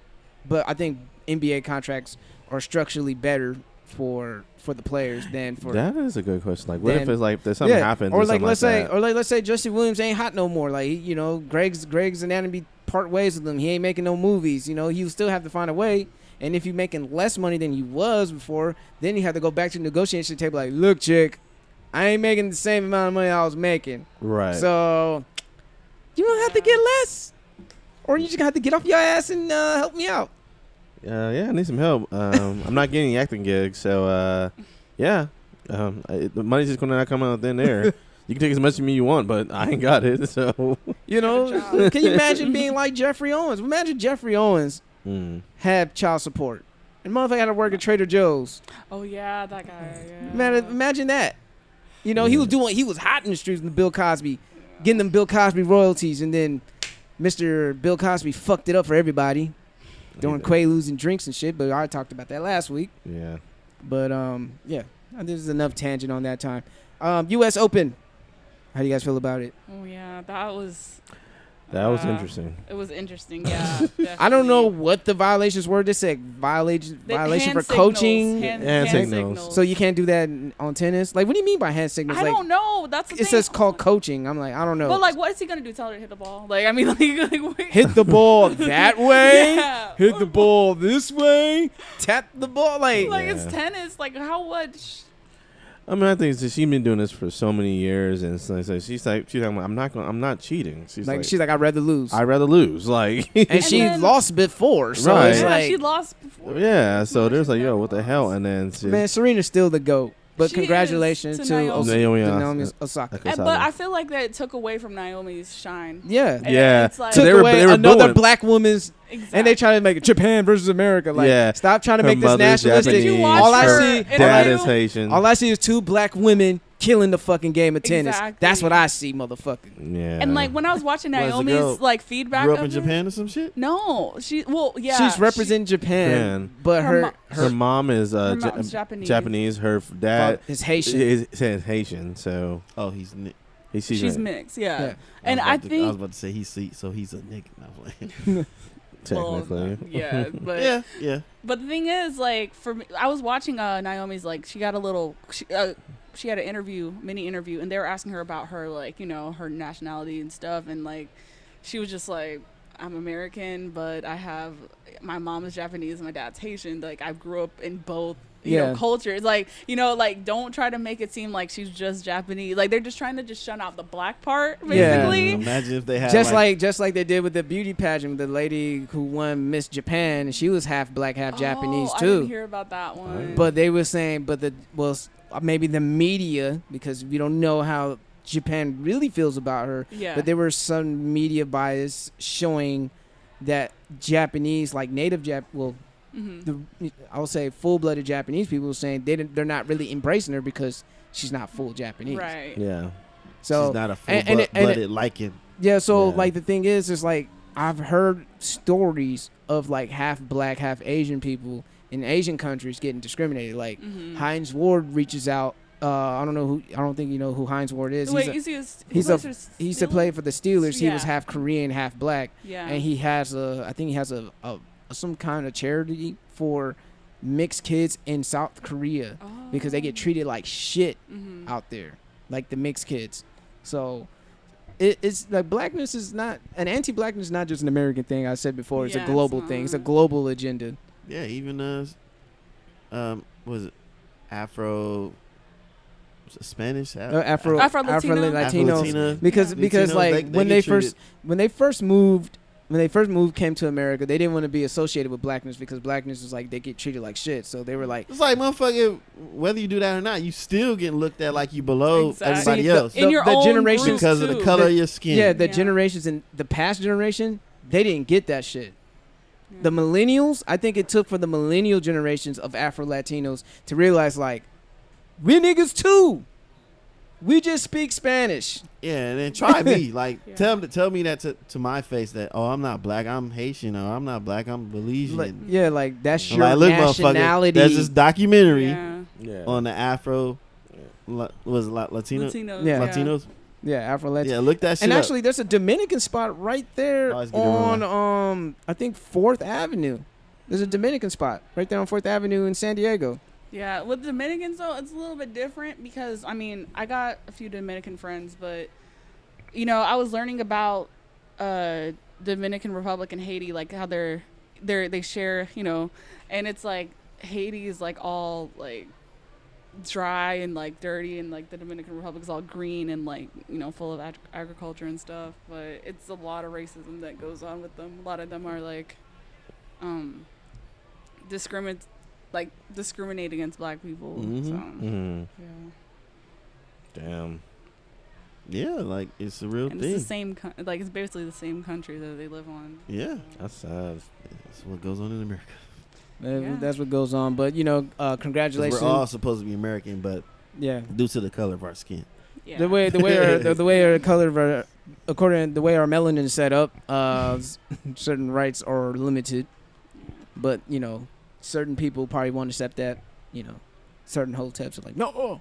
But I think NBA contracts are structurally better for the players than for. That is a good question. Like, what if it's like there's something happens, or like let's say Jesse Williams ain't hot no more. Like you know, Greg's anatomy part ways with him. He ain't making no movies. You know, he still have to find a way. And if you're making less money than you was before, then you have to go back to the negotiation table. Like, look, chick, I ain't making the same amount of money I was making. Right. So you don't have to get less, or you just have to get off your ass and help me out. Yeah, I need some help. I'm not getting acting gigs, so the money's just gonna not come out thin there. You can take as much of me you want, but I ain't got it. So you know, can you imagine being like Jeffrey Owens? Imagine Jeffrey Owens had child support, and motherfucker had to work at Trader Joe's. Oh yeah, that guy. Yeah. Imagine that. You know, he was hot in the streets with Bill Cosby, getting them Bill Cosby royalties, and then Mr. Bill Cosby fucked it up for everybody. Doing Quaaludes and drinks and shit, but I talked about that last week. Yeah. But yeah, this is enough tangent on that time. U.S. Open. How do you guys feel about it? Oh yeah, that was interesting. It was interesting, yeah. I don't know what the violations were. They said violation for coaching. Hand signals. So you can't do that on tennis? Like, what do you mean by hand signals? I don't know. That's the thing. It says called coaching. I'm like, I don't know. But like, what is he gonna do? Tell her to hit the ball? Like, I mean, like hit the ball that way. Yeah. Hit the ball this way. Tap the ball like it's tennis. Like, how much? I mean, I think she's been doing this for so many years, and so she's talking about, I'm not cheating. She's like, I'd rather lose. I'd rather lose. Like, and she lost before, so right. it's like she lost before. Yeah, so there's like, yo, what the hell? And then man, Serena's still the GOAT. But She congratulations is to Naomi Osaka. Osaka. But I feel like that took away from Naomi's shine. Yeah. And Yeah. It's like, So Took they were away another booing. black woman's, exactly. and they try to make it Japan versus America. Like, Yeah. stop trying to Her make this mother's nationalistic. Japanese. Did you watch All I her see, interview? Dad is Haitian. all I see is two black women killing the fucking game of tennis. Exactly. That's what I see, motherfucker. Yeah. And like when I was watching Was the Naomi's girl like feedback Grew up of in it- Japan or some shit? No, she's She's representing Japan, but Her her her mom is mom's Japanese. Her dad is Haitian. is Haitian. So Oh, he's she's mixed. Yeah. Yeah. And I I was think about to say he's a nigga. No, I'm like, technically. yeah, but yeah. But the thing is, like, for me, I was watching Naomi's, like, she got a little, she had an mini interview, and they were asking her about her, like, you know, her nationality and stuff, and, like, she was just like, I'm American, but my mom is Japanese and my dad's Haitian. Like, I grew up in both, you know, cultures. Like, you know, like, don't try to make it seem like she's just Japanese. Like, they're just trying to just shut out the black part, basically. Imagine if they had just like they did with the beauty pageant with the lady who won Miss Japan, and she was half black, half Japanese I too. didn't hear about that one. But they were saying, maybe the media, because we don't know how Japan really feels about her. Yeah. But there were some media bias showing that Japanese, like native I would say full-blooded Japanese people were saying they're not really embracing her because she's not full Japanese. Right. Yeah. So she's not a full-blooded like him. Yeah. So Yeah. like the thing is like I've heard stories of like half black, half Asian people in Asian countries getting discriminated. Like Heinz Ward reaches out. I don't think you know who Heinz Ward is. Wait, he used to play for the Steelers. He was Yeah. half Korean, half black. Yeah. And he has some kind of charity for mixed kids in South Korea because they get treated like shit out there, like the mixed kids. So it's like blackness is not an anti-blackness is not just an American thing. I said before, it's a global thing. It's a global agenda. Yeah, even was it Afro Spanish? Afro Latino. Latinos. Because Latinos, like when they first moved came to America, they didn't want to be associated with blackness because blackness is like they get treated like shit. So they were like, it's like motherfucker, whether you do that or not, you still getting looked at like you below everybody See, else In your own generations group, because of the color of your skin. Yeah, the generations in the past generation, they didn't get that shit. The millennials, I think it took for the millennial generations of Afro Latinos to realize like, we niggas too. We just speak Spanish. Yeah, and then try me. Like tell me that to my face that I'm not black, I'm Haitian, or I'm not black, I'm Belizean. Like that's I'm your like, look, nationality. There's this documentary Yeah. on the Afro Latinos. Yeah. Latinos. Yeah, Afro Latinos. Yeah, look that shit And up. actually, there's a Dominican spot right there Always get it wrong. on I think 4th Avenue. There's a Dominican spot right there on 4th Avenue in San Diego. Yeah, with Dominicans though, it's a little bit different because I mean, I got a few Dominican friends, but you know, I was learning about Dominican Republic and Haiti, like how they share, you know, and it's like Haiti is like all like dry and like dirty, and like the Dominican Republic is all green and like, you know, full of agriculture and stuff. But it's a lot of racism that goes on with them. A lot of them are like discriminate against black people. So, yeah. Damn. Yeah, like it's a real And thing. it's the same, it's basically the same country that they live on. Yeah, That's sad. that's what goes on in America. Yeah. That's what goes on. But you know, 'Cause congratulations. we're all supposed to be American, but yeah. due to the color of our skin. Yeah. The way our color of our, according to the way our melanin is set up, certain rights are limited. But you know, certain people probably won't accept that. You know, certain hoteps are like, no,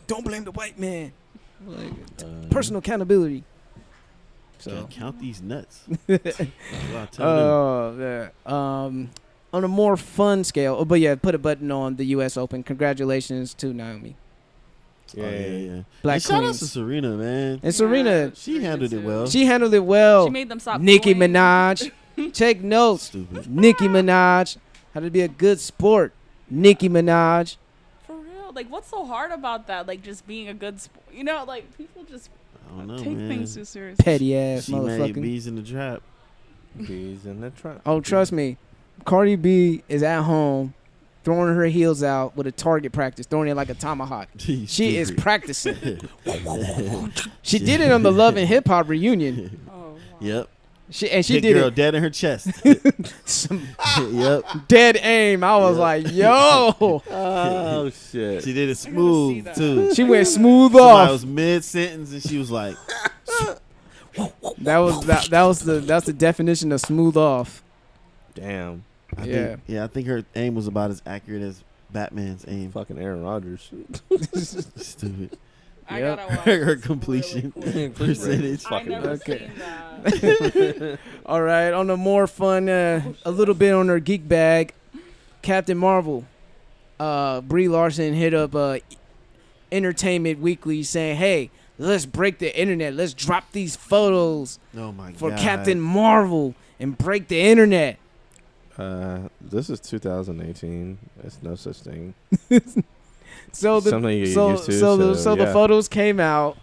don't blame the white man. Like, personal accountability. So Count these nuts. That's what I tell them. on a more fun scale, but yeah, put a button on the U.S. Open. Congratulations to Naomi. Yeah. Black And shout out Queens. to Serena, man. And Serena, She handled it well. she handled it well. She made them stop. Nicki booing. Minaj, take notes. Stupid. Nicki Minaj, how to be a good sport. Nicki Minaj. For real Like, what's so hard about that? Like, just being a good sport. You know, like, people just I don't know, take man. things too seriously. Petty ass She made motherfucker. bees in the trap. Bees in the trap. Oh, trust me, Cardi B is at home throwing her heels out with a target practice, throwing it like a tomahawk. She is practicing. She did it on the Love and Hip Hop reunion. Oh, wow. Yep. She Hit did girl it. dead in her chest. Some Yep. dead aim. I was like, yo. Oh shit. She did it see smooth that. too. She went smooth Somebody off. was mid sentence and she was like, That's the definition of smooth off. Damn. I think her aim was about as accurate as Batman's aim. Fucking Aaron Rodgers. Stupid. I Yep. gotta watch Her this completion really quick. percentage. I Fucking never okay. seen that. All right, on the more fun, a little bit on her geek bag, Captain Marvel, Brie Larson hit up Entertainment Weekly saying, "Hey, let's break the internet. Let's drop these photos Oh my god. for Captain Marvel and break the internet." This is 2018. There's no such thing. So the Something you get so used to, so the so, yeah. photos came out.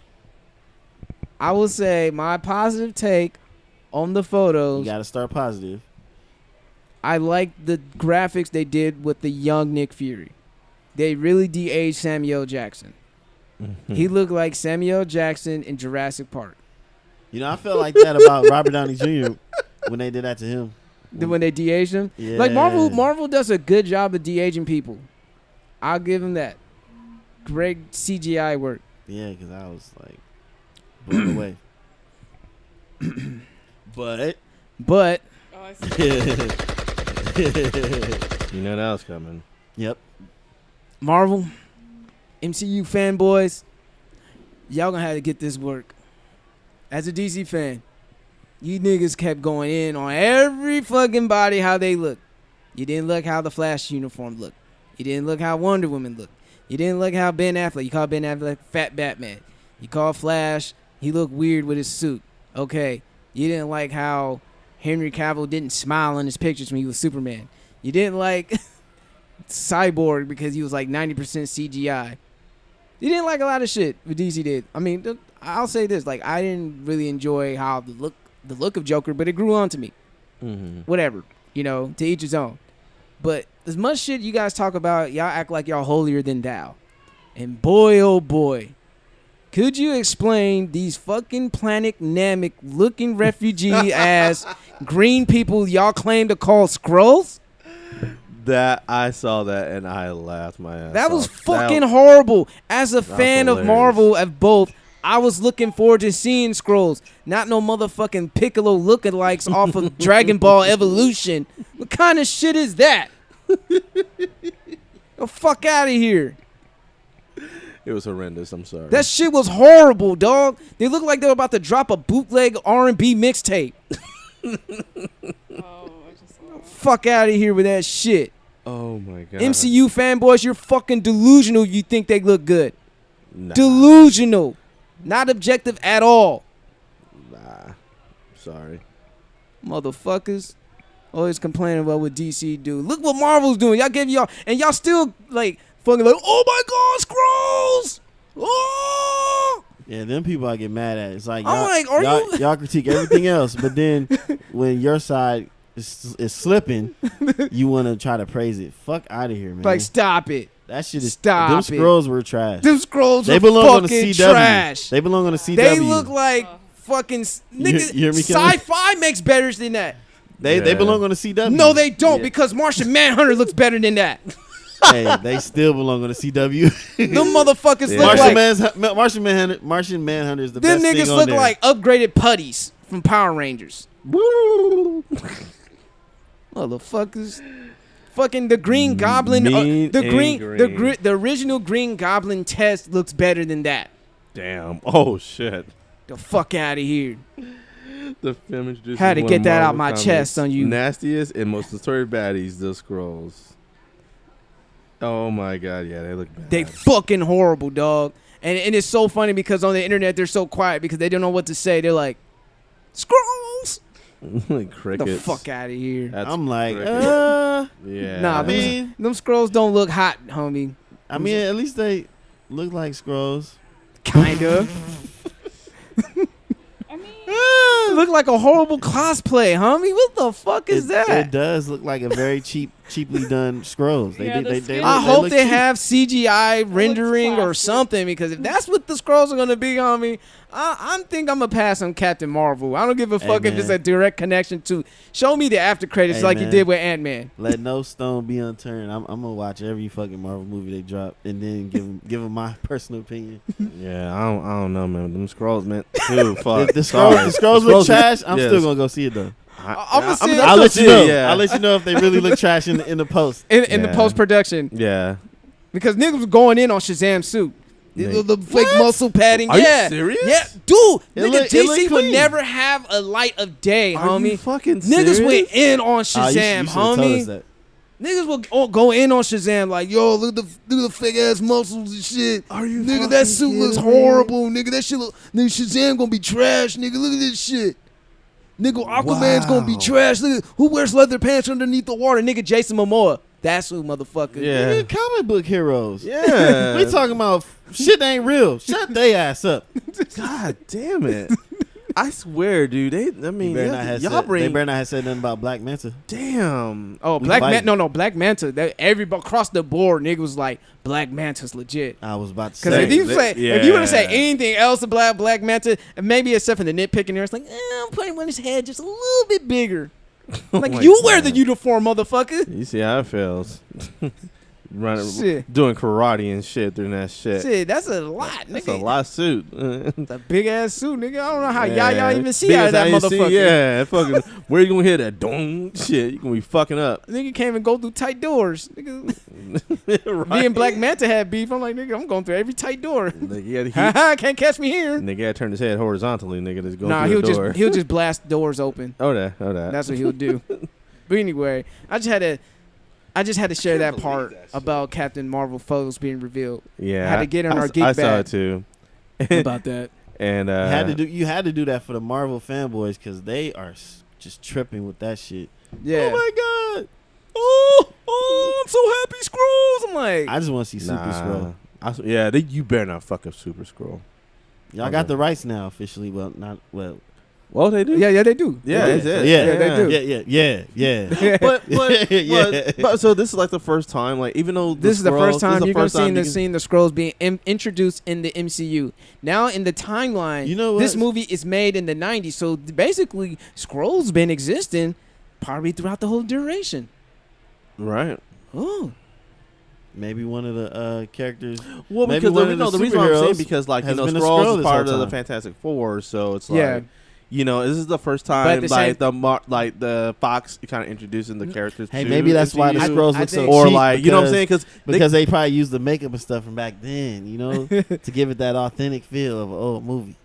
I will say my positive take on the You photos. gotta start positive. I like the graphics they did with the young Nick Fury. They really de-aged Samuel Jackson. He looked like Samuel Jackson in Jurassic Park. You know, I felt like that about Robert Downey Jr. when they did that to him. When they de-aged him. Yeah. Like Marvel does a good job of de-aging people. I'll give him that. Great CGI work. Yeah, because I was like blown away. But Oh, I see. You know that was coming. Yep. Marvel, MCU fanboys, y'all gonna have to get this work. As a DC fan, you niggas kept going in on every fucking body how they look. You didn't look how the Flash uniform looked. You didn't look how Wonder Woman looked. You didn't look how Ben Affleck. You called Ben Affleck Fat Batman. You called Flash, he looked weird with his suit. Okay. You didn't like how Henry Cavill didn't smile in his pictures when he was Superman. You didn't like Cyborg because he was like 90% CGI. You didn't like a lot of shit what DC did. I mean, I'll say this: like, I didn't really enjoy how the look of Joker, but it grew on to me. Whatever, to each his own. But as much shit you guys talk about, y'all act like y'all holier than thou. And boy, oh boy, could you explain these fucking Planet Namek looking refugee ass green people y'all claim to call Skrulls? That I saw that and I laughed my ass That was off. fucking horrible. As a fan of hilarious. Marvel, of both, I was looking forward to seeing Skrulls, not no motherfucking Piccolo lookalikes off of Dragon Ball Evolution. What kind of shit is that? The fuck out of here. It was horrendous. I'm sorry. That shit was horrible, dog. They look like they were about to drop a bootleg R&B mixtape. Oh, I just saw that. Fuck out of here with that shit. Oh my god. MCU fanboys, you're fucking delusional. You think they look good. Nah. Delusional. Not objective at all. Nah. Sorry. Motherfuckers. Always complaining about what DC do. Look what Marvel's doing. Y'all still like fucking like, oh my god, Skrulls! Oh! Yeah, them people I get mad at. It's like, I'm y'all, like, are y'all, you- y'all critique everything else, but then when your side is slipping, you want to try to praise it. Fuck out of here, man. Like, stop it. that shit is. stop Them it. Scrolls were trash. Them Skrulls They are belong on the fucking CW. trash. They belong on the CW. They look like fucking niggas. you hear me, Kelly? Sci-fi makes better than that. They Yeah. belong on the CW. No, they don't, Yeah. because Martian Manhunter looks better than that. Hey, they still belong on the CW. Them motherfuckers Yeah. look like Martian Manhunter is the them best niggas thing on look there. like upgraded putties from Power Rangers. Motherfuckers. Fucking the Green Goblin. Mean The and green. the original Green Goblin test looks better than that. Damn. Oh shit. The fuck out of here. The film introduces Had to one get of that out Marvel my Comics' chest on you. Nastiest and most notorious baddies, the Skrulls. Oh my god, yeah, they look bad. They fucking horrible, dog. And it's so funny because on the internet they're so quiet because they don't know what to say. They're like, Skrulls. like The crickets. fuck out of here. That's I'm like, crickets. Yeah. Nah, I mean, them Skrulls don't look hot, homie. I mean, at least they look like Skrulls. Kind of. I mean, Look like a horrible cosplay, homie. What the fuck is that? It does look like a very cheaply done Skrulls. Yeah, the skin- I hope they cheap. have CGI rendering or plastic. something, because if that's what the Skrulls are gonna be, homie, I think I'm gonna pass on Captain Marvel. I don't give a fuck if it's a direct connection to. Show me the after credits like you did with Ant-Man. Let no stone be unturned. I'm gonna watch every fucking Marvel movie they drop and then give them my personal opinion. Yeah, I don't know, man. Them Skrulls meant too. Fuck. If the Skrulls look trash, I'm still gonna go see it though. I'll let you know. Yeah. I'll let you know if they really look trash in the post. In the post production, Yeah. because niggas was going in on Shazam's suit. The fake muscle padding. Are yeah. you serious? Yeah, dude. It Nigga, look DC would clean. never have a light of day, Are homie. you fucking Niggas serious? went in on You Shazam, should've told us homie. that. Niggas will go in on Shazam like, yo, look at the fake ass muscles and shit. Are you Nigga, fucking that suit looks kidding me? horrible. Nigga, that shit look. Nigga, Shazam gonna be trash. Nigga, look at this shit. Nigga, Aquaman's gonna be Wow. trash. Nigga, who wears leather pants underneath the water? Nigga, Jason Momoa. That's who, motherfucker. Yeah. Nigga, comic book heroes. Yeah. We talking about shit that ain't real. Shut they ass up. God damn it. I swear, dude. Y'all They better bring. not have said nothing about Black Manta. Damn. Oh, We Black fighting. Manta. No, Black Manta. That everybody across the board, nigga was like, Black Manta's legit. I was about to Because say. if you say, if you were to say yeah. anything else about Black Manta, and maybe except for the nitpicking there, it's like, I'm putting on his head just a little bit bigger. Like, my you wear God. the uniform, motherfucker. You see how it feels. Running, Shit. doing karate and shit during that shit. Shit, that's a lot, That's nigga. a lot of suit. It's a big ass suit, nigga. I don't know how Yeah. y'all even see Big out of as that how you see, motherfucker. yeah, fucking. Where you gonna hit that? Dong shit. You gonna be fucking up. Nigga can't even go through tight doors. Nigga, Right. me and Black Manta had beef. I'm like, nigga, I'm going through every tight door. Nigga, Haha, can't catch me here. nigga had to turn his head horizontally. Nigga, just go Nah, through the door. he'll just blast doors open. Oh that. That's what he'll do. But anyway, I just had to share that part about Captain Marvel photos being revealed. Yeah, had to get on our geek I saw bag. it too. About that. And you had to do that for the Marvel fanboys because they are just tripping with that shit. Yeah. Oh my god! Oh, I'm so happy, Scrolls. I'm like, I just want to see Super Scroll. You better not fuck up Super Scroll. Y'all got the rights now officially. Well, not well. Well, they do. yeah, they do. Yeah, they it's it. Yeah, they do. Yeah. But so this is like the first time, like even though This is the first time you're going to see see the Scrolls being introduced in the MCU. Now in the timeline, You know what? this movie is made in the 90s, so basically Scrolls been existing probably throughout the whole duration. right. Oh. Maybe one of the characters. Well, maybe because one of the the reason why I'm saying superheroes because like has been a Skrulls Skrull is this part whole of the time. Fantastic Four, so it's Yeah. like. This is the first But time at the same- like the Fox kind of introducing the characters. Hey, to maybe that's why the MCU. Skrulls I look so think- or cheap like you know what I'm saying because they probably used the makeup and stuff from back then, you know, to give it that authentic feel of an old movie.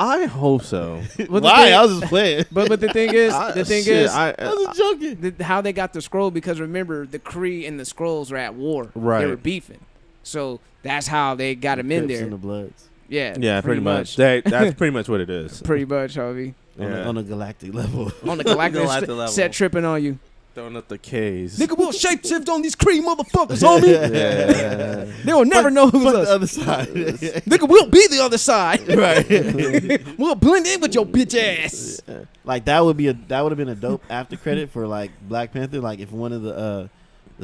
I hope so. But Why? I was just playing. But the thing is, I I was joking. how they got the Skrull, because remember the Kree and the Skrulls were at war. Right. They were beefing. So that's how they got him in Crips there. and the Bloods yeah, pretty much. That's pretty much what it is. Pretty much, Harvey. Yeah. on a galactic level. On the galactic Galactic level. set tripping on you. Throwing up the K's. Nigga, we'll shapeshift on these Kree motherfuckers, homie. Yeah. They will never know who's Fuck us. the other side. Nigga, we'll be the other side. Right. We'll blend in with your bitch ass. Like that would have been a dope after credit for like Black Panther. Like if one of the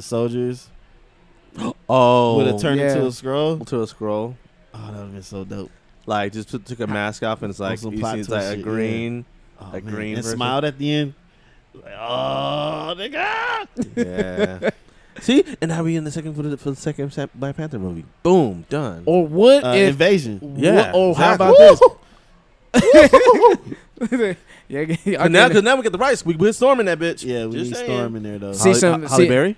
soldiers Oh, would have turned yeah. into a scroll. to a scroll. Oh, that would have been so dope. Like just took a mask off and it's like some you plot see it's twist like a shit, green. Oh, A man. green and version. smiled at the end. Like, oh, nigga. Yeah. See, and now we in the second for the second Black Panther movie. Boom, done. Or what if? Invasion. Yeah, Oh, how exactly. about this? Yeah, Because now we get the rights. We storming that bitch. Yeah, we Just need saying. Storm in there though. See some- Holly see- Berry.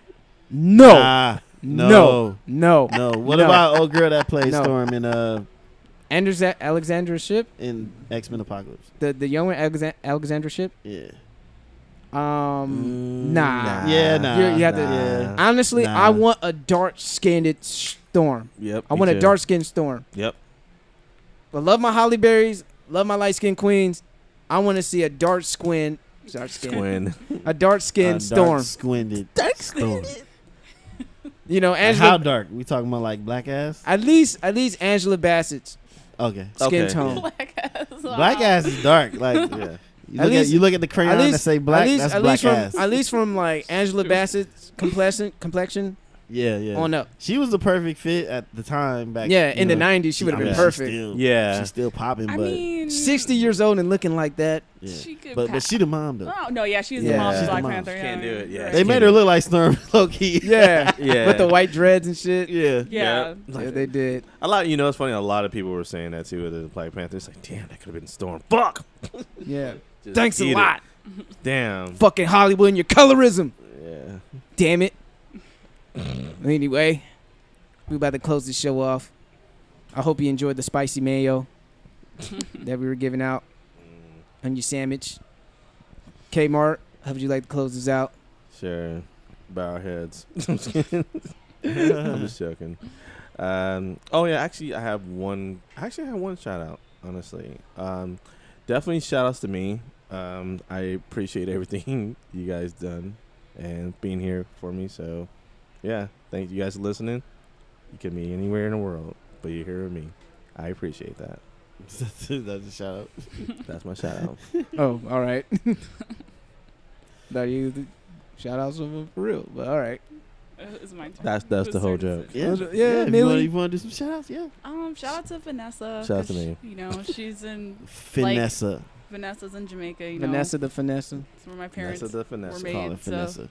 no, Nah, no, no. What No. about old girl that plays No. Storm in Alexandra Ship, X-Men Apocalypse? the young one, Alexandra Ship. Yeah. Nah. Nah. Yeah, nah. You have to- Yeah. Honestly, Nah. I want a dark-skinned Storm. Yep. I me want a too. dark-skinned Storm. Yep. I love my Holly Berries. Love my light-skinned queens. I want to see a dark-skinned, Squin. a dark-skinned Storm. Squinted. Dark Storm. You know, Like Angela. how dark? We talking about like black ass? At least Angela Bassett's Okay. skin Okay. tone. Black ass. Wow. Black ass is dark. Like Yeah. you look at the crayon that say black. That's black ass. At least from like Angela Bassett's complexion Yeah. on up. She was the perfect fit at the time back. Yeah, you in the know. 90s, she would have been she's perfect. She's still popping, I but mean, 60 years old and looking like that. yeah. she could But she the mom though. Oh no, yeah, she's Yeah. the mom. She's She's the Black mom. Panther. She can't do it, yeah. right. They made her look like Storm low key. Yeah. Yeah. With the white dreads and shit. Yeah. Yeah. Yeah, they did. It's funny. A lot of people were saying that too with the Black Panther. It's like, damn, that could have been Storm. Fuck. Yeah. Just Thanks a eat it. lot. Damn. Fucking Hollywood and your colorism. Yeah. Damn it. Anyway, we about to close the show off. I hope you enjoyed the spicy mayo that we were giving out on your sandwich. Kmart, how would you like to close this out? Sure. Bow our heads. I'm just kidding. I'm just joking. Actually, I have one shout out. Honestly, definitely shout outs to me. I appreciate everything you guys done and being here for me. So, yeah, thank you guys for listening. You can be anywhere in the world, but you're here with me. I appreciate that. That's a shout out. That's my shout out. Oh, all right. Now you shout outs for real, but all right. It's my turn. That's Whose the whole turn is joke. it? Yeah, if Millie. you want to do some shout outs, yeah. Shout out to Vanessa. Shout out to 'cause me. You know, she's in Vanessa. Vanessa's in Jamaica. You know, Vanessa the finesse. it's where my parents Nessa the finesse. were Call it made. So, Vanessa.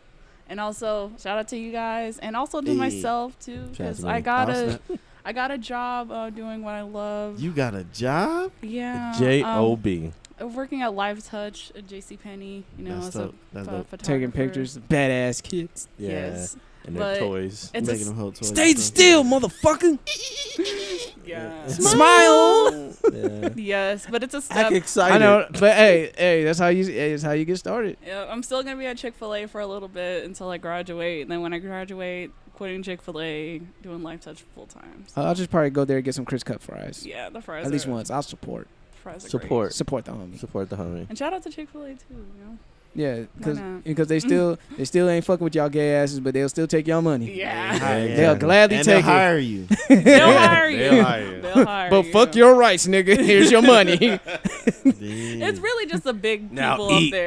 and also shout out to you guys, and also to Hey. myself too, Shout out because to I me. got Oh, I got a job doing what I love. You got a job? Yeah. J-O-B. Working at Live Touch at JCPenney, you know, That's as a dope. That's dope. photographer. Taking pictures of badass kids. Yeah. Yes. And their But toys. It's Making them hold toys. Stay and stuff. still, motherfucker. yeah. Smile. Yeah. Yes, but it's a Act step. excited. I know, but hey, that's how you get started. Yeah, I'm still gonna be at Chick-fil-A for a little bit until I graduate, and then when I graduate, quitting Chick-fil-A, doing Live Touch full time. So, I'll just probably go there and get some crisp cut fries. yeah, the fries. At least are, once. I'll support. Fries are Support. Support the homie. Support the homie. Great. And shout out to Chick-fil-A too. You know. Yeah, not? because they still ain't fucking with y'all gay asses, but they'll still take y'all money. Yeah. Yeah. They'll gladly And take they'll it. hire you. They'll hire you. They'll hire you. They'll hire But you. fuck your rights, nigga. Here's your money. It's really just the big Now people eat. up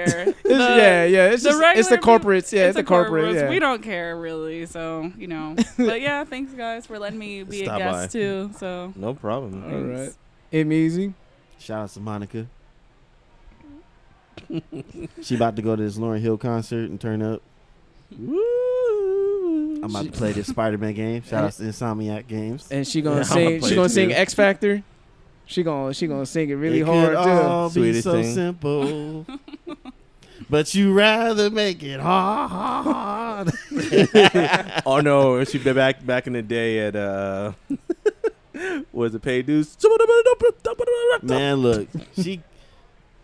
there. Yeah. It's the just it's the regular corporates. Yeah, it's the corporate. corporates. Yeah. We don't care really, so you know. But yeah, thanks guys for letting me be Stop a guest by. too. So No problem. All right. Easy. Shout out to Monica. She about to go to this Lauryn Hill concert and turn up. I'm about to play this Spider-Man game. Shout out to Insomniac Games. And she gonna Yeah, I'ma sing. play She it gonna sing too. X Factor. She gonna sing it really It hard could too. all be Sweetest so thing. simple, but you rather make it hard. Oh no, she been back in the day at was it Paid Dues? Man, look,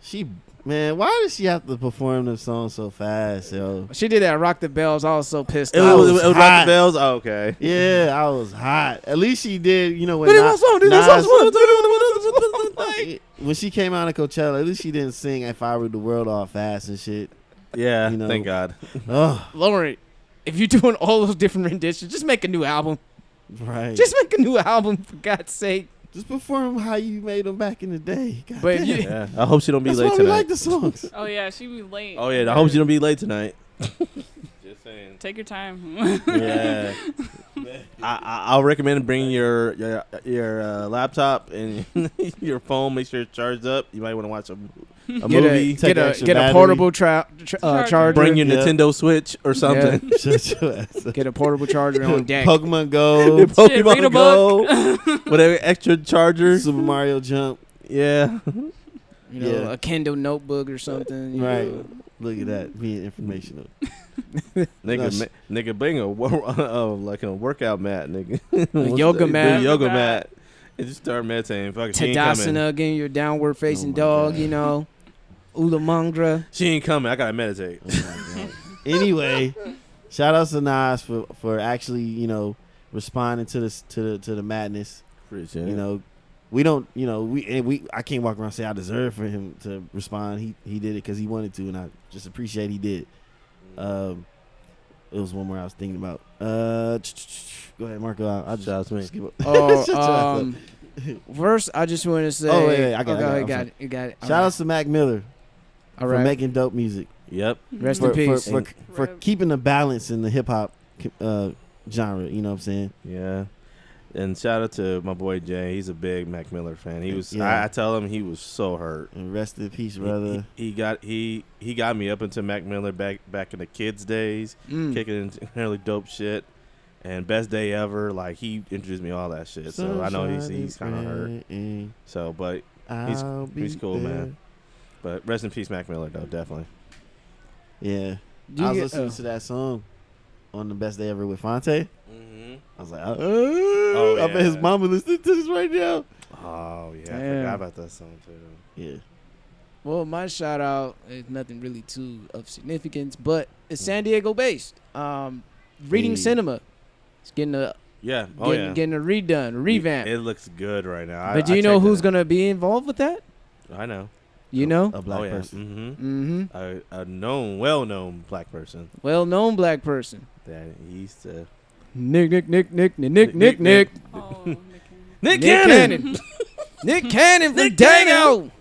she, man, why does she have to perform the song so fast, yo? She did that Rock the Bells. I was so pissed It off. was hot. Rock the Bells. Oh, okay. Yeah, I was hot. At least she did, you know, when when she came out of Coachella, at least she didn't sing "If I Ruled the World" all fast and shit. Yeah, You know. thank God. Oh, Lauren, if you're doing all those different renditions, just make a new album. right. Just make a new album, for God's sake. Just perform how you made them back in the day. God But damn. you- Yeah, I hope she don't be That's late why we tonight. like the songs. oh yeah, she be late. Oh yeah, I hope she don't be late tonight. Just saying. Take your time. Yeah, I'll recommend bringing your laptop and your phone. Make sure it's charged up. You might want to watch a movie. Take Get a extra get a battery. portable Charger. charger. Bring your Yeah. Nintendo Switch or something. Shut your ass up. Get a portable charger on deck. Pokemon Go, Your Shit, read Pokemon a Go, whatever extra charger. Super Mario Jump. Yeah, You know, Yeah. a Kindle notebook or something. you Right. know. Look at that, being informational. nigga, bring a like a workout mat, nigga. yoga Bring mat. a yoga mat, and just start meditating. Fucking she ain't coming. Tadasana again, your downward facing Oh my dog. God. You know, Ulamangra. She ain't coming. I gotta meditate. Oh my God. Anyway, shout out to Nas for actually, you know, responding to the madness. Appreciate You it. know, we don't, you know, we I can't walk around and say I deserve for him to respond. He did it because he wanted to, and I just appreciate he did. it was one more I was thinking about. Go ahead, Marco. I'll just Shout out to me. skip up. Oh, first, I just want to say. Oh, wait, I got it. You got it. You got it. Shout outs to Mac Miller All for right. making dope music. Yep. Rest for, in peace. for keeping the balance in the hip hop genre. You know what I'm saying? Yeah. And shout out to my boy Jay. He's a big Mac Miller fan. He was. Yeah. I tell him he was so hurt. And rest in peace, brother. He got me up into Mac Miller back in the kids' days, kicking into really dope shit. And best day ever. Like he introduced me to all that shit. So I know he's kind of hurt. So, but he's cool, man. But rest in peace, Mac Miller, though, definitely. Yeah. I was listening to that song on the best day ever with Fonte. I was like, I bet his mama listening to this right now. Oh, yeah. Damn. I forgot about that song, too. Yeah. Well, my shout out is nothing really too of significance, but it's San Diego based. Reading Cinema. It's getting a getting a revamp. It looks good right now. But do you know who's gonna be involved with that? I know. You know? A black person. A well-known black person. Well-known black person. That he used to. Nick. Oh, Nick Cannon. Nick Cannon from Dago.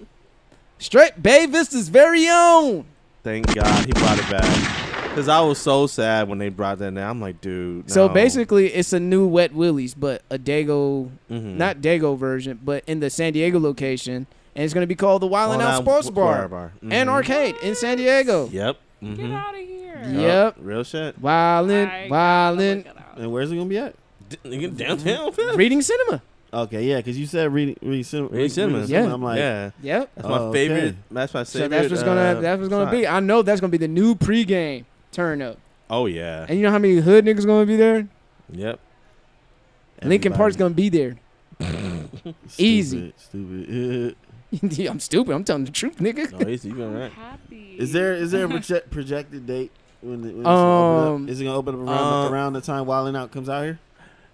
Straight Bay Vista's very own. Thank God he brought it back. Because I was so sad when they brought that down. I'm like, dude. So no. basically, it's a new Wet Willie's, but a Dago, not Dago version, but in the San Diego location. And it's going to be called the Wildin' Out Sports Bar and Arcade in San Diego. Yep. Get out of here. Yep. Real shit. Wildin'. And where's it going to be at? Downtown. Reading Cinema. Okay, yeah, because you said reading cinema. Reading cinema. Yeah. I'm like, yeah. Yep. That's my favorite. That's my favorite. So that's what's gonna be. I know that's gonna be the new pregame turn up. Oh yeah. And you know how many hood niggas gonna be there? Yep. Lincoln Park's gonna be there. Easy. Stupid. Yeah, I'm stupid. I'm telling the truth, nigga. No, easy. You been right. Happy. Is there a projected date when it's gonna open up? Is it gonna open up around the time Wildin' Out comes out here?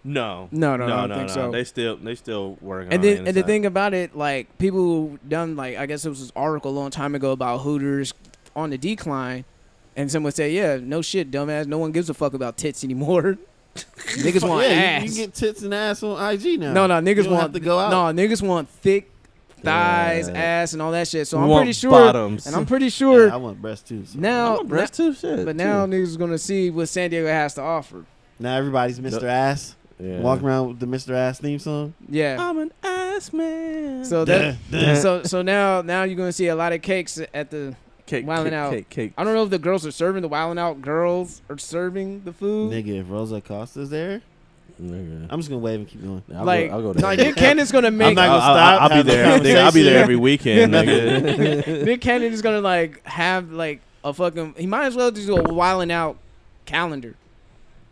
No, I don't think so. They still working and on it. And the thing about it, like, people who done, like, I guess it was this article a long time ago about Hooters on the decline, and someone said, yeah, no shit, dumbass, no one gives a fuck about tits anymore. Niggas want ass. You can get tits and ass on IG now. No, niggas want want to go out. No, niggas want thick thighs, ass, and all that shit. So I'm pretty sure. Bottoms. And I'm pretty sure. Yeah, I want breasts too. So. Now, breasts too, shit. But now niggas is gonna see what San Diego has to offer. Now everybody's Mr. Ass. Yeah. Walking around with the Mr. Ass theme song. Yeah. I'm an ass man. So that so now you're gonna see a lot of cakes at the Wildin' Out. Cake. I don't know if the girls are serving the Wildin' Out girls are serving the food. Nigga, if Rosa Costa's there, I'm just gonna wave and keep going. I'll go there. Like Nick Cannon's gonna make. I'm not gonna stop. I'll be there. I'll be there every weekend, nigga. Nick Cannon is gonna like have like a fucking. He might as well just do a Wildin' Out calendar.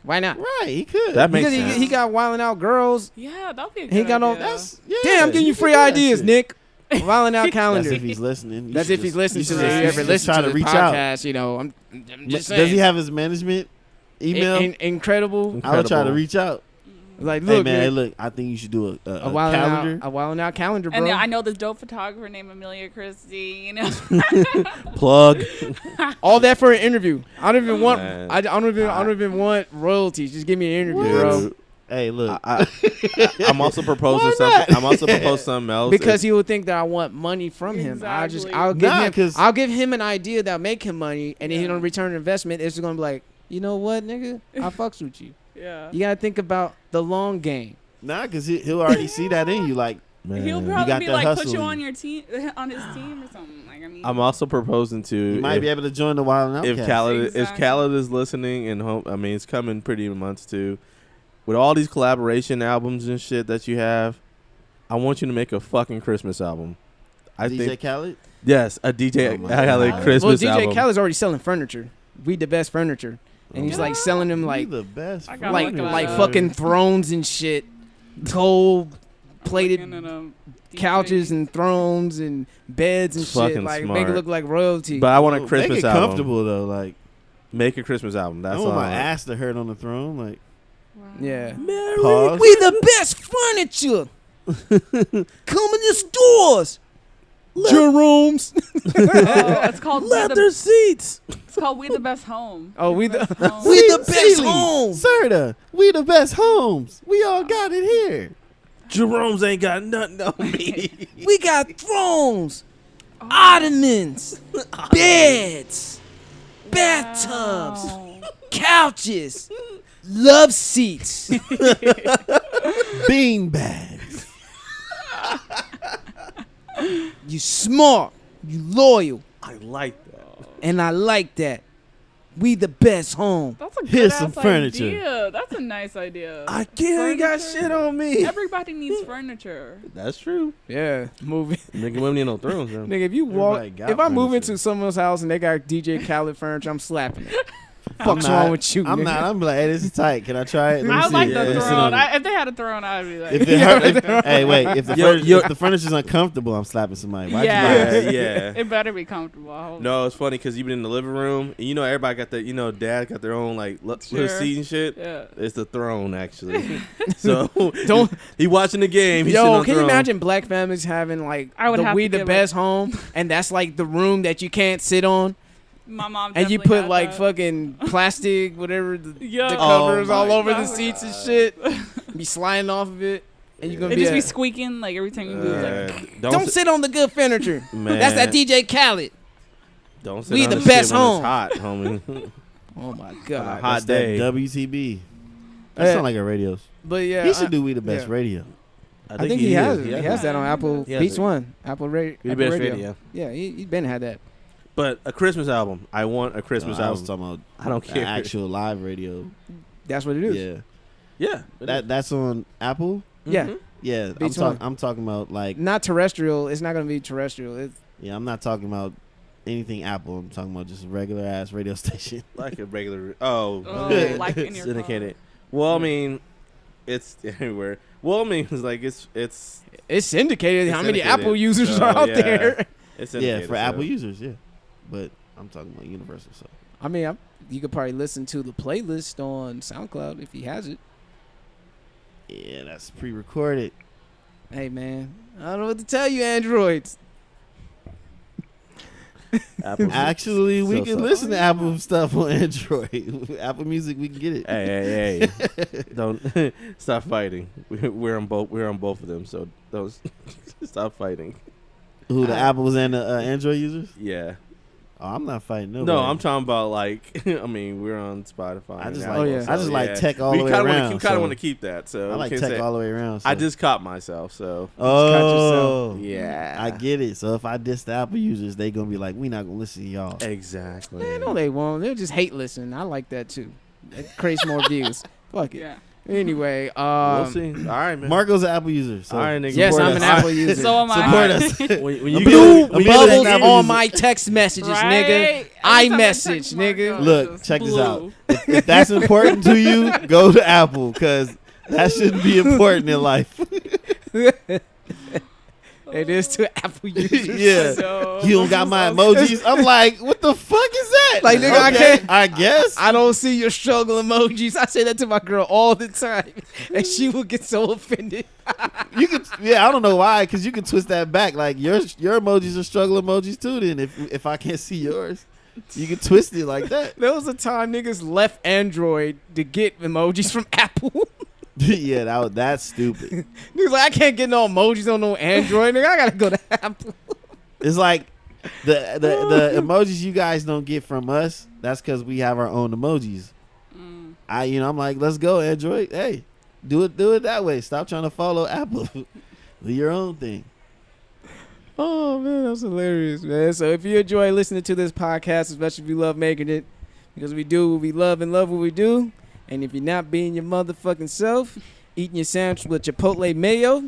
Why not? Right, he could. That makes because sense. he got Wildin' Out girls. Yeah, that'd be a good He got idea. no. Damn, I'm giving you free ideas, Nick. Wildin' Out calendar. That's if he's listening. That's if he's listening to it. it. If you ever listen to the reach podcast, out. you know, I'm just saying. Does he have his management email? Incredible. I would try to reach out. Like, Hey look, man, man, look. I think you should do a Wildin' calendar. a Wildin' Out calendar, bro. And I know this dope photographer named Amelia Christie. You know, Plug. All that for an interview. I don't even want. Man. I don't even want royalties. Just give me an interview, bro. Hey, look. I'm also proposing something. I'm also proposing something else. Because he would think that I want money from him. Exactly. I'll give him an idea that'll make him money, and then he don't return investment. It's gonna be like, you know what, nigga, I fucks with you. yeah. You gotta think about the long game. Nah, because he'll already see that in you. Like, Man. He'll got probably be that like, put hustle you in on you. your team, on his team or something. Like, I mean, I'm also proposing to. you might be able to join the Wild and if Outcast. Khaled Exactly. is listening and I mean it's coming pretty months too. With all these collaboration albums and shit that you have, I want you to make a fucking Christmas album. I DJ think Khaled? yes, a DJ Oh my Khaled God. Christmas Well, DJ album. Khaled's already selling furniture. We the best furniture, and he's like selling them You like the best. I gotta like look at like that. fucking thrones and shit, gold plated looking at a DJ. couches and thrones and beds and It's shit. fucking Like make smart. it look like royalty. But I want a Make Christmas it album. comfortable though. Like, Make a Christmas album. I That's don't all. want my ass to hurt on the throne. Like, Wow. Yeah. pause. We the best furniture. Come in the stores. Jerome's. It's called leather seats. It's called We the Best Home. Oh, we the Home. we the best home. Serta, we the best homes. We all got it here. Jerome's ain't got nothing on me. We got thrones, ottomans, beds, bathtubs, couches, love seats, Bean bags. You smart, you loyal, I like that. and I like that. We the best home. That's a good Here's ass some furniture. idea. That's a nice idea. I can't got shit on me. Everybody needs furniture. That's true. Yeah, movie. Nigga, women need no thrones, bro. Nigga, if you walk, Everybody got if I move furniture. into someone's house and they got DJ Khaled furniture, I'm slapping it. I'm Fuck's not- wrong with you? I'm nigga? not. I'm like, hey, this is tight. Can I try it? Let me I see like it. the Let me sit throne. on it. If they had a throne, I'd be like, If it hurt, hey, wait. If the if the furniture's uncomfortable, I'm slapping somebody. Why'd you buy it? Yeah. it better be comfortable. I hope. No, it's funny because you've been in the living room and you know everybody got their, dad got their own like little Sure. seat and shit. Yeah. It's the throne actually. So Don't- he watching the game. He's sitting Yo, on can you throne. imagine black families having like I would the have We to the give Best home, and that's like the room that you can't sit on, My mom. and you definitely put had like that. fucking plastic, whatever the Yeah. covers Oh all my over the God. seats and shit, be sliding off of it, and you're gonna It be, just be a- squeaking like every time you move. Like, don't sit on the good furniture. Man, That's that DJ Khaled. Don't sit We on the shit best when home. It's hot, homie. Oh my On a god. hot That's that day. WTB. That Yeah. sound like a radio. But yeah, He should do We the Best yeah. radio. I think he has it. He Yeah. has that on Apple He has Beats it. One, Apple We the Apple best Radio. radio. Yeah, he's been had that. But a Christmas album. I want a Christmas I was album. talking about I don't the care. actual live radio. That's what it is. Yeah, Yeah. that's on Apple. Yeah. Mhm. Yeah, Beats One. I'm talking about like Not terrestrial. It's not gonna be terrestrial. It's yeah. I'm not talking about anything Apple. I'm talking about just a regular ass radio station. Like a regular. Oh, oh, like in your syndicated. Well, I mean, it's everywhere. Well, I mean, it's like it's it's syndicated. It's How many syndicated, Apple users so, are out yeah. there? it's Yeah, syndicated, for so. Apple users. Yeah, but I'm talking about universal. So I mean, you could probably listen to the playlist on SoundCloud if he has it. yeah, that's pre-recorded. Hey man, I don't know what to tell you, androids. Apple's Actually, we so can soft. listen to Apple stuff on Android. Apple Music, we can get it. Hey, don't stop fighting. We're on both. We're on both of them. So don't stop fighting. Who the Apples and the Android users? Yeah. Oh, I'm not fighting nobody. No, I'm talking about like. I mean, we're on Spotify. I and just Apple, like yeah. I just so, like yeah. tech all We the way kinda around. wanna, kind of so want to keep that. So I like can't tech say- all the way around. So. I just caught myself. So Oh, yeah, I get it. So if I diss the Apple users, they gonna be like, we not gonna listen to y'all. exactly. Man, no, they won't. They'll just hate listen. I like that too. It creates more views. Fuck it. Yeah. Anyway, We'll see. All right, man. Marco's an Apple user. So All right, nigga. yes, support I'm an us. Apple user. So am I. Support us. when you Blue Amelia- bubbles Amelia's an Apple on user. my text messages, Right? nigga. Every time I iMessage, text nigga. Marco, Look, it's check this blue. out. If that's important to you, go to Apple because that shouldn't be important in life. It is to Apple users. Yeah. So, You don't got my emojis. I'm like, what the fuck is that? Like, nigga, I Okay, can't- I guess. I don't see your struggle emojis. I say that to my girl all the time, and she will get so offended. You could, yeah, I don't know why, because you can twist that back. Like your emojis are struggle emojis too. Then if I can't see yours, you can twist it like that. There was a time niggas left Android to get emojis from Apple. Yeah, that's stupid. Niggas like, I can't get no emojis on no Android. Nigga, I gotta go to Apple. It's like the emojis you guys don't get from us. That's because we have our own emojis. I'm like, let's go Android. Hey, do it that way. Stop trying to follow Apple. Do your own thing. Oh man, that's hilarious, man. So if you enjoy listening to this podcast, especially if you love making it, because we do what we love and love what we do, and if you're not being your motherfucking self, eating your sandwich with Chipotle mayo,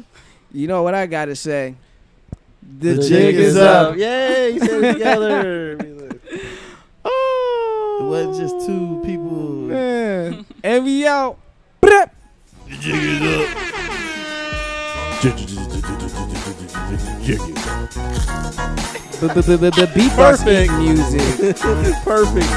you know what I gotta say. The jig is up. Yay, you said it together. Oh, It wasn't just two people. man. And we out. Brap. The jig is up. The beatbox music. Perfect.